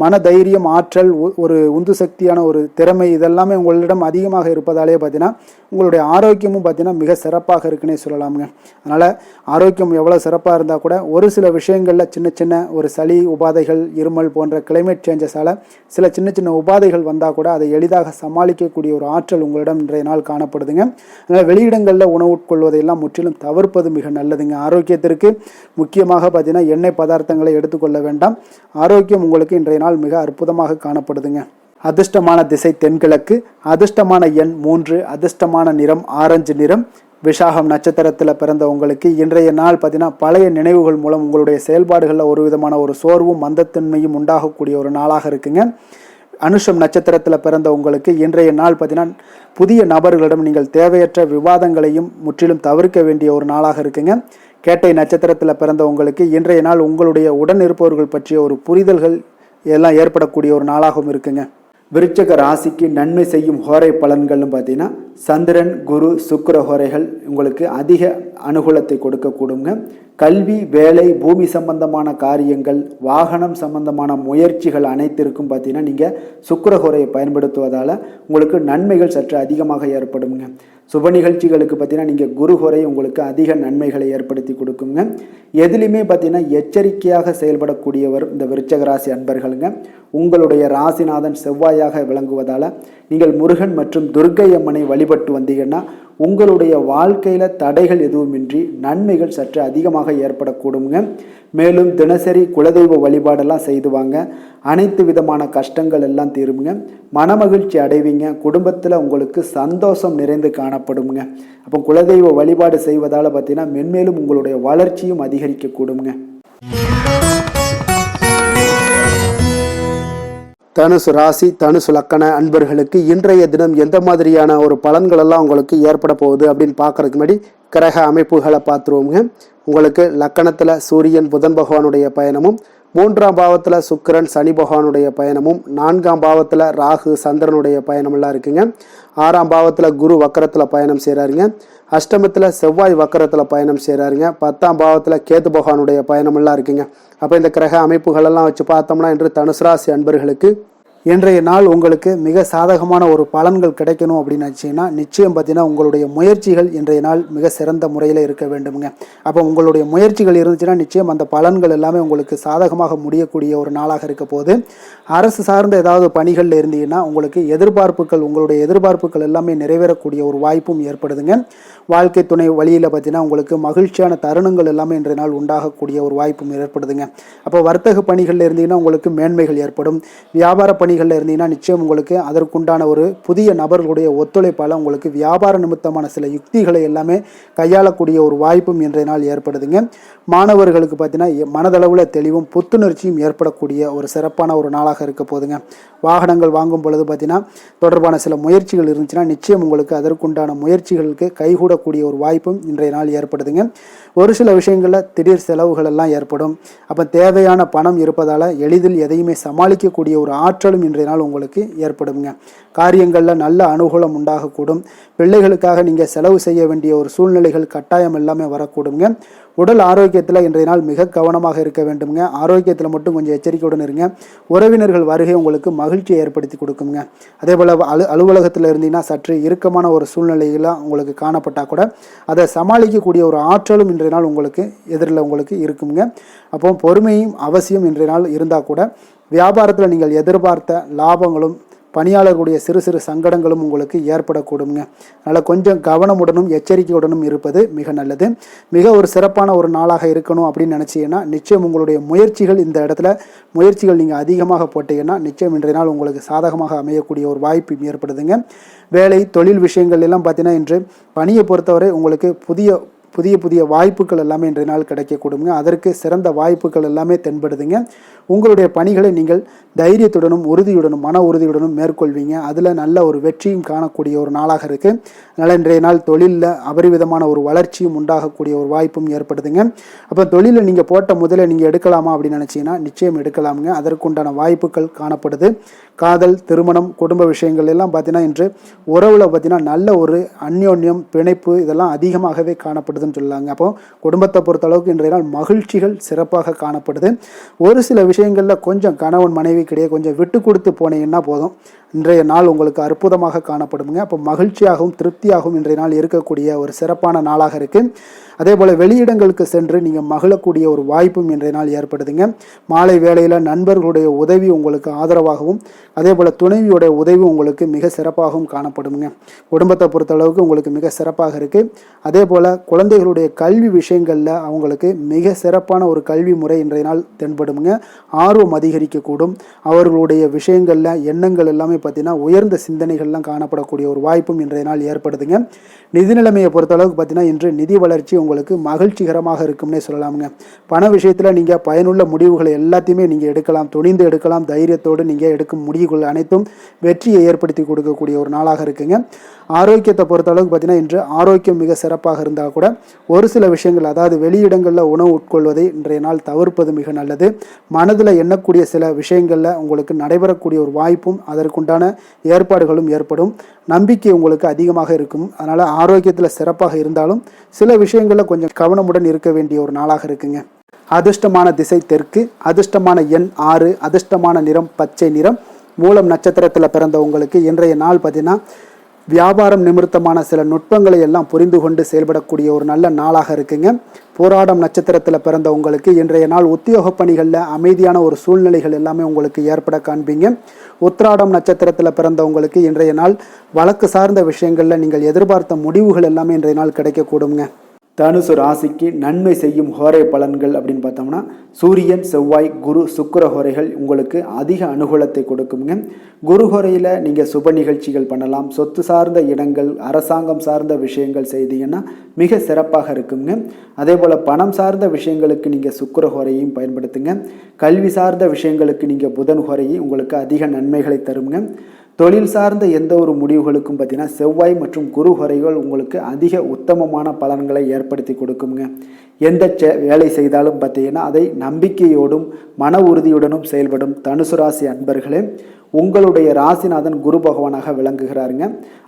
மன தைரியம், ஆற்றல், ஒரு உந்து சக்தியான ஒரு திறமை இதெல்லாமே உங்களிடம் அதிகமாக இருப்பதாலே பார்த்தீங்கன்னா உங்களுடைய ஆரோக்கியமும் பார்த்தீங்கன்னா மிக சிறப்பாக இருக்குன்னே சொல்லலாமுங்க. அதனால் ஆரோக்கியம் எவ்வளோ சிறப்பாக இருந்தால் கூட ஒரு சில விஷயங்களில் சின்ன சின்ன ஒரு சளி உபாதைகள், இருமல் போன்ற கிளைமேட் சேஞ்சஸால் சில சின்ன சின்ன உபாதைகள் வந்தால் கூட அதை எளிதாக சமாளிக்கக்கூடிய ஒரு ஆற்றல் உங்களிடம் இன்றைய நாள் காணப்படுதுங்க. அதனால் வெளியிடங்களில் உணவு உட்கொள்வதையெல்லாம் முற்றிலும் தவிர்ப்பது மிக நல்லதுங்க. ஆரோக்கியத்திற்கு முக்கியமாக பார்த்தீங்கன்னா எண்ணெய் பதார்த்தங்களை எடுத்துக்கொள்ள வேண்டாம். ஆரோக்கியம் உங்களுக்கு இன்றைய நாள் மிக அற்புதமாக காணப்படுதுங்க. அதிர்ஷ்டமான திசை தென்கிழக்கு, அதிர்ஷ்டமான எண் 3, அதிர்ஷ்டமான நிறம் ஆரஞ்சு நிறம். விஷாகம் நட்சத்திரத்தில் பிறந்த உங்களுக்கு இன்றைய நாள் பார்த்தீங்கன்னா பழைய நினைவுகள் மூலம் உங்களுடைய செயல்பாடுகளில் ஒரு விதமான ஒரு சோர்வும் மந்தத்தன்மையும் உண்டாகக்கூடிய ஒரு நாளாக இருக்குங்க. அனுஷம் நட்சத்திரத்தில் பிறந்த உங்களுக்கு இன்றைய நாள் பார்த்தீங்கன்னா புதிய நபர்களிடம் நீங்கள் தேவையற்ற விவாதங்களையும் முற்றிலும் தவிர்க்க வேண்டிய ஒரு நாளாக இருக்குங்க. கேட்டை நட்சத்திரத்தில் பிறந்த உங்களுக்கு இன்றைய நாள் உங்களுடைய உடன் இருப்பவர்கள் பற்றிய ஒரு புரிதல்கள் எல்லாம் ஏற்படக்கூடிய ஒரு நாளாகவும் இருக்குங்க. விருச்சக ராசிக்கு நன்மை செய்யும் ஹோரை பலன்கள்னு பார்த்தீங்கன்னா சந்திரன், குரு, சுக்கிர ஹோரைகள் உங்களுக்கு அதிக அனுகூலத்தை கொடுக்கக்கூடுங்க. கல்வி, வேலை, பூமி சம்பந்தமான காரியங்கள், வாகனம் சம்பந்தமான முயற்சிகள் அனைத்திற்கும் பார்த்தீங்கன்னா நீங்கள் சுக்கிர ஹோரையை பயன்படுத்துவதால் உங்களுக்கு நன்மைகள் சற்று அதிகமாக ஏற்படுங்க. சுப நிகழ்ச்சிகளுக்கு பார்த்தீங்கன்னா நீங்கள் குரு ஹோரை உங்களுக்கு அதிக நன்மைகளை ஏற்படுத்தி கொடுக்குங்க. எதுலையுமே பார்த்தீங்கன்னா எச்சரிக்கையாக செயல்படக்கூடியவர் இந்த விருச்சக ராசி அன்பர்களுங்க. உங்களுடைய ராசிநாதன் செவ்வாயாக விளங்குவதால் நீங்கள் முருகன் மற்றும் துர்க்கை அம்மனை வழிபட்டு வந்தீங்கன்னா உங்களுடைய வாழ்க்கையில் தடைகள் எதுவுமின்றி நன்மைகள் சற்று அதிகமாக ஏற்படக்கூடுங்க. மேலும் தினசரி குலதெய்வ வழிபாடெல்லாம் செய்து வாங்க. அனைத்து விதமான கஷ்டங்கள் எல்லாம் தீருங்க. மனமகிழ்ச்சி அடைவீங்க. குடும்பத்தில் உங்களுக்கு சந்தோஷம் நிறைந்து காணப்படுங்க. அப்போ குலதெய்வ வழிபாடு செய்வதால் பார்த்தீங்கன்னா மென்மேலும் உங்களுடைய வளர்ச்சியும் அதிகரிக்க கூடுங்க. தனுசு ராசி, தனுசு லக்கண அன்பர்களுக்கு இன்றைய தினம் எந்த மாதிரியான ஒரு பலன்கள் எல்லாம் உங்களுக்கு ஏற்பட போகுது அப்படின்னு பார்க்கறதுக்கு முன்னாடி கிரக அமைப்புகளை பார்த்துருவோங்க. உங்களுக்கு லக்கணத்தில் சூரியன் புதன் பகவானுடைய பயணமும், 3ஆம் பாவத்தில் சுக்கிரன் சனி பகவானுடைய பயணமும், 4ஆம் பாவத்தில் ராகு சந்திரனுடைய பயணமெல்லாம் இருக்குங்க. 6ஆம் பாவத்தில் குரு வக்கரத்தில் பயணம் செய்கிறாருங்க. அஷ்டமத்தில் செவ்வாய் வக்கரத்தில் பயணம் செய்கிறாருங்க. 10ஆம் பாவத்தில் கேது பகவானுடைய பயணமெல்லாம் இருக்குங்க. அப்போ இந்த கிரக அமைப்புகளெல்லாம் வச்சு பார்த்தோம்னா இன்று தனுசு ராசி அன்பர்களுக்கு இன்றைய நாள் உங்களுக்கு மிக சாதகமான ஒரு பலன்கள் கிடைக்கணும் அப்படின்னு நினச்சிங்கன்னா நிச்சயம் பார்த்தீங்கன்னா உங்களுடைய முயற்சிகள் இன்றைய நாள் மிக சிறந்த முறையில் இருக்க வேண்டுமுங்க. அப்போ உங்களுடைய முயற்சிகள் இருந்துச்சுன்னா நிச்சயம் அந்த பலன்கள் எல்லாமே உங்களுக்கு சாதகமாக முடியக்கூடிய ஒரு நாளாக இருக்க போது. அரசு சார்ந்த ஏதாவது பணிகளில் இருந்தீங்கன்னா உங்களுக்கு உங்களுடைய எதிர்பார்ப்புகள் எல்லாமே நிறைவேறக்கூடிய ஒரு வாய்ப்பும் ஏற்படுதுங்க. வாழ்க்கை துணை வழியில் பார்த்தீங்கன்னா உங்களுக்கு மகிழ்ச்சியான தருணங்கள் எல்லாமே இன்றைய நாள் உண்டாகக்கூடிய ஒரு வாய்ப்பும் ஏற்படுதுங்க. அப்போ வர்த்தக பணிகளில் இருந்தீங்கன்னா உங்களுக்கு மேன்மைகள் ஏற்படும். வியாபார பணிகளில் இருந்தீங்கன்னா நிச்சயம் உங்களுக்கு அதற்குண்டான ஒரு புதிய நபர்களுடைய ஒத்துழைப்பால் உங்களுக்கு வியாபார நிமித்தமான சில யுக்திகளை எல்லாமே கையாளக்கூடிய ஒரு வாய்ப்பும் இன்றைய நாள் ஏற்படுதுங்க. மாணவர்களுக்கு பார்த்தீங்கன்னா மனதளவில் தெளிவும் புத்துணர்ச்சியும் ஏற்படக்கூடிய ஒரு சிறப்பான ஒரு நாளாக இருக்க போதுங்க. வாகனங்கள் வாங்கும் பொழுது பார்த்தீங்கன்னா தொடர்பான சில முயற்சிகள் இருந்துச்சுன்னா நிச்சயம் உங்களுக்கு அதற்குண்டான முயற்சிகளுக்கு கைகூடக்கூடிய ஒரு வாய்ப்பும் இன்றைய நாள் ஏற்படுதுங்க. ஒரு சில விஷயங்களில் திடீர் செலவுகள் எல்லாம் ஏற்படும். அப்போ தேவையான பணம் இருப்பதால் எளிதில் எதையுமே சமாளிக்கக்கூடிய ஒரு ஆற்றலும் இன்றைய நாள் உங்களுக்கு ஏற்படுங்க. காரியங்களில் நல்ல அனுகூலம் உண்டாகக்கூடும். பிள்ளைகளுக்காக நீங்கள் செலவு செய்ய வேண்டிய ஒரு சூழ்நிலைகள் கட்டாயம் எல்லாமே வரக்கூடுங்க. உடல் ஆரோக்கியத்தில் இன்றைய நாள் மிக கவனமாக இருக்க வேண்டுங்க. ஆரோக்கியத்தில் மட்டும் கொஞ்சம் எச்சரிக்கையுடன் இருங்க. உறவினர்கள் வருகை உங்களுக்கு மகிழ்ச்சியை ஏற்படுத்தி கொடுக்குங்க. அதே போல் அலுவலகத்தில் இருந்தீங்கன்னா சற்று இறுக்கமான ஒரு சூழ்நிலைகளாக உங்களுக்கு காணப்பட்டால் கூட அதை சமாளிக்கக்கூடிய ஒரு ஆற்றலும் இன்றைய நாள் உங்களுக்கு எதிரில் உங்களுக்கு இருக்குங்க. அப்போ பொறுமையும் அவசியம் இன்றைய நாள் இருந்தால் கூட வியாபாரத்தில் நீங்கள் எதிர்பார்த்த லாபங்களும் பணியாளர்களுடைய சிறு சிறு சங்கடங்களும் உங்களுக்கு ஏற்படக்கூடுங்க. அதனால் கொஞ்சம் கவனமுடனும் எச்சரிக்கையுடனும் இருப்பது மிக நல்லது. மிக ஒரு சிறப்பான ஒரு நாளாக இருக்கணும் அப்படின்னு நினச்சிங்கன்னா நிச்சயம் உங்களுடைய முயற்சிகள் இந்த இடத்துல நீங்கள் அதிகமாக போட்டீங்கன்னா நிச்சயம் இன்றைய நாள் உங்களுக்கு சாதகமாக அமையக்கூடிய ஒரு வாய்ப்பு ஏற்படுதுங்க. வேலை தொழில் விஷயங்கள் எல்லாம் பார்த்தீங்கன்னா இன்று பணியை பொறுத்தவரை உங்களுக்கு புதிய வாய்ப்புகள் எல்லாமே இன்றைய நாள் கிடைக்கக்கூடுங்க. அதற்கு சிறந்த வாய்ப்புகள் எல்லாமே தென்படுதுங்க. உங்களுடைய பணிகளை நீங்கள் தைரியத்துடனும் உறுதியுடனும் மன உறுதியுடனும் மேற்கொள்வீங்க. அதில் நல்ல ஒரு வெற்றியும் காணக்கூடிய ஒரு நாளாக இருக்குது. அதனால் இன்றைய நாள் தொழிலில் அபரிவிதமான ஒரு வளர்ச்சியும் உண்டாகக்கூடிய ஒரு வாய்ப்பும் ஏற்படுதுங்க. அப்போ தொழிலில் நீங்கள் போட்ட முதல்ல நீங்கள் எடுக்கலாமா அப்படின்னு நினச்சிங்கன்னா நிச்சயம் எடுக்கலாமுங்க. அதற்குண்டான வாய்ப்புகள் காணப்படுது. காதல், திருமணம், குடும்ப விஷயங்கள் எல்லாம் பார்த்தீங்கன்னா இன்று உறவில் பார்த்தீங்கன்னா நல்ல ஒரு அந்யோன்யம், பிணைப்பு இதெல்லாம் அதிகமாகவே காணப்படுது காணப்படுதுன்னு சொல்லலாங்க. அப்போ குடும்பத்தை பொறுத்தளவுக்கு இன்றைய நாள் மகிழ்ச்சிகள் சிறப்பாக காணப்படுது. ஒரு சில விஷயங்களில் கொஞ்சம் கணவன் மனைவிக்கிடையே கொஞ்சம் விட்டு கொடுத்து போனீங்கன்னா போதும், இன்றைய நாள் உங்களுக்கு அற்புதமாக காணப்படுங்க. அப்போ மகிழ்ச்சியாகவும் திருப்தியாகவும் இன்றைய நாள் இருக்கக்கூடிய ஒரு சிறப்பான நாளாக இருக்குது. அதே போல் வெளியிடங்களுக்கு சென்று நீங்கள் மகிழக்கூடிய ஒரு வாய்ப்பும் இன்றைய நாள் ஏற்படுதுங்க. மாலை வேளையில் நண்பர்களுடைய உதவி உங்களுக்கு ஆதரவாகவும் அதே போல் துணைவியோட உதவி உங்களுக்கு மிக சிறப்பாகவும் காணப்படுங்க. குடும்பத்தை பொறுத்தளவுக்கு உங்களுக்கு மிக சிறப்பாக இருக்குது. அதே போல் குழந்தைகளுடைய கல்வி விஷயங்களில் அவங்களுக்கு மிக சிறப்பான ஒரு கல்வி முறை இன்றைய நாள் தென்படுங்க. ஆர்வம் அதிகரிக்கக்கூடும். அவர்களுடைய விஷயங்களில் எண்ணங்கள் எல்லாமே பார்த்தீங்கன்னா உயர்ந்த சிந்தனைகள்லாம் காணப்படக்கூடிய ஒரு வாய்ப்பும் இன்றைய நாள் ஏற்படுதுங்க. நிதி நிலைமையை பொறுத்தளவுக்கு பார்த்தீங்கன்னா இன்று நிதி வளர்ச்சி உங்களுக்கு மகிழ்ச்சிகரமாக இருக்கும்னே சொல்லலாமுங்க. பண விஷயத்தில் நீங்கள் பயனுள்ள முடிவுகளை எல்லாத்தையுமே நீங்கள் எடுக்கலாம், துணிந்து எடுக்கலாம். தைரியத்தோடு நீங்கள் எடுக்கும் முடிவுகள் அனைத்தும் வெற்றியை ஏற்படுத்தி கொடுக்கக்கூடிய ஒரு நாளாக இருக்குங்க. ஆரோக்கியத்தை பொறுத்தளவுக்கு பார்த்தீங்கன்னா இன்று ஆரோக்கியம் மிக சிறப்பாக இருந்தால் கூட ஒரு சில விஷயங்கள், அதாவது வெளியிடங்களில் உணவு உட்கொள்வதை இன்றைய நாள் தவிர்ப்பது மிக நல்லது. மனதில் எண்ணக்கூடிய சில விஷயங்களில் உங்களுக்கு நடைபெறக்கூடிய ஒரு வாய்ப்பும் அதற்குண்டான ஏற்பாடுகளும் ஏற்படும். நம்பிக்கை உங்களுக்கு அதிகமாக இருக்கும். அதனால் ஆரோக்கியத்தில் சிறப்பாக இருந்தாலும் சில விஷயங்களில் கொஞ்சம் கவனமுடன் இருக்க வேண்டிய ஒரு நாளாக இருக்குங்க. அதிர்ஷ்டமான திசை தெற்கு, அதிர்ஷ்டமான எண் 6, அதிர்ஷ்டமான நிறம் பச்சை நிறம். மூலம் நட்சத்திரத்தில் பிறந்த உங்களுக்கு இன்றைய நாள் பார்த்தீங்கன்னா வியாபாரம் நிமித்தமான சில நுட்பங்களை எல்லாம் புரிந்து கொண்டு செயல்படக்கூடிய ஒரு நல்ல நாளாக இருக்குங்க. போராடம் நட்சத்திரத்தில் பிறந்த உங்களுக்கு இன்றைய நாள் உத்தியோக பணிகளில் அமைதியான ஒரு சூழ்நிலைகள் எல்லாமே உங்களுக்கு ஏற்பட காண்பீங்க. உத்திராடம் நட்சத்திரத்தில் பிறந்த உங்களுக்கு இன்றைய நாள் வழக்கு சார்ந்த விஷயங்களில் நீங்கள் எதிர்பார்த்த முடிவுகள் எல்லாமே இன்றைய நாள் கிடைக்கக்கூடுங்க. தனுசு ராசிக்கு நன்மை செய்யும் ஹோரை பலன்கள் அப்படின்னு பார்த்தோம்னா சூரியன், செவ்வாய், குரு, சுக்கிர ஹோரைகள் உங்களுக்கு அதிக அனுகூலத்தை கொடுக்குங்க. குரு ஹோரையில் நீங்கள் சுப நிகழ்ச்சிகள் பண்ணலாம். சொத்து சார்ந்த இடங்கள், அரசாங்கம் சார்ந்த விஷயங்கள் செய்தீங்கன்னா மிக சிறப்பாக இருக்குங்க. அதே போல் பணம் சார்ந்த விஷயங்களுக்கு நீங்கள் சுக்கிர ஹோரையும் பயன்படுத்துங்க. கல்வி சார்ந்த விஷயங்களுக்கு நீங்கள் புதன் ஹோரையும் உங்களுக்கு அதிக நன்மைகளை தருங்க. தொழில் சார்ந்த எந்த ஒரு முடிவுகளுக்கும் பார்த்தீங்கன்னா செவ்வாய் மற்றும் குரு ஹோரைகள் உங்களுக்கு அதிக உத்தமமான பலன்களை ஏற்படுத்தி கொடுக்குங்க. எந்த வேலை செய்தாலும் பார்த்தீங்கன்னா அதை நம்பிக்கையோடும் மன உறுதியுடனும் செயல்படும் தனுசு ராசி அன்பர்களே, உங்களுடைய ராசிநாதன் குரு பகவானாக விளங்குகிறாருங்க.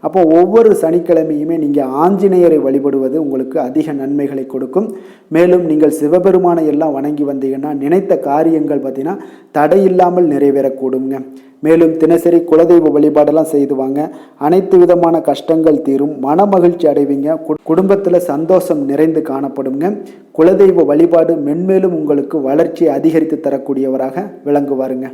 அப்போ ஒவ்வொரு சனிக்கிழமையுமே நீங்கள் ஆஞ்சநேயரை வழிபடுவது உங்களுக்கு அதிக நன்மைகளை கொடுக்கும். மேலும் நீங்கள் சிவபெருமானை எல்லாம் வணங்கி வந்தீங்கன்னா நினைத்த காரியங்கள் பார்த்தீங்கன்னா தடையில்லாமல் நிறைவேறக்கூடுங்க. மேலும் தினசரி குலதெய்வ வழிபாடெல்லாம் செய்துவாங்க. அனைத்து விதமான கஷ்டங்கள் தீரும், மன மகிழ்ச்சி அடைவீங்க. குடும்பத்தில் சந்தோஷம் நிறைந்து காணப்படுங்க. குலதெய்வ வழிபாடு மென்மேலும் உங்களுக்கு வளர்ச்சியை அதிகரித்து தரக்கூடியவராக விளங்குவாருங்க.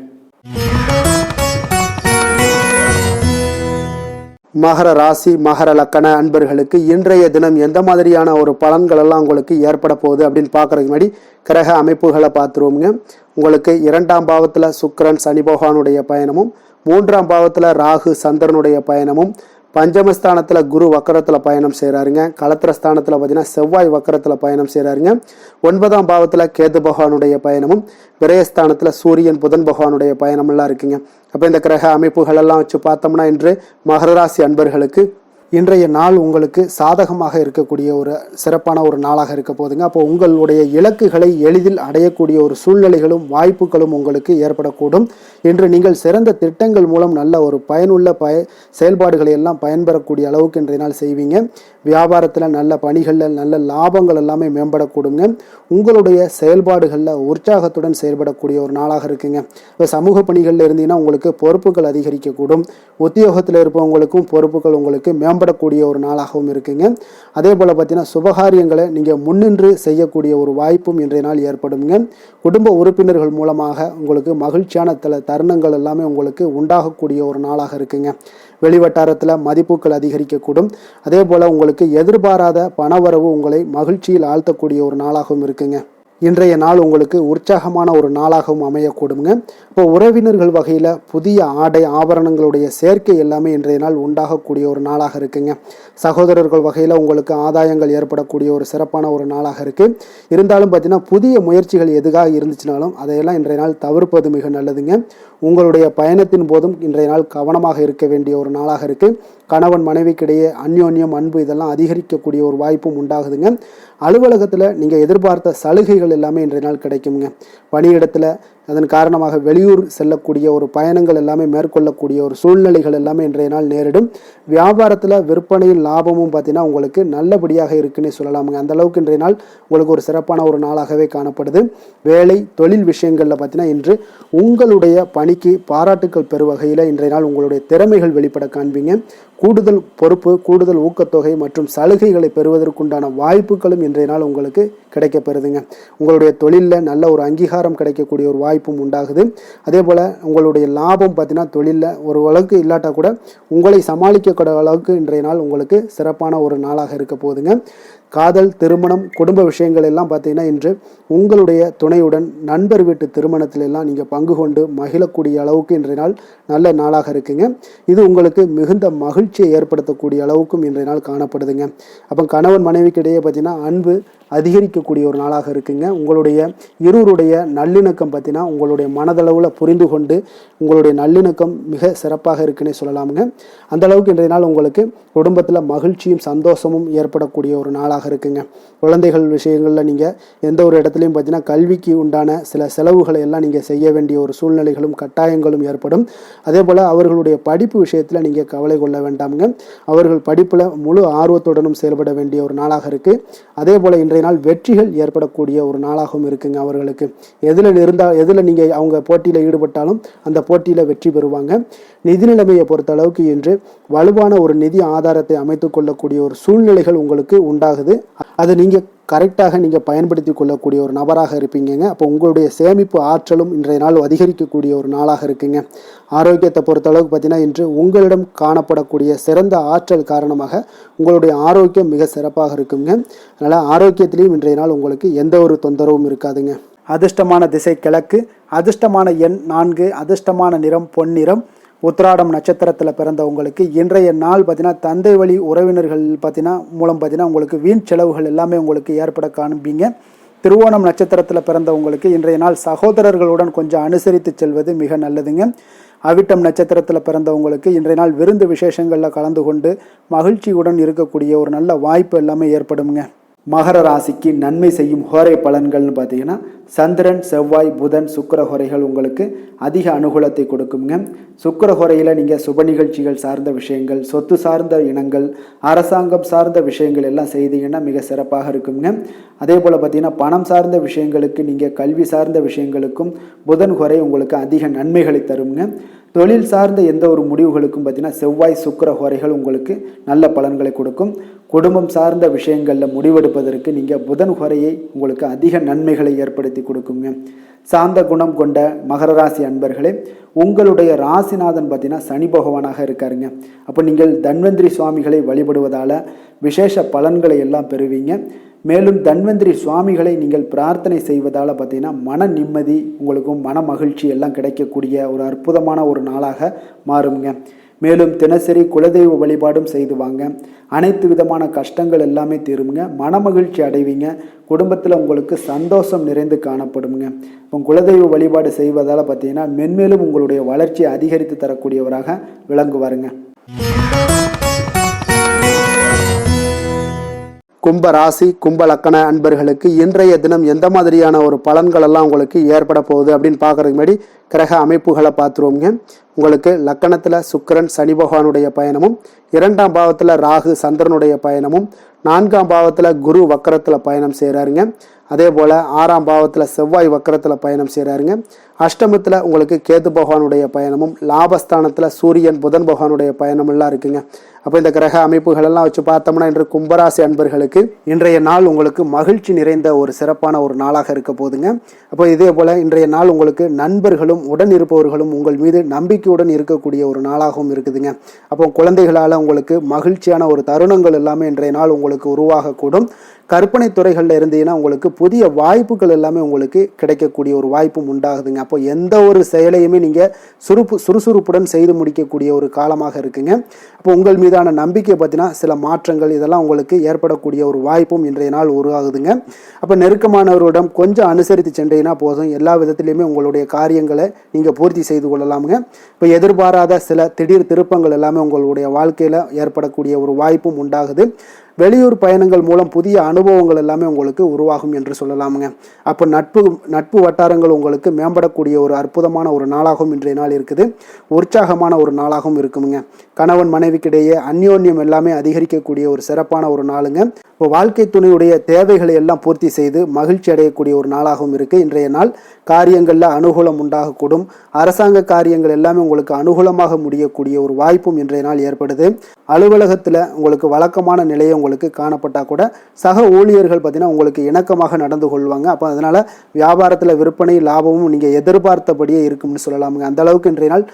மகர ராசி மகர லக்கண அன்பர்களுக்கு இன்றைய தினம் எந்த மாதிரியான ஒரு பலன்கள் எல்லாம் உங்களுக்கு ஏற்பட போகுது அப்படின்னு பார்க்கறதுக்கு முன்னாடி கிரக அமைப்புகளை பார்த்துருவோங்க. உங்களுக்கு 2ஆம் பாவத்தில் சுக்கிரன் சனி பகவானுடைய பயணமும், 3ஆம் பாவத்தில் ராகு சந்திரனுடைய பயணமும், பஞ்சமஸ்தானத்தில் குரு வக்கரத்தில் பயணம் செய்கிறாருங்க. களத்திரஸ்தானத்தில் பார்த்தீங்கன்னா செவ்வாய் வக்கரத்தில் பயணம் செய்கிறாருங்க. 9ஆம் பாவத்தில் கேது பகவானுடைய பயணமும், விரயஸ்தானத்தில் சூரியன் புதன் பகவானுடைய பயணமெல்லாம் இருக்குங்க. அப்போ இந்த கிரக அமைப்புகளெல்லாம் வச்சு பார்த்தோம்னா இன்று மகர ராசி அன்பர்களுக்கு இன்றைய நாள் உங்களுக்கு சாதகமாக இருக்கக்கூடிய ஒரு சிறப்பான ஒரு நாளாக இருக்க போதுங்க. அப்போ உங்களுடைய இலக்குகளை எளிதில் அடையக்கூடிய ஒரு சூழ்நிலைகளும் வாய்ப்புகளும் உங்களுக்கு ஏற்படக்கூடும். இன்று நீங்கள் சிறந்த திட்டங்கள் மூலம் நல்ல ஒரு பயனுள்ள செயல்பாடுகளை எல்லாம் பயன்பெறக்கூடிய அளவுக்கு இன்றைய நாள் செய்வீங்க. வியாபாரத்தில் நல்ல பணிகளில் நல்ல லாபங்கள் எல்லாமே மேம்படக்கூடுங்க. உங்களுடைய செயல்பாடுகளில் உற்சாகத்துடன் செயல்படக்கூடிய ஒரு நாளாக இருக்குங்க. இப்போ சமூக பணிகளில் இருந்தீங்கன்னா உங்களுக்கு பொறுப்புகள் அதிகரிக்கக்கூடும். உத்தியோகத்தில் இருப்பவங்களுக்கும் பொறுப்புகள் உங்களுக்கு மேம்படக்கூடிய ஒரு நாளாகவும் இருக்குங்க. அதே போல் பார்த்தீங்கன்னா சுபகாரியங்களை நீங்கள் முன்னின்று செய்யக்கூடிய ஒரு வாய்ப்பும் இன்றைய நாள் ஏற்படுங்க. குடும்ப உறுப்பினர்கள் மூலமாக உங்களுக்கு மகிழ்ச்சியான தருணங்கள் எல்லாமே உங்களுக்கு உண்டாகக்கூடிய ஒரு நாளாக இருக்குங்க. வெளிவட்டாரத்தில் மதிப்புகள் அதிகரிக்கக்கூடும். அதே போல் உங்களுக்கு எதிர்பாராத பணவரவு உங்களை மகிழ்ச்சியில் ஆழ்த்தக்கூடிய ஒரு நாளாகவும் இருக்குங்க. இன்றைய நாள் உங்களுக்கு உற்சாகமான ஒரு நாளாகவும் அமையக்கூடுங்க. இப்போ உறவினர்கள் வகையில் புதிய ஆடை ஆபரணங்களுடைய சேர்க்கை எல்லாமே இன்றைய நாள் உண்டாகக்கூடிய ஒரு நாளாக இருக்குங்க. சகோதரர்கள் வகையில் உங்களுக்கு ஆதாயங்கள் ஏற்படக்கூடிய ஒரு சிறப்பான ஒரு நாளாக இருக்குது. இருந்தாலும் பார்த்தீங்கன்னா புதிய முயற்சிகள் எதுக்காக இருந்துச்சுனாலும் அதையெல்லாம் இன்றைய நாள் தவிர்ப்பது மிக நல்லதுங்க. உங்களுடைய பயணத்தின் போதும் இன்றைய நாள் கவனமாக இருக்க வேண்டிய ஒரு நாளாக இருக்குது. கணவன் மனைவிக்கிடையே அந்யோன்யம் அன்பு இதெல்லாம் அதிகரிக்கக்கூடிய ஒரு வாய்ப்பும் உண்டாகுதுங்க. அலுவலகத்தில் நீங்கள் எதிர்பார்த்த சலுகைகள் எல்லாமே இன்றைய நாள் கிடைக்குங்க. பணியிடத்தில் அதன் காரணமாக வெளியூர் செல்லக்கூடிய ஒரு பயணங்கள் எல்லாமே மேற்கொள்ளக்கூடிய ஒரு சூழ்நிலைகள் எல்லாமே இன்றைய நாள் நேரிடும். வியாபாரத்தில் விற்பனையும் லாபமும் பார்த்தீங்கன்னா உங்களுக்கு நல்லபடியாக இருக்குன்னு சொல்லலாமுங்க. அந்த அளவுக்கு இன்றைய நாள் உங்களுக்கு ஒரு சிறப்பான ஒரு நாளாகவே காணப்படுது. வேலை தொழில் விஷயங்களில் பார்த்தீங்கன்னா இன்று உங்களுடைய பணிக்கு பாராட்டுக்கள் பெறும் வகையில் இன்றைய நாள் உங்களுடைய திறமைகள் வெளிப்பட காண்பீங்க. கூடுதல் பொறுப்பு, கூடுதல் ஊக்கத்தொகை மற்றும் சலுகைகளை பெறுவதற்குண்டான வாய்ப்புகளும் இன்றைய நாள் உங்களுக்கு கிடைக்கப்பெறுதுங்க. உங்களுடைய தொழிலில் நல்ல ஒரு அங்கீகாரம் கிடைக்கக்கூடிய ஒரு வாய்ப்பும் உண்டாகுது. அதே போல் உங்களுடைய லாபம் பார்த்தீங்கன்னா தொழிலில் ஒரு அளவுக்கு இல்லாட்டா கூட உங்களை சமாளிக்கக்கூடிய அளவுக்கு இன்றைய நாள் உங்களுக்கு சிறப்பான ஒரு நாளாக இருக்க போகுதுங்க. காதல், திருமணம், குடும்ப விஷயங்கள் எல்லாம் பார்த்தீங்கன்னா இன்று உங்களுடைய துணையுடன் நண்பர் வீட்டு திருமணத்தில் எல்லாம் நீங்கள் பங்கு கொண்டு மகிழக்கூடிய அளவுக்கு இன்றைய நாள் நல்ல நாளாக இருக்குங்க. இது உங்களுக்கு மிகுந்த மகிழ்ச்சியை ஏற்படுத்தக்கூடிய அளவுக்கும் இன்றைய நாள் காணப்படுதுங்க. அப்போ கணவன் மனைவிக்கு இடையே பார்த்தீங்கன்னா அன்பு அதிகரிக்கக்கூடிய ஒரு நாளாக இருக்குங்க. உங்களுடைய இருவருடைய நல்லிணக்கம் பார்த்தீங்கன்னா உங்களுடைய மனதளவில் புரிந்து கொண்டு உங்களுடைய நல்லிணக்கம் மிக சிறப்பாக இருக்குன்னே சொல்லலாமுங்க. அந்த அளவுக்கு இன்றைய நாள் உங்களுக்கு குடும்பத்தில் மகிழ்ச்சியும் சந்தோஷமும் ஏற்படக்கூடிய ஒரு நாளாக இருக்குங்க. குழந்தைகள் விஷயங்களில் நீங்கள் எந்த ஒரு இடத்துலையும் பார்த்தீங்கன்னா கல்விக்கு உண்டான சில செலவுகளை எல்லாம் நீங்கள் செய்ய வேண்டிய ஒரு சூழ்நிலைகளும் கட்டாயங்களும் ஏற்படும். அதே போல் அவர்களுடைய படிப்பு விஷயத்தில் நீங்கள் கவலை கொள்ள வேண்டாமுங்க. அவர்கள் படிப்பில் முழு ஆர்வத்துடனும் செயல்பட வேண்டிய ஒரு நாளாக இருக்குது. அதே போல் இன்றைய நாள் வெற்றிகள் ஏற்படக்கூடிய ஒரு நாளாகவும் இருக்குங்க. அவர்களுக்கு எதில் நீங்கள் அவங்க போட்டியில் ஈடுபட்டாலும் அந்த போட்டியில் வெற்றி பெறுவாங்க. நிதி நிலைமையை பொறுத்த அளவுக்கு இன்று வலுவான ஒரு நிதி ஆதாரத்தை அமைத்துக் கொள்ளக்கூடிய ஒரு சூழ்நிலைகள் உங்களுக்கு உண்டாகுது. அதை நீங்கள் கரெக்டாக நீங்கள் பயன்படுத்தி கொள்ளக்கூடிய ஒரு நபராக இருப்பீங்க. அப்போ உங்களுடைய சேமிப்பு ஆற்றலும் இன்றைய நாள் அதிகரிக்கக்கூடிய ஒரு நாளாக இருக்குங்க. ஆரோக்கியத்தை பொறுத்த அளவுக்கு பார்த்தீங்கன்னா இன்று உங்களிடம் காணப்படக்கூடிய சிறந்த ஆற்றல் காரணமாக உங்களுடைய ஆரோக்கியம் மிக சிறப்பாக இருக்குங்க. அதனால் ஆரோக்கியத்திலையும் இன்றைய நாள் உங்களுக்கு எந்த ஒரு தொந்தரவும் இருக்காதுங்க. அதிர்ஷ்டமான திசை கிழக்கு, அதிர்ஷ்டமான எண் 4, அதிர்ஷ்டமான நிறம் பொன்னிறம். உத்திராடம் நட்சத்திரத்தில் பிறந்தவங்களுக்கு இன்றைய நாள் பார்த்தீங்கன்னா தந்தை வழி உறவினர்கள் மூலம் உங்களுக்கு வீண் செலவுகள் எல்லாமே உங்களுக்கு ஏற்பட காண்பீங்க. திருவோணம் நட்சத்திரத்தில் பிறந்தவங்களுக்கு இன்றைய நாள் சகோதரர்களுடன் கொஞ்சம் அனுசரித்து செல்வது மிக நல்லதுங்க. அவிட்டம் நட்சத்திரத்தில் பிறந்தவங்களுக்கு இன்றைய நாள் விருந்து விசேஷங்களில் கலந்து கொண்டு மகிழ்ச்சியுடன் இருக்கக்கூடிய ஒரு நல்ல வாய்ப்பு எல்லாமே ஏற்படுங்க. மகர ராசிக்கு நன்மை செய்யும் ஹோரை பலன்கள்னு பார்த்தீங்கன்னா சந்திரன், செவ்வாய், புதன், சுக்கிர ஹோரைகள் உங்களுக்கு அதிக அனுகூலத்தை கொடுக்குங்க. சுக்கிர ஹோரையில் நீங்கள் சுப நிகழ்ச்சிகள் சார்ந்த விஷயங்கள், சொத்து சார்ந்த இனங்கள், அரசாங்கம் சார்ந்த விஷயங்கள் எல்லாம் செய்தீங்கன்னா மிக சிறப்பாக இருக்குங்க. அதே போல் பார்த்தீங்கன்னா பணம் சார்ந்த விஷயங்களுக்கு, நீங்கள் கல்வி சார்ந்த விஷயங்களுக்கும் புதன் ஹோரை உங்களுக்கு அதிக நன்மைகளை தருங்க. தொழில் சார்ந்த எந்த ஒரு முடிவுகளுக்கும் பார்த்தீங்கன்னா செவ்வாய், சுக்கிர ஹோரைகள் உங்களுக்கு நல்ல பலன்களை கொடுக்கும். குடும்பம் சார்ந்த விஷயங்களில் முடிவெடுப்பதற்கு நீங்கள் புதன் ஹோரையை உங்களுக்கு அதிக நன்மைகளை ஏற்படுத்தி கொடுக்குங்க. சாந்த குணம் கொண்ட மகர ராசி அன்பர்களே, உங்களுடைய ராசிநாதன் பார்த்தீங்கன்னா சனி பகவானாக இருக்காருங்க. அப்போ நீங்கள் தன்வந்திரி சுவாமிகளை வழிபடுவதால் விசேஷ பலன்களை எல்லாம் பெறுவீங்க. மேலும் தன்வந்திரி சுவாமிகளை நீங்கள் பிரார்த்தனை செய்வதால் பார்த்தீங்கன்னா மன நிம்மதி உங்களுக்கும் மன மகிழ்ச்சி எல்லாம் கிடைக்கக்கூடிய ஒரு அற்புதமான ஒரு நாளாக மாறுங்க. மேலும் தினசரி குலதெய்வ வழிபாடும் செய்து வாங்க. அனைத்து விதமான கஷ்டங்கள் எல்லாமே தீருங்க. மன மகிழ்ச்சி அடைவீங்க. குடும்பத்தில் உங்களுக்கு சந்தோஷம் நிறைந்து காணப்படுங்க. இப்போ குலதெய்வ வழிபாடு செய்வதால் பார்த்தீங்கன்னா மென்மேலும் உங்களுடைய வளர்ச்சியை அதிகரித்து தரக்கூடியவராக விளங்குவாருங்க. கும்ப ராசி, கும்ப லக்கண அன்பர்களுக்கு இன்றைய தினம் எந்த மாதிரியான ஒரு பலன்கள் எல்லாம் உங்களுக்கு ஏற்பட போகுது அப்படின்னு பார்க்கறதுக்கு முன்னாடி கிரக அமைப்புகளை பார்த்துருவோங்க. உங்களுக்கு லக்கணத்தில் சுக்கிரன் சனி பகவானுடைய பயணமும், 2ஆம் பாவத்தில் ராகு சந்திரனுடைய பயணமும், 4ஆம் பாவத்தில் குரு வக்கரத்தில் பயணம் செய்கிறாருங்க. அதே போல் 6ஆம் பாவத்தில் செவ்வாய் வக்கரத்தில் பயணம் செய்கிறாருங்க. அஷ்டமத்தில் உங்களுக்கு கேது பகவானுடைய பயணமும், லாபஸ்தானத்தில் சூரியன் புதன் பகவானுடைய பயணமெல்லாம் இருக்குங்க. அப்போ இந்த கிரக அமைப்புகள் எல்லாம் வச்சு பார்த்தோம்னா இன்று கும்பராசி அன்பர்களுக்கு இன்றைய நாள் உங்களுக்கு மகிழ்ச்சி நிறைந்த ஒரு சிறப்பான ஒரு நாளாக இருக்க போதுங்க. அப்போ இதே போல் இன்றைய நாள் உங்களுக்கு நண்பர்களும் உடன் இருப்பவர்களும் உங்கள் மீது நம்பிக்கையுடன் இருக்கக்கூடிய ஒரு நாளாகவும் இருக்குதுங்க. அப்போ குழந்தைகளால் உங்களுக்கு மகிழ்ச்சியான ஒரு தருணங்கள் எல்லாமே இன்றைய நாள் உங்களுக்கு உருவாகக்கூடும். கற்பனை துறைகளில் இருந்தீங்கன்னா உங்களுக்கு புதிய வாய்ப்புகள் எல்லாமே உங்களுக்கு கிடைக்கக்கூடிய ஒரு வாய்ப்பும் உண்டாகுதுங்க. அப்போ எந்த ஒரு செயலையுமே நீங்கள் சுறுசுறுப்புடன் செய்து முடிக்கக்கூடிய ஒரு காலமாக இருக்குங்க. அப்போ உங்கள் மீதான நம்பிக்கை பார்த்தீங்கன்னா சில மாற்றங்கள் இதெல்லாம் உங்களுக்கு ஏற்படக்கூடிய ஒரு வாய்ப்பும் இன்றைய நாள் உருவாகுதுங்க. அப்போ நெருக்கமானவர்களிடம் கொஞ்சம் அனுசரித்து சென்றீங்கன்னா போதும், எல்லா விதத்திலையுமே உங்களுடைய காரியங்களை நீங்கள் பூர்த்தி செய்து கொள்ளலாமுங்க. இப்போ எதிர்பாராத சில திடீர் திருப்பங்கள் எல்லாமே உங்களுடைய வாழ்க்கையில் ஏற்படக்கூடிய ஒரு வாய்ப்பும் உண்டாகுது. வெளியூர் பயணங்கள் மூலம் புதிய அனுபவங்கள் எல்லாமே உங்களுக்கு உருவாகும் என்று சொல்லலாமுங்க. அப்போ நட்பு வட்டாரங்கள் உங்களுக்கு மேம்படக்கூடிய ஒரு அற்புதமான ஒரு நாளாகவும் இன்றைய நாள் இருக்குது. உற்சாகமான ஒரு நாளாகவும் இருக்குமுங்க. கணவன் மனைவிக்கிடையே அந்யோன்யம் எல்லாமே அதிகரிக்கக்கூடிய ஒரு சிறப்பான ஒரு நாளுங்க. இப்போ வாழ்க்கை துணையுடைய தேவைகளை எல்லாம் பூர்த்தி செய்து மகிழ்ச்சி அடையக்கூடிய ஒரு நாளாகவும் இருக்கு இன்றைய நாள். காரியங்களில் அனுகூலம் உண்டாகக்கூடும். அரசாங்க காரியங்கள் எல்லாமே உங்களுக்கு அனுகூலமாக முடியக்கூடிய ஒரு வாய்ப்பும் இன்றைய நாள் ஏற்படுது. அலுவலகத்தில் உங்களுக்கு வழக்கமான நிலையை உங்களுக்கு காணப்பட்டால் கூட சக ஊழியர்கள் பார்த்தீங்கன்னா உங்களுக்கு இணக்கமாக நடந்து கொள்வாங்க. அப்போ அதனால் வியாபாரத்தில் விற்பனை லாபமும் நீங்கள் எதிர்பார்த்தபடியே இருக்கும்னு சொல்லலாமுங்க. அந்த அளவுக்கு இன்றைய நாள்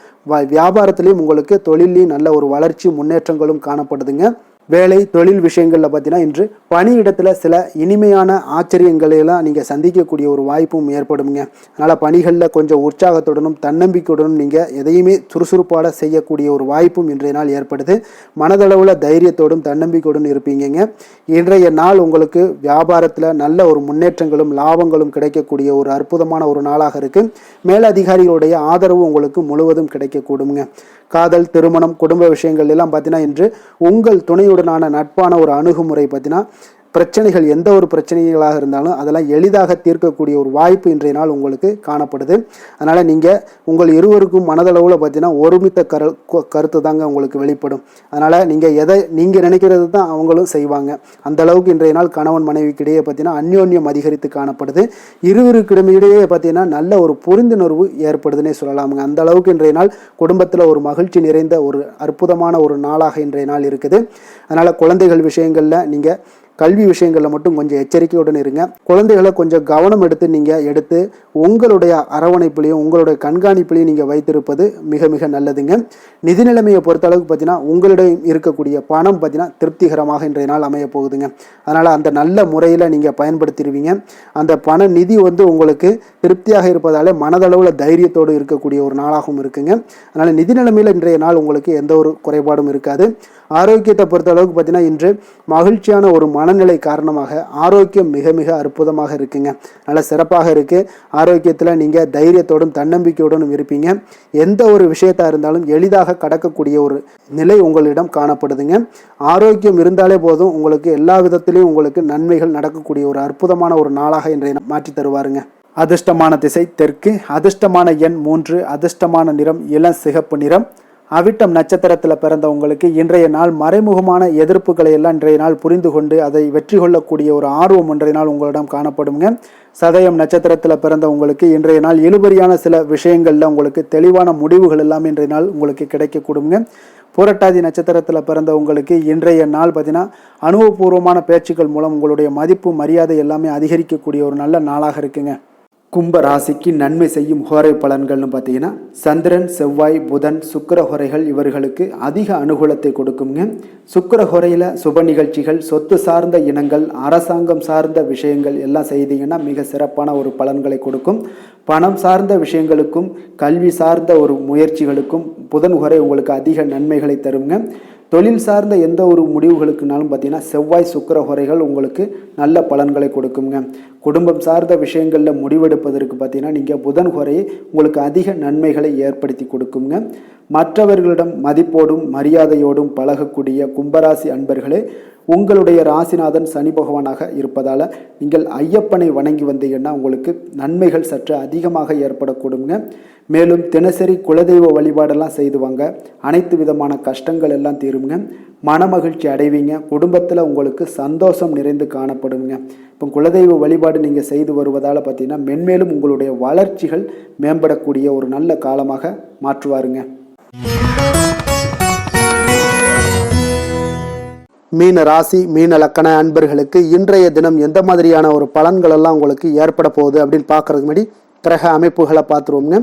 வியாபாரத்திலையும் உங்களுக்கு தொழிலையும் நல்ல ஒரு வளர்ச்சி முன்னேற்றங்களும் காணப்படுதுங்க. வேலை தொழில் விஷயங்களில் பார்த்தீங்கன்னா இன்று பணியிடத்தில் சில இனிமையான ஆச்சரியங்களையெல்லாம் நீங்கள் சந்திக்கக்கூடிய ஒரு வாய்ப்பும் ஏற்படுங்க. அதனால் பணிகளில் கொஞ்சம் உற்சாகத்துடனும் தன்னம்பிக்கையுடனும் நீங்கள் எதையுமே சுறுசுறுப்பாக செய்யக்கூடிய ஒரு வாய்ப்பும் இன்றைய நாள் ஏற்படுது. மனதளவில் தைரியத்தோடும் தன்னம்பிக்கையுடன் இருப்பீங்க. இன்றைய நாள் உங்களுக்கு வியாபாரத்தில் நல்ல ஒரு முன்னேற்றங்களும் லாபங்களும் கிடைக்கக்கூடிய ஒரு அற்புதமான ஒரு நாளாக இருக்குது. மேலதிகாரிகளுடைய ஆதரவு உங்களுக்கு முழுவதும் கிடைக்கக்கூடுங்க. காதல், திருமணம், குடும்ப விஷயங்கள் எல்லாம் பார்த்தீங்கன்னா இன்று உங்கள் துணையுடனான நட்பான ஒரு அணுகுமுறை பார்த்தீங்கன்னா பிரச்சனைகள் எந்த ஒரு பிரச்சனைகளாக இருந்தாலும் அதெல்லாம் எளிதாக தீர்க்கக்கூடிய ஒரு வாய்ப்பு இன்றைய நாள் உங்களுக்கு காணப்படுது. அதனால் நீங்கள் உங்கள் இருவருக்கும் மனதளவில் பார்த்தீங்கன்னா ஒருமித்த கருத்து தாங்க உங்களுக்கு வெளிப்படும். அதனால் நீங்கள் நினைக்கிறது தான் அவங்களும் செய்வாங்க. அந்த அளவுக்கு இன்றைய நாள் கணவன் மனைவிக்கிடையே பார்த்தீங்கன்னா அந்யோன்யம் அதிகரித்து காணப்படுது. இருவருக்கிடையே பார்த்தீங்கன்னா நல்ல ஒரு புரிந்துணர்வு ஏற்படுதுன்னே சொல்லலாமுங்க. அந்த அளவுக்கு இன்றைய நாள் குடும்பத்தில் ஒரு மகிழ்ச்சி நிறைந்த ஒரு அற்புதமான ஒரு நாளாக இன்றைய நாள் இருக்குது. அதனால் குழந்தைகள் விஷயங்களில் நீங்கள் கல்வி விஷயங்களில் மட்டும் கொஞ்சம் எச்சரிக்கையுடன் இருங்க. குழந்தைகளை கொஞ்சம் கவனம் எடுத்து உங்களுடைய அரவணைப்புலையும் உங்களுடைய கண்காணிப்புலையும் நீங்கள் வைத்திருப்பது மிக மிக நல்லதுங்க. நிதி நிலைமையை பொறுத்த அளவுக்கு பார்த்தீங்கன்னா உங்களிடம் இருக்கக்கூடிய பணம் பார்த்தீங்கன்னா திருப்திகரமாக இன்றைய நாள் அமைய போகுதுங்க. அதனால் அந்த நல்ல முறையில் நீங்கள் பயன்படுத்திடுவீங்க. அந்த பண நிதி உங்களுக்கு திருப்தியாக இருப்பதாலே மனதளவில் தைரியத்தோடு இருக்கக்கூடிய ஒரு நாளாகவும் இருக்குங்க. அதனால் நிதி நிலைமையில் இன்றைய நாள் உங்களுக்கு எந்த ஒரு குறைபாடும் இருக்காது. ஆரோக்கியத்தை பொறுத்த அளவுக்கு பார்த்தீங்கன்னா இன்று மகிழ்ச்சியான ஒரு மனநிலை காரணமாக ஆரோக்கியம் மிக மிக அற்புதமாக இருக்குங்க. நல்ல சிறப்பாக இருக்கு. ஆரோக்கியத்தில் நீங்கள் தைரியத்தோடும் தன்னம்பிக்கையோடும் இருப்பீங்க. எந்த ஒரு விஷயத்தா இருந்தாலும் எளிதாக கடக்கக்கூடிய ஒரு நிலை உங்களிடம் காணப்படுதுங்க. ஆரோக்கியம் இருந்தாலே போதும் உங்களுக்கு எல்லா விதத்திலையும் உங்களுக்கு நன்மைகள் நடக்கக்கூடிய ஒரு அற்புதமான ஒரு நாளாக இன்றைய மாற்றி தருவாருங்க. அதிர்ஷ்டமான திசை தெற்கு, அதிர்ஷ்டமான எண் 3, அதிர்ஷ்டமான நிறம் இளம் சிகப்பு நிறம். அவிட்டம் நட்சத்திரத்தில் பிறந்த உங்களுக்கு இன்றைய நாள் மறைமுகமான எதிர்ப்புகளை எல்லாம் இன்றைய நாள் புரிந்து கொண்டு அதை வெற்றி கொள்ளக்கூடிய ஒரு ஆர்வம் இன்றைய நாள் உங்களிடம் காணப்படுங்க. சதயம் நட்சத்திரத்தில் பிறந்த உங்களுக்கு இன்றைய நாள் இழுபறியான சில விஷயங்களில் உங்களுக்கு தெளிவான முடிவுகள் எல்லாமே இன்றைய நாள் உங்களுக்கு கிடைக்கக்கூடுங்க. புரட்டாதி நட்சத்திரத்தில் பிறந்த உங்களுக்கு இன்றைய நாள் பார்த்தீங்கன்னா அனுபவபூர்வமான பேச்சுக்கள் மூலம் உங்களுடைய மதிப்பு மரியாதை எல்லாமே அதிகரிக்கக்கூடிய ஒரு நல்ல நாளாக இருக்குங்க. கும்ப ராசிக்கு நன்மை செய்யும் ஹோரை பலன்கள்னு பார்த்தீங்கன்னா சந்திரன், செவ்வாய், புதன், சுக்கிர ஹோரைகள் இவர்களுக்கு அதிக அனுகூலத்தை கொடுக்குங்க. சுக்கிர ஹோரையில் சுப நிகழ்ச்சிகள், சொத்து சார்ந்த இனங்கள், அரசாங்கம் சார்ந்த விஷயங்கள் எல்லாம் செய்தீங்கன்னா மிக சிறப்பான ஒரு பலன்களை கொடுக்கும். பணம் சார்ந்த விஷயங்களுக்கும் கல்வி சார்ந்த ஒரு முயற்சிகளுக்கும் புதன் ஹோரை உங்களுக்கு அதிக நன்மைகளை தருங்க. தொழில் சார்ந்த எந்த ஒரு முடிவுகளுக்குனாலும் பார்த்தீங்கன்னா செவ்வாய், சுக்கிர ஹோரைகள் உங்களுக்கு நல்ல பலன்களை கொடுக்குங்க. குடும்பம் சார்ந்த விஷயங்களில் முடிவெடுப்பதற்கு பார்த்தீங்கன்னா நீங்கள் புதன் ஹோரையை உங்களுக்கு அதிக நன்மைகளை ஏற்படுத்தி கொடுக்குங்க. மற்றவர்களிடம் மதிப்போடும் மரியாதையோடும் பழகக்கூடிய கும்பராசி அன்பர்களே, உங்களுடைய ராசிநாதன் சனி பகவானாக இருப்பதால் நீங்கள் ஐயப்பனை வணங்கி வந்தீங்கன்னா உங்களுக்கு நன்மைகள் சற்று அதிகமாக ஏற்படக்கூடுங்க. மேலும் தினசரி குலதெய்வ வழிபாடெல்லாம் செய்துவாங்க. அனைத்து விதமான கஷ்டங்கள் எல்லாம் தீருங்க. மனமகிழ்ச்சி அடைவீங்க. குடும்பத்தில் உங்களுக்கு சந்தோஷம் நிறைந்து காணப்படுங்க. இப்போ குலதெய்வ வழிபாடு நீங்கள் செய்து வருவதால் பார்த்தீங்கன்னா மென்மேலும் உங்களுடைய வளர்ச்சிகள் மேம்படக்கூடிய ஒரு நல்ல காலமாக மாற்றுவாருங்க. மீன ராசி மீன லக்கண அன்பர்களுக்கு இன்றைய தினம் எந்த மாதிரியான ஒரு பலன்கள் எல்லாம் உங்களுக்கு ஏற்பட போகுது அப்படின்னு பார்க்கறதுக்கு முன்னாடி கிரக அமைப்புகளை பார்த்துருவோங்க.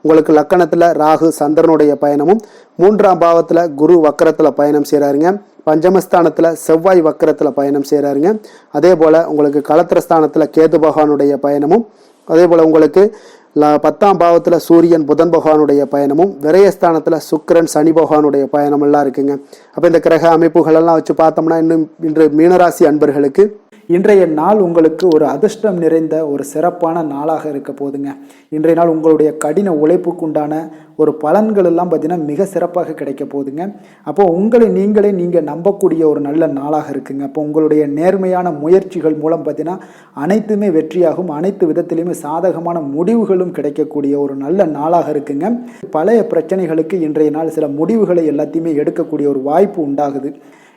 உங்களுக்கு லக்கணத்தில் ராகு சந்திரனுடைய பயணமும், 3ஆம் பாவத்தில் குரு வக்கரத்தில் பயணம் செய்கிறாருங்க. பஞ்சமஸ்தானத்தில் செவ்வாய் வக்கரத்தில் பயணம் செய்கிறாருங்க. அதே போல் உங்களுக்கு களத்திரஸ்தானத்தில் கேது பகவானுடைய பயணமும், அதே போல் உங்களுக்கு 10ஆம் பாவத்தில் சூரியன் புதன் பகவானுடைய பயணமும், விரயஸ்தானத்தில் சுக்கிரன் சனி பகவானுடைய பயணம் எல்லாம் இருக்குங்க. அப்போ இந்த கிரக அமைப்புகளெல்லாம் வச்சு பார்த்தோம்னா இன்று மீனராசி அன்பர்களுக்கு இன்றைய நாள் உங்களுக்கு ஒரு அதிர்ஷ்டம் நிறைந்த ஒரு சிறப்பான நாளாக இருக்க போதுங்க. இன்றைய நாள் உங்களுடைய கடின உழைப்புக்கு உண்டான ஒரு பலன்கள் எல்லாம் பார்த்தீங்கன்னா மிக சிறப்பாக கிடைக்க போகுதுங்க. அப்போ உங்களை நீங்கள் நம்பக்கூடிய ஒரு நல்ல நாளாக இருக்குங்க. அப்போ உங்களுடைய நேர்மையான முயற்சிகள் மூலம் பார்த்தீங்கன்னா அனைத்துமே வெற்றியாகும், அனைத்து விதத்திலையுமே சாதகமான முடிவுகளும் கிடைக்கக்கூடிய ஒரு நல்ல நாளாக இருக்குங்க. பழைய பிரச்சனைகளுக்கு இன்றைய நாள் சில முடிவுகளை எல்லாத்தையுமே எடுக்கக்கூடிய ஒரு வாய்ப்பு உண்டாகுது.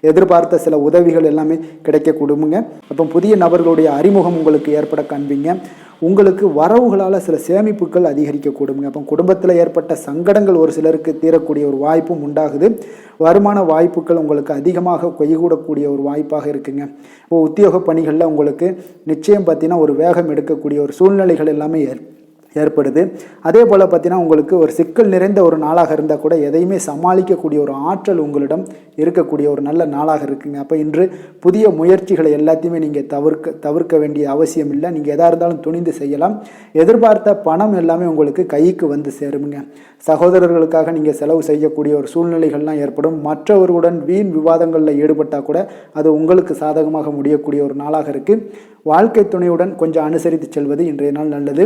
எதிர்பார்த்த சில உதவிகள் எல்லாமே கிடைக்கக்கூடுமுங்க. அப்போ புதிய நபர்களுடைய அறிமுகம் உங்களுக்கு ஏற்பட காண்பீங்க. உங்களுக்கு வரவுகளால் சில சேமிப்புகள் அதிகரிக்கக்கூடுங்க. அப்போ குடும்பத்தில் ஏற்பட்ட சங்கடங்கள் ஒரு சிலருக்கு தீரக்கூடிய ஒரு வாய்ப்பும் உண்டாகுது. வருமான வாய்ப்புகள் உங்களுக்கு அதிகமாக கைகூடக்கூடிய ஒரு வாய்ப்பாக இருக்குங்க. இப்போ உத்தியோக பணிகளில் உங்களுக்கு நிச்சயம் பார்த்தீங்கன்னா ஒரு வேகம் எடுக்கக்கூடிய ஒரு சூழ்நிலைகள் எல்லாமே ஏற்படுது. அதே போல் பார்த்தீங்கன்னா உங்களுக்கு ஒரு சிக்கல் நிறைந்த ஒரு நாளாக இருந்தால் கூட எதையுமே சமாளிக்கக்கூடிய ஒரு ஆற்றல் உங்களிடம் இருக்கக்கூடிய ஒரு நல்ல நாளாக இருக்குங்க. அப்போ இன்று புதிய முயற்சிகளை எல்லாத்தையுமே நீங்கள் தவிர்க்க வேண்டிய அவசியம் இல்லை. நீங்கள் எதாக இருந்தாலும் துணிந்து செய்யலாம். எதிர்பார்த்த பணம் எல்லாமே உங்களுக்கு கைக்கு வந்து சேருங்க. சகோதரர்களுக்காக நீங்கள் செலவு செய்யக்கூடிய ஒரு சூழ்நிலைகள்லாம் ஏற்படும். மற்றவர்களுடன் வீண் விவாதங்களில் ஈடுபட்டால் கூட அது உங்களுக்கு சாதகமாக முடியக்கூடிய ஒரு நாளாக இருக்குது. வாழ்க்கை துணையுடன் கொஞ்சம் அனுசரித்து செல்வது இன்றைய நாள் நல்லது.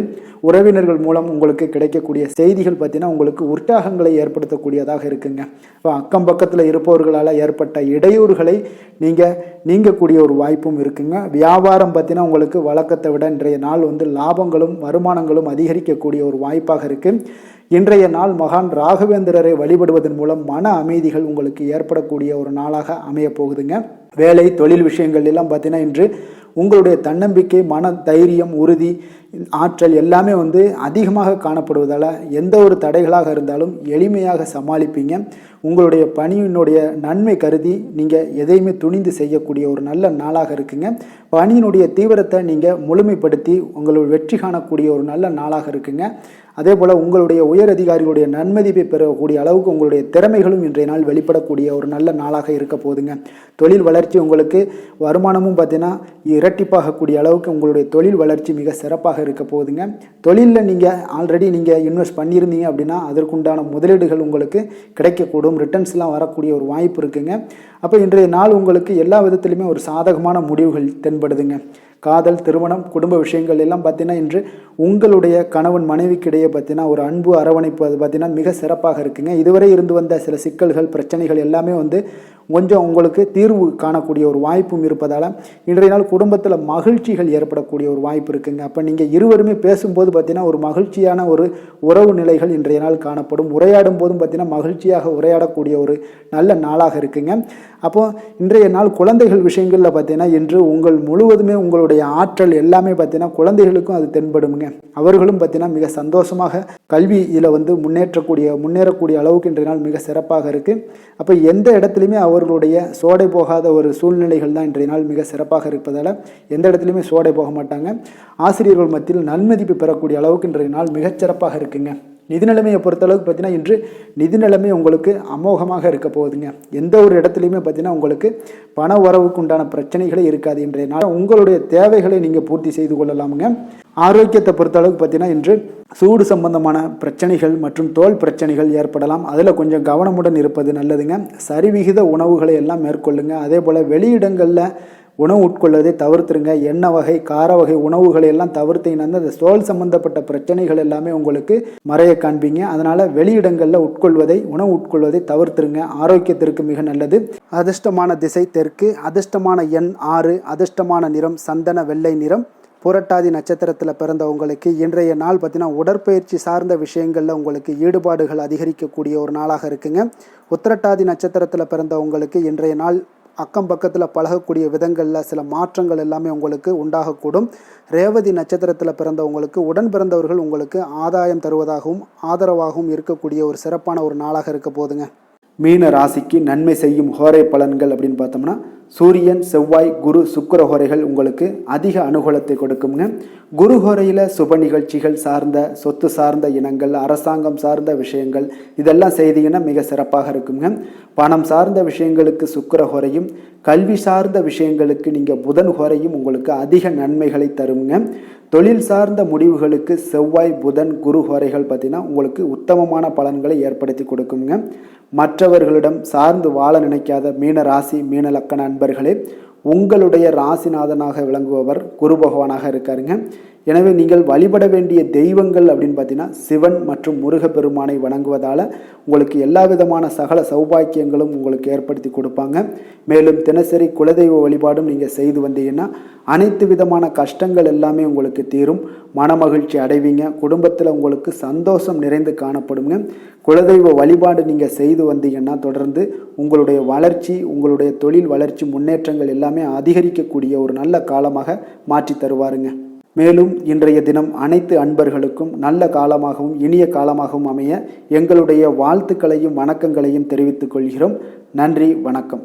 உறவினர்கள் மூலம் உங்களுக்கு கிடைக்கக்கூடிய செய்திகள் பார்த்தீங்கன்னா உங்களுக்கு உற்சாகங்களை ஏற்படுத்தக்கூடியதாக இருக்குங்க. இப்போ அக்கம் பக்கத்தில் இருப்பவர்களால் ஏற்பட்ட இடையூறுகளை நீங்கக்கூடிய ஒரு வாய்ப்பும் இருக்குங்க. வியாபாரம் பார்த்தீங்கன்னா உங்களுக்கு வழக்கத்தை விட இன்றைய நாள் லாபங்களும் வருமானங்களும் அதிகரிக்கக்கூடிய ஒரு வாய்ப்பாக இருக்குது. இன்றைய நாள் மகான் ராகவேந்திரரை வழிபடுவதன் மூலம் மன அமைதிகள் உங்களுக்கு ஏற்படக்கூடிய ஒரு நாளாக அமைய போகுதுங்க. வேலை தொழில் விஷயங்கள் எல்லாம் பார்த்தீங்கன்னா இன்று உங்களுடைய தன்னம்பிக்கை, மன தைரியம், உறுதி, ஆற்றல் எல்லாமே அதிகமாக காணப்படுவதால் எந்த ஒரு தடைகளாக இருந்தாலும் எளிமையாக சமாளிப்பீங்க. உங்களுடைய பணியினுடைய நன்மை கருதி நீங்கள் எதையுமே துணிந்து செய்யக்கூடிய ஒரு நல்ல நாளாக இருக்குங்க. பணியினுடைய தீவிரத்தை நீங்கள் முழுமைப்படுத்தி உங்களுடைய வெற்றி காணக்கூடிய ஒரு நல்ல நாளாக இருக்குங்க. அதே போல் உங்களுடைய உயர் அதிகாரிகளுடைய நன்மதிப்பை பெறக்கூடிய அளவுக்கு உங்களுடைய திறமைகளும் இன்றைய நாள் வெளிப்படக்கூடிய ஒரு நல்ல நாளாக இருக்க போதுங்க. தொழில் வளர்ச்சி உங்களுக்கு வருமானமும் பார்த்தீங்கன்னா இரட்டிப்பாகக்கூடிய அளவுக்கு உங்களுடைய தொழில் வளர்ச்சி மிக சிறப்பாக இருக்க போகுதுங்க. தொழிலில் நீங்கள் ஆல்ரெடி இன்வெஸ்ட் பண்ணியிருந்தீங்க அப்படின்னா அதற்குண்டான முதலீடுகள் உங்களுக்கு கிடைக்கக்கூடும். ரிட்டர்ன்ஸ்லாம் வரக்கூடிய ஒரு வாய்ப்பு இருக்குங்க. அப்போ இன்றைய நாள் உங்களுக்கு எல்லா விதத்திலுமே ஒரு சாதகமான முடிவுகள் தென்படுதுங்க. காதல், திருமணம், குடும்ப விஷயங்கள் எல்லாம் பார்த்தீங்கன்னா இன்று உங்களுடைய கணவன் மனைவிக்கிடையே பார்த்தீங்கன்னா ஒரு அன்பு அரவணைப்பு அது பார்த்தீங்கன்னா மிக சிறப்பாக இருக்குங்க. இதுவரை இருந்து வந்த சில சிக்கல்கள் பிரச்சனைகள் எல்லாமே கொஞ்சம் உங்களுக்கு தீர்வு காணக்கூடிய ஒரு வாய்ப்பும் இருப்பதால் இன்றைய நாள் குடும்பத்தில் மகிழ்ச்சிகள் ஏற்படக்கூடிய ஒரு வாய்ப்பு இருக்குங்க. அப்போ நீங்கள் இருவருமே பேசும்போது பார்த்தீங்கன்னா ஒரு மகிழ்ச்சியான ஒரு உறவு நிலைகள் இன்றைய நாள் காணப்படும். உரையாடும் போதும் பார்த்தீங்கன்னா மகிழ்ச்சியாக உரையாடக்கூடிய ஒரு நல்ல நாளாக இருக்குங்க. அப்போ இன்றைய நாள் குழந்தைகள் விஷயங்களில் பார்த்தீங்கன்னா இன்று முழுவதுமே உங்களுடைய ஆற்றல் எல்லாமே பார்த்தீங்கன்னா குழந்தைகளுக்கும் அது தென்படுங்க. அவர்களும் பார்த்தீங்கன்னா மிக சந்தோஷமாக கல்வியில் முன்னேறக்கூடிய அளவுக்கு இன்றைய நாள் மிக சிறப்பாக இருக்குது. அப்போ எந்த இடத்துலையுமே அவர்களுடைய சோடை போகாத ஒரு சூழ்நிலைகள் தான் இன்றைய நாள் மிக சிறப்பாக இருப்பதால் எந்த இடத்துலையுமே சோடை போக மாட்டாங்க. ஆசிரியர்கள் மத்தியில் நன்மதிப்பு பெறக்கூடிய அளவுக்கு இன்றைய நாள் மிகச்சிறப்பாக இருக்குங்க. நிதி நிலைமையை பொறுத்தளவுக்கு பார்த்தீங்கன்னா இன்று நிதி நிலைமை உங்களுக்கு அமோகமாக இருக்க போகுதுங்க. எந்த ஒரு இடத்துலையுமே பார்த்தீங்கன்னா உங்களுக்கு பண வரவுக்கு உண்டான பிரச்சனைகளே இருக்காது. இன்றைய நாள் உங்களுடைய தேவைகளை நீங்கள் பூர்த்தி செய்து கொள்ளலாமுங்க. ஆரோக்கியத்தை பொறுத்தளவுக்கு பார்த்தீங்கன்னா இன்று சூடு சம்பந்தமான பிரச்சனைகள் மற்றும் தோல் பிரச்சனைகள் ஏற்படலாம். அதில் கொஞ்சம் கவனமுடன் இருப்பது நல்லதுங்க. சரிவிகித உணவுகளை எல்லாம் மேற்கொள்ளுங்க. அதே போல் வெளியிடங்களில் உணவு உட்கொள்வதை தவிர்த்துருங்க. எண்ணெய் வகை, கார வகை உணவுகளை எல்லாம் தவிர்த்தீங்கன்னா அந்த தோல் சம்பந்தப்பட்ட பிரச்சனைகள் எல்லாமே உங்களுக்கு மறைய காண்பீங்க. அதனால் வெளியிடங்களில் உணவு உட்கொள்வதை தவிர்த்துருங்க. ஆரோக்கியத்திற்கு மிக நல்லது. அதிர்ஷ்டமான திசை தெற்கு, அதிர்ஷ்டமான எண் 6, அதிர்ஷ்டமான நிறம் சந்தன வெள்ளை நிறம். புரட்டாதி நட்சத்திரத்தில் பிறந்தவங்களுக்கு இன்றைய நாள் பார்த்தீங்கன்னா உடற்பயிற்சி சார்ந்த விஷயங்களில் உங்களுக்கு ஈடுபாடுகள் அதிகரிக்கக்கூடிய ஒரு நாளாக இருக்குங்க. உத்திரட்டாதி நட்சத்திரத்தில் பிறந்தவங்களுக்கு இன்றைய நாள் அக்கம் பக்கத்தில் பழகக்கூடிய விதங்களில் சில மாற்றங்கள் எல்லாமே உங்களுக்கு உண்டாகக்கூடும். ரேவதி நட்சத்திரத்தில் பிறந்தவங்களுக்கு உடன் பிறந்தவர்கள் உங்களுக்கு ஆதாயம் தருவதாகவும் ஆதரவாகவும் இருக்கக்கூடிய ஒரு சிறப்பான ஒரு நாளாக இருக்க போதுங்க. மீன ராசிக்கு நன்மை செய்யும் ஹோரை பலன்கள் அப்படின்னு பார்த்தோம்னா சூரியன், செவ்வாய், குரு, சுக்கிர ஹோரைகள் உங்களுக்கு அதிக அனுகூலத்தை கொடுக்குங்க. குரு ஹோரையில் சுப நிகழ்ச்சிகள் சார்ந்த, சொத்து சார்ந்த இனங்கள், அரசாங்கம் சார்ந்த விஷயங்கள் இதெல்லாம் செய்தீங்கன்னா மிக சிறப்பாக இருக்குங்க. பணம் சார்ந்த விஷயங்களுக்கு சுக்கிர ஹோரையும், கல்வி சார்ந்த விஷயங்களுக்கு நீங்கள் புதன் ஹோரையும் உங்களுக்கு அதிக நன்மைகளை தருங்க. தொழில் சார்ந்த முடிவுகளுக்கு செவ்வாய், புதன், குரு ஹோரைகள் பார்த்தீங்கன்னா உங்களுக்கு உத்தமமான பலன்களை ஏற்படுத்தி கொடுக்குங்க. மற்றவர்களிடம் சார்ந்து வாழ நினைக்காத மீன ராசி, மீன லக்கண அன்பர்களே, உங்களுடைய ராசிநாதனாக விளங்குபவர் குரு பகவானாக இருக்காருங்க. எனவே நீங்கள் வழிபட வேண்டிய தெய்வங்கள் அப்படின்னு பார்த்தீங்கன்னா சிவன் மற்றும் முருகப்பெருமானை வணங்குவதால் உங்களுக்கு எல்லா விதமான சகல சௌபாக்கியங்களும் உங்களுக்கு ஏற்படுத்தி கொடுப்பாங்க. மேலும் தினசரி குலதெய்வ வழிபாடும் நீங்கள் செய்து வந்தீங்கன்னா அனைத்து விதமான கஷ்டங்கள் எல்லாமே உங்களுக்கு தீரும், மனமகிழ்ச்சி அடைவீங்க, குடும்பத்தில் உங்களுக்கு சந்தோஷம் நிறைந்து காணப்படுங்க. குலதெய்வ வழிபாடு நீங்கள் செய்து வந்தீங்கன்னா தொடர்ந்து உங்களுடைய வளர்ச்சி, உங்களுடைய தொழில் வளர்ச்சி, முன்னேற்றங்கள் எல்லாமே அதிகரிக்கக்கூடிய ஒரு நல்ல காலமாக மாற்றி தருவாருங்க. மேலும் இன்றைய தினம் அனைத்து அன்பர்களுக்கும் நல்ல காலமாகவும் இனிய காலமாகவும் அமைய எங்களுடைய வாழ்த்துக்களையும் வணக்கங்களையும் தெரிவித்துக் கொள்கிறோம். நன்றி, வணக்கம்.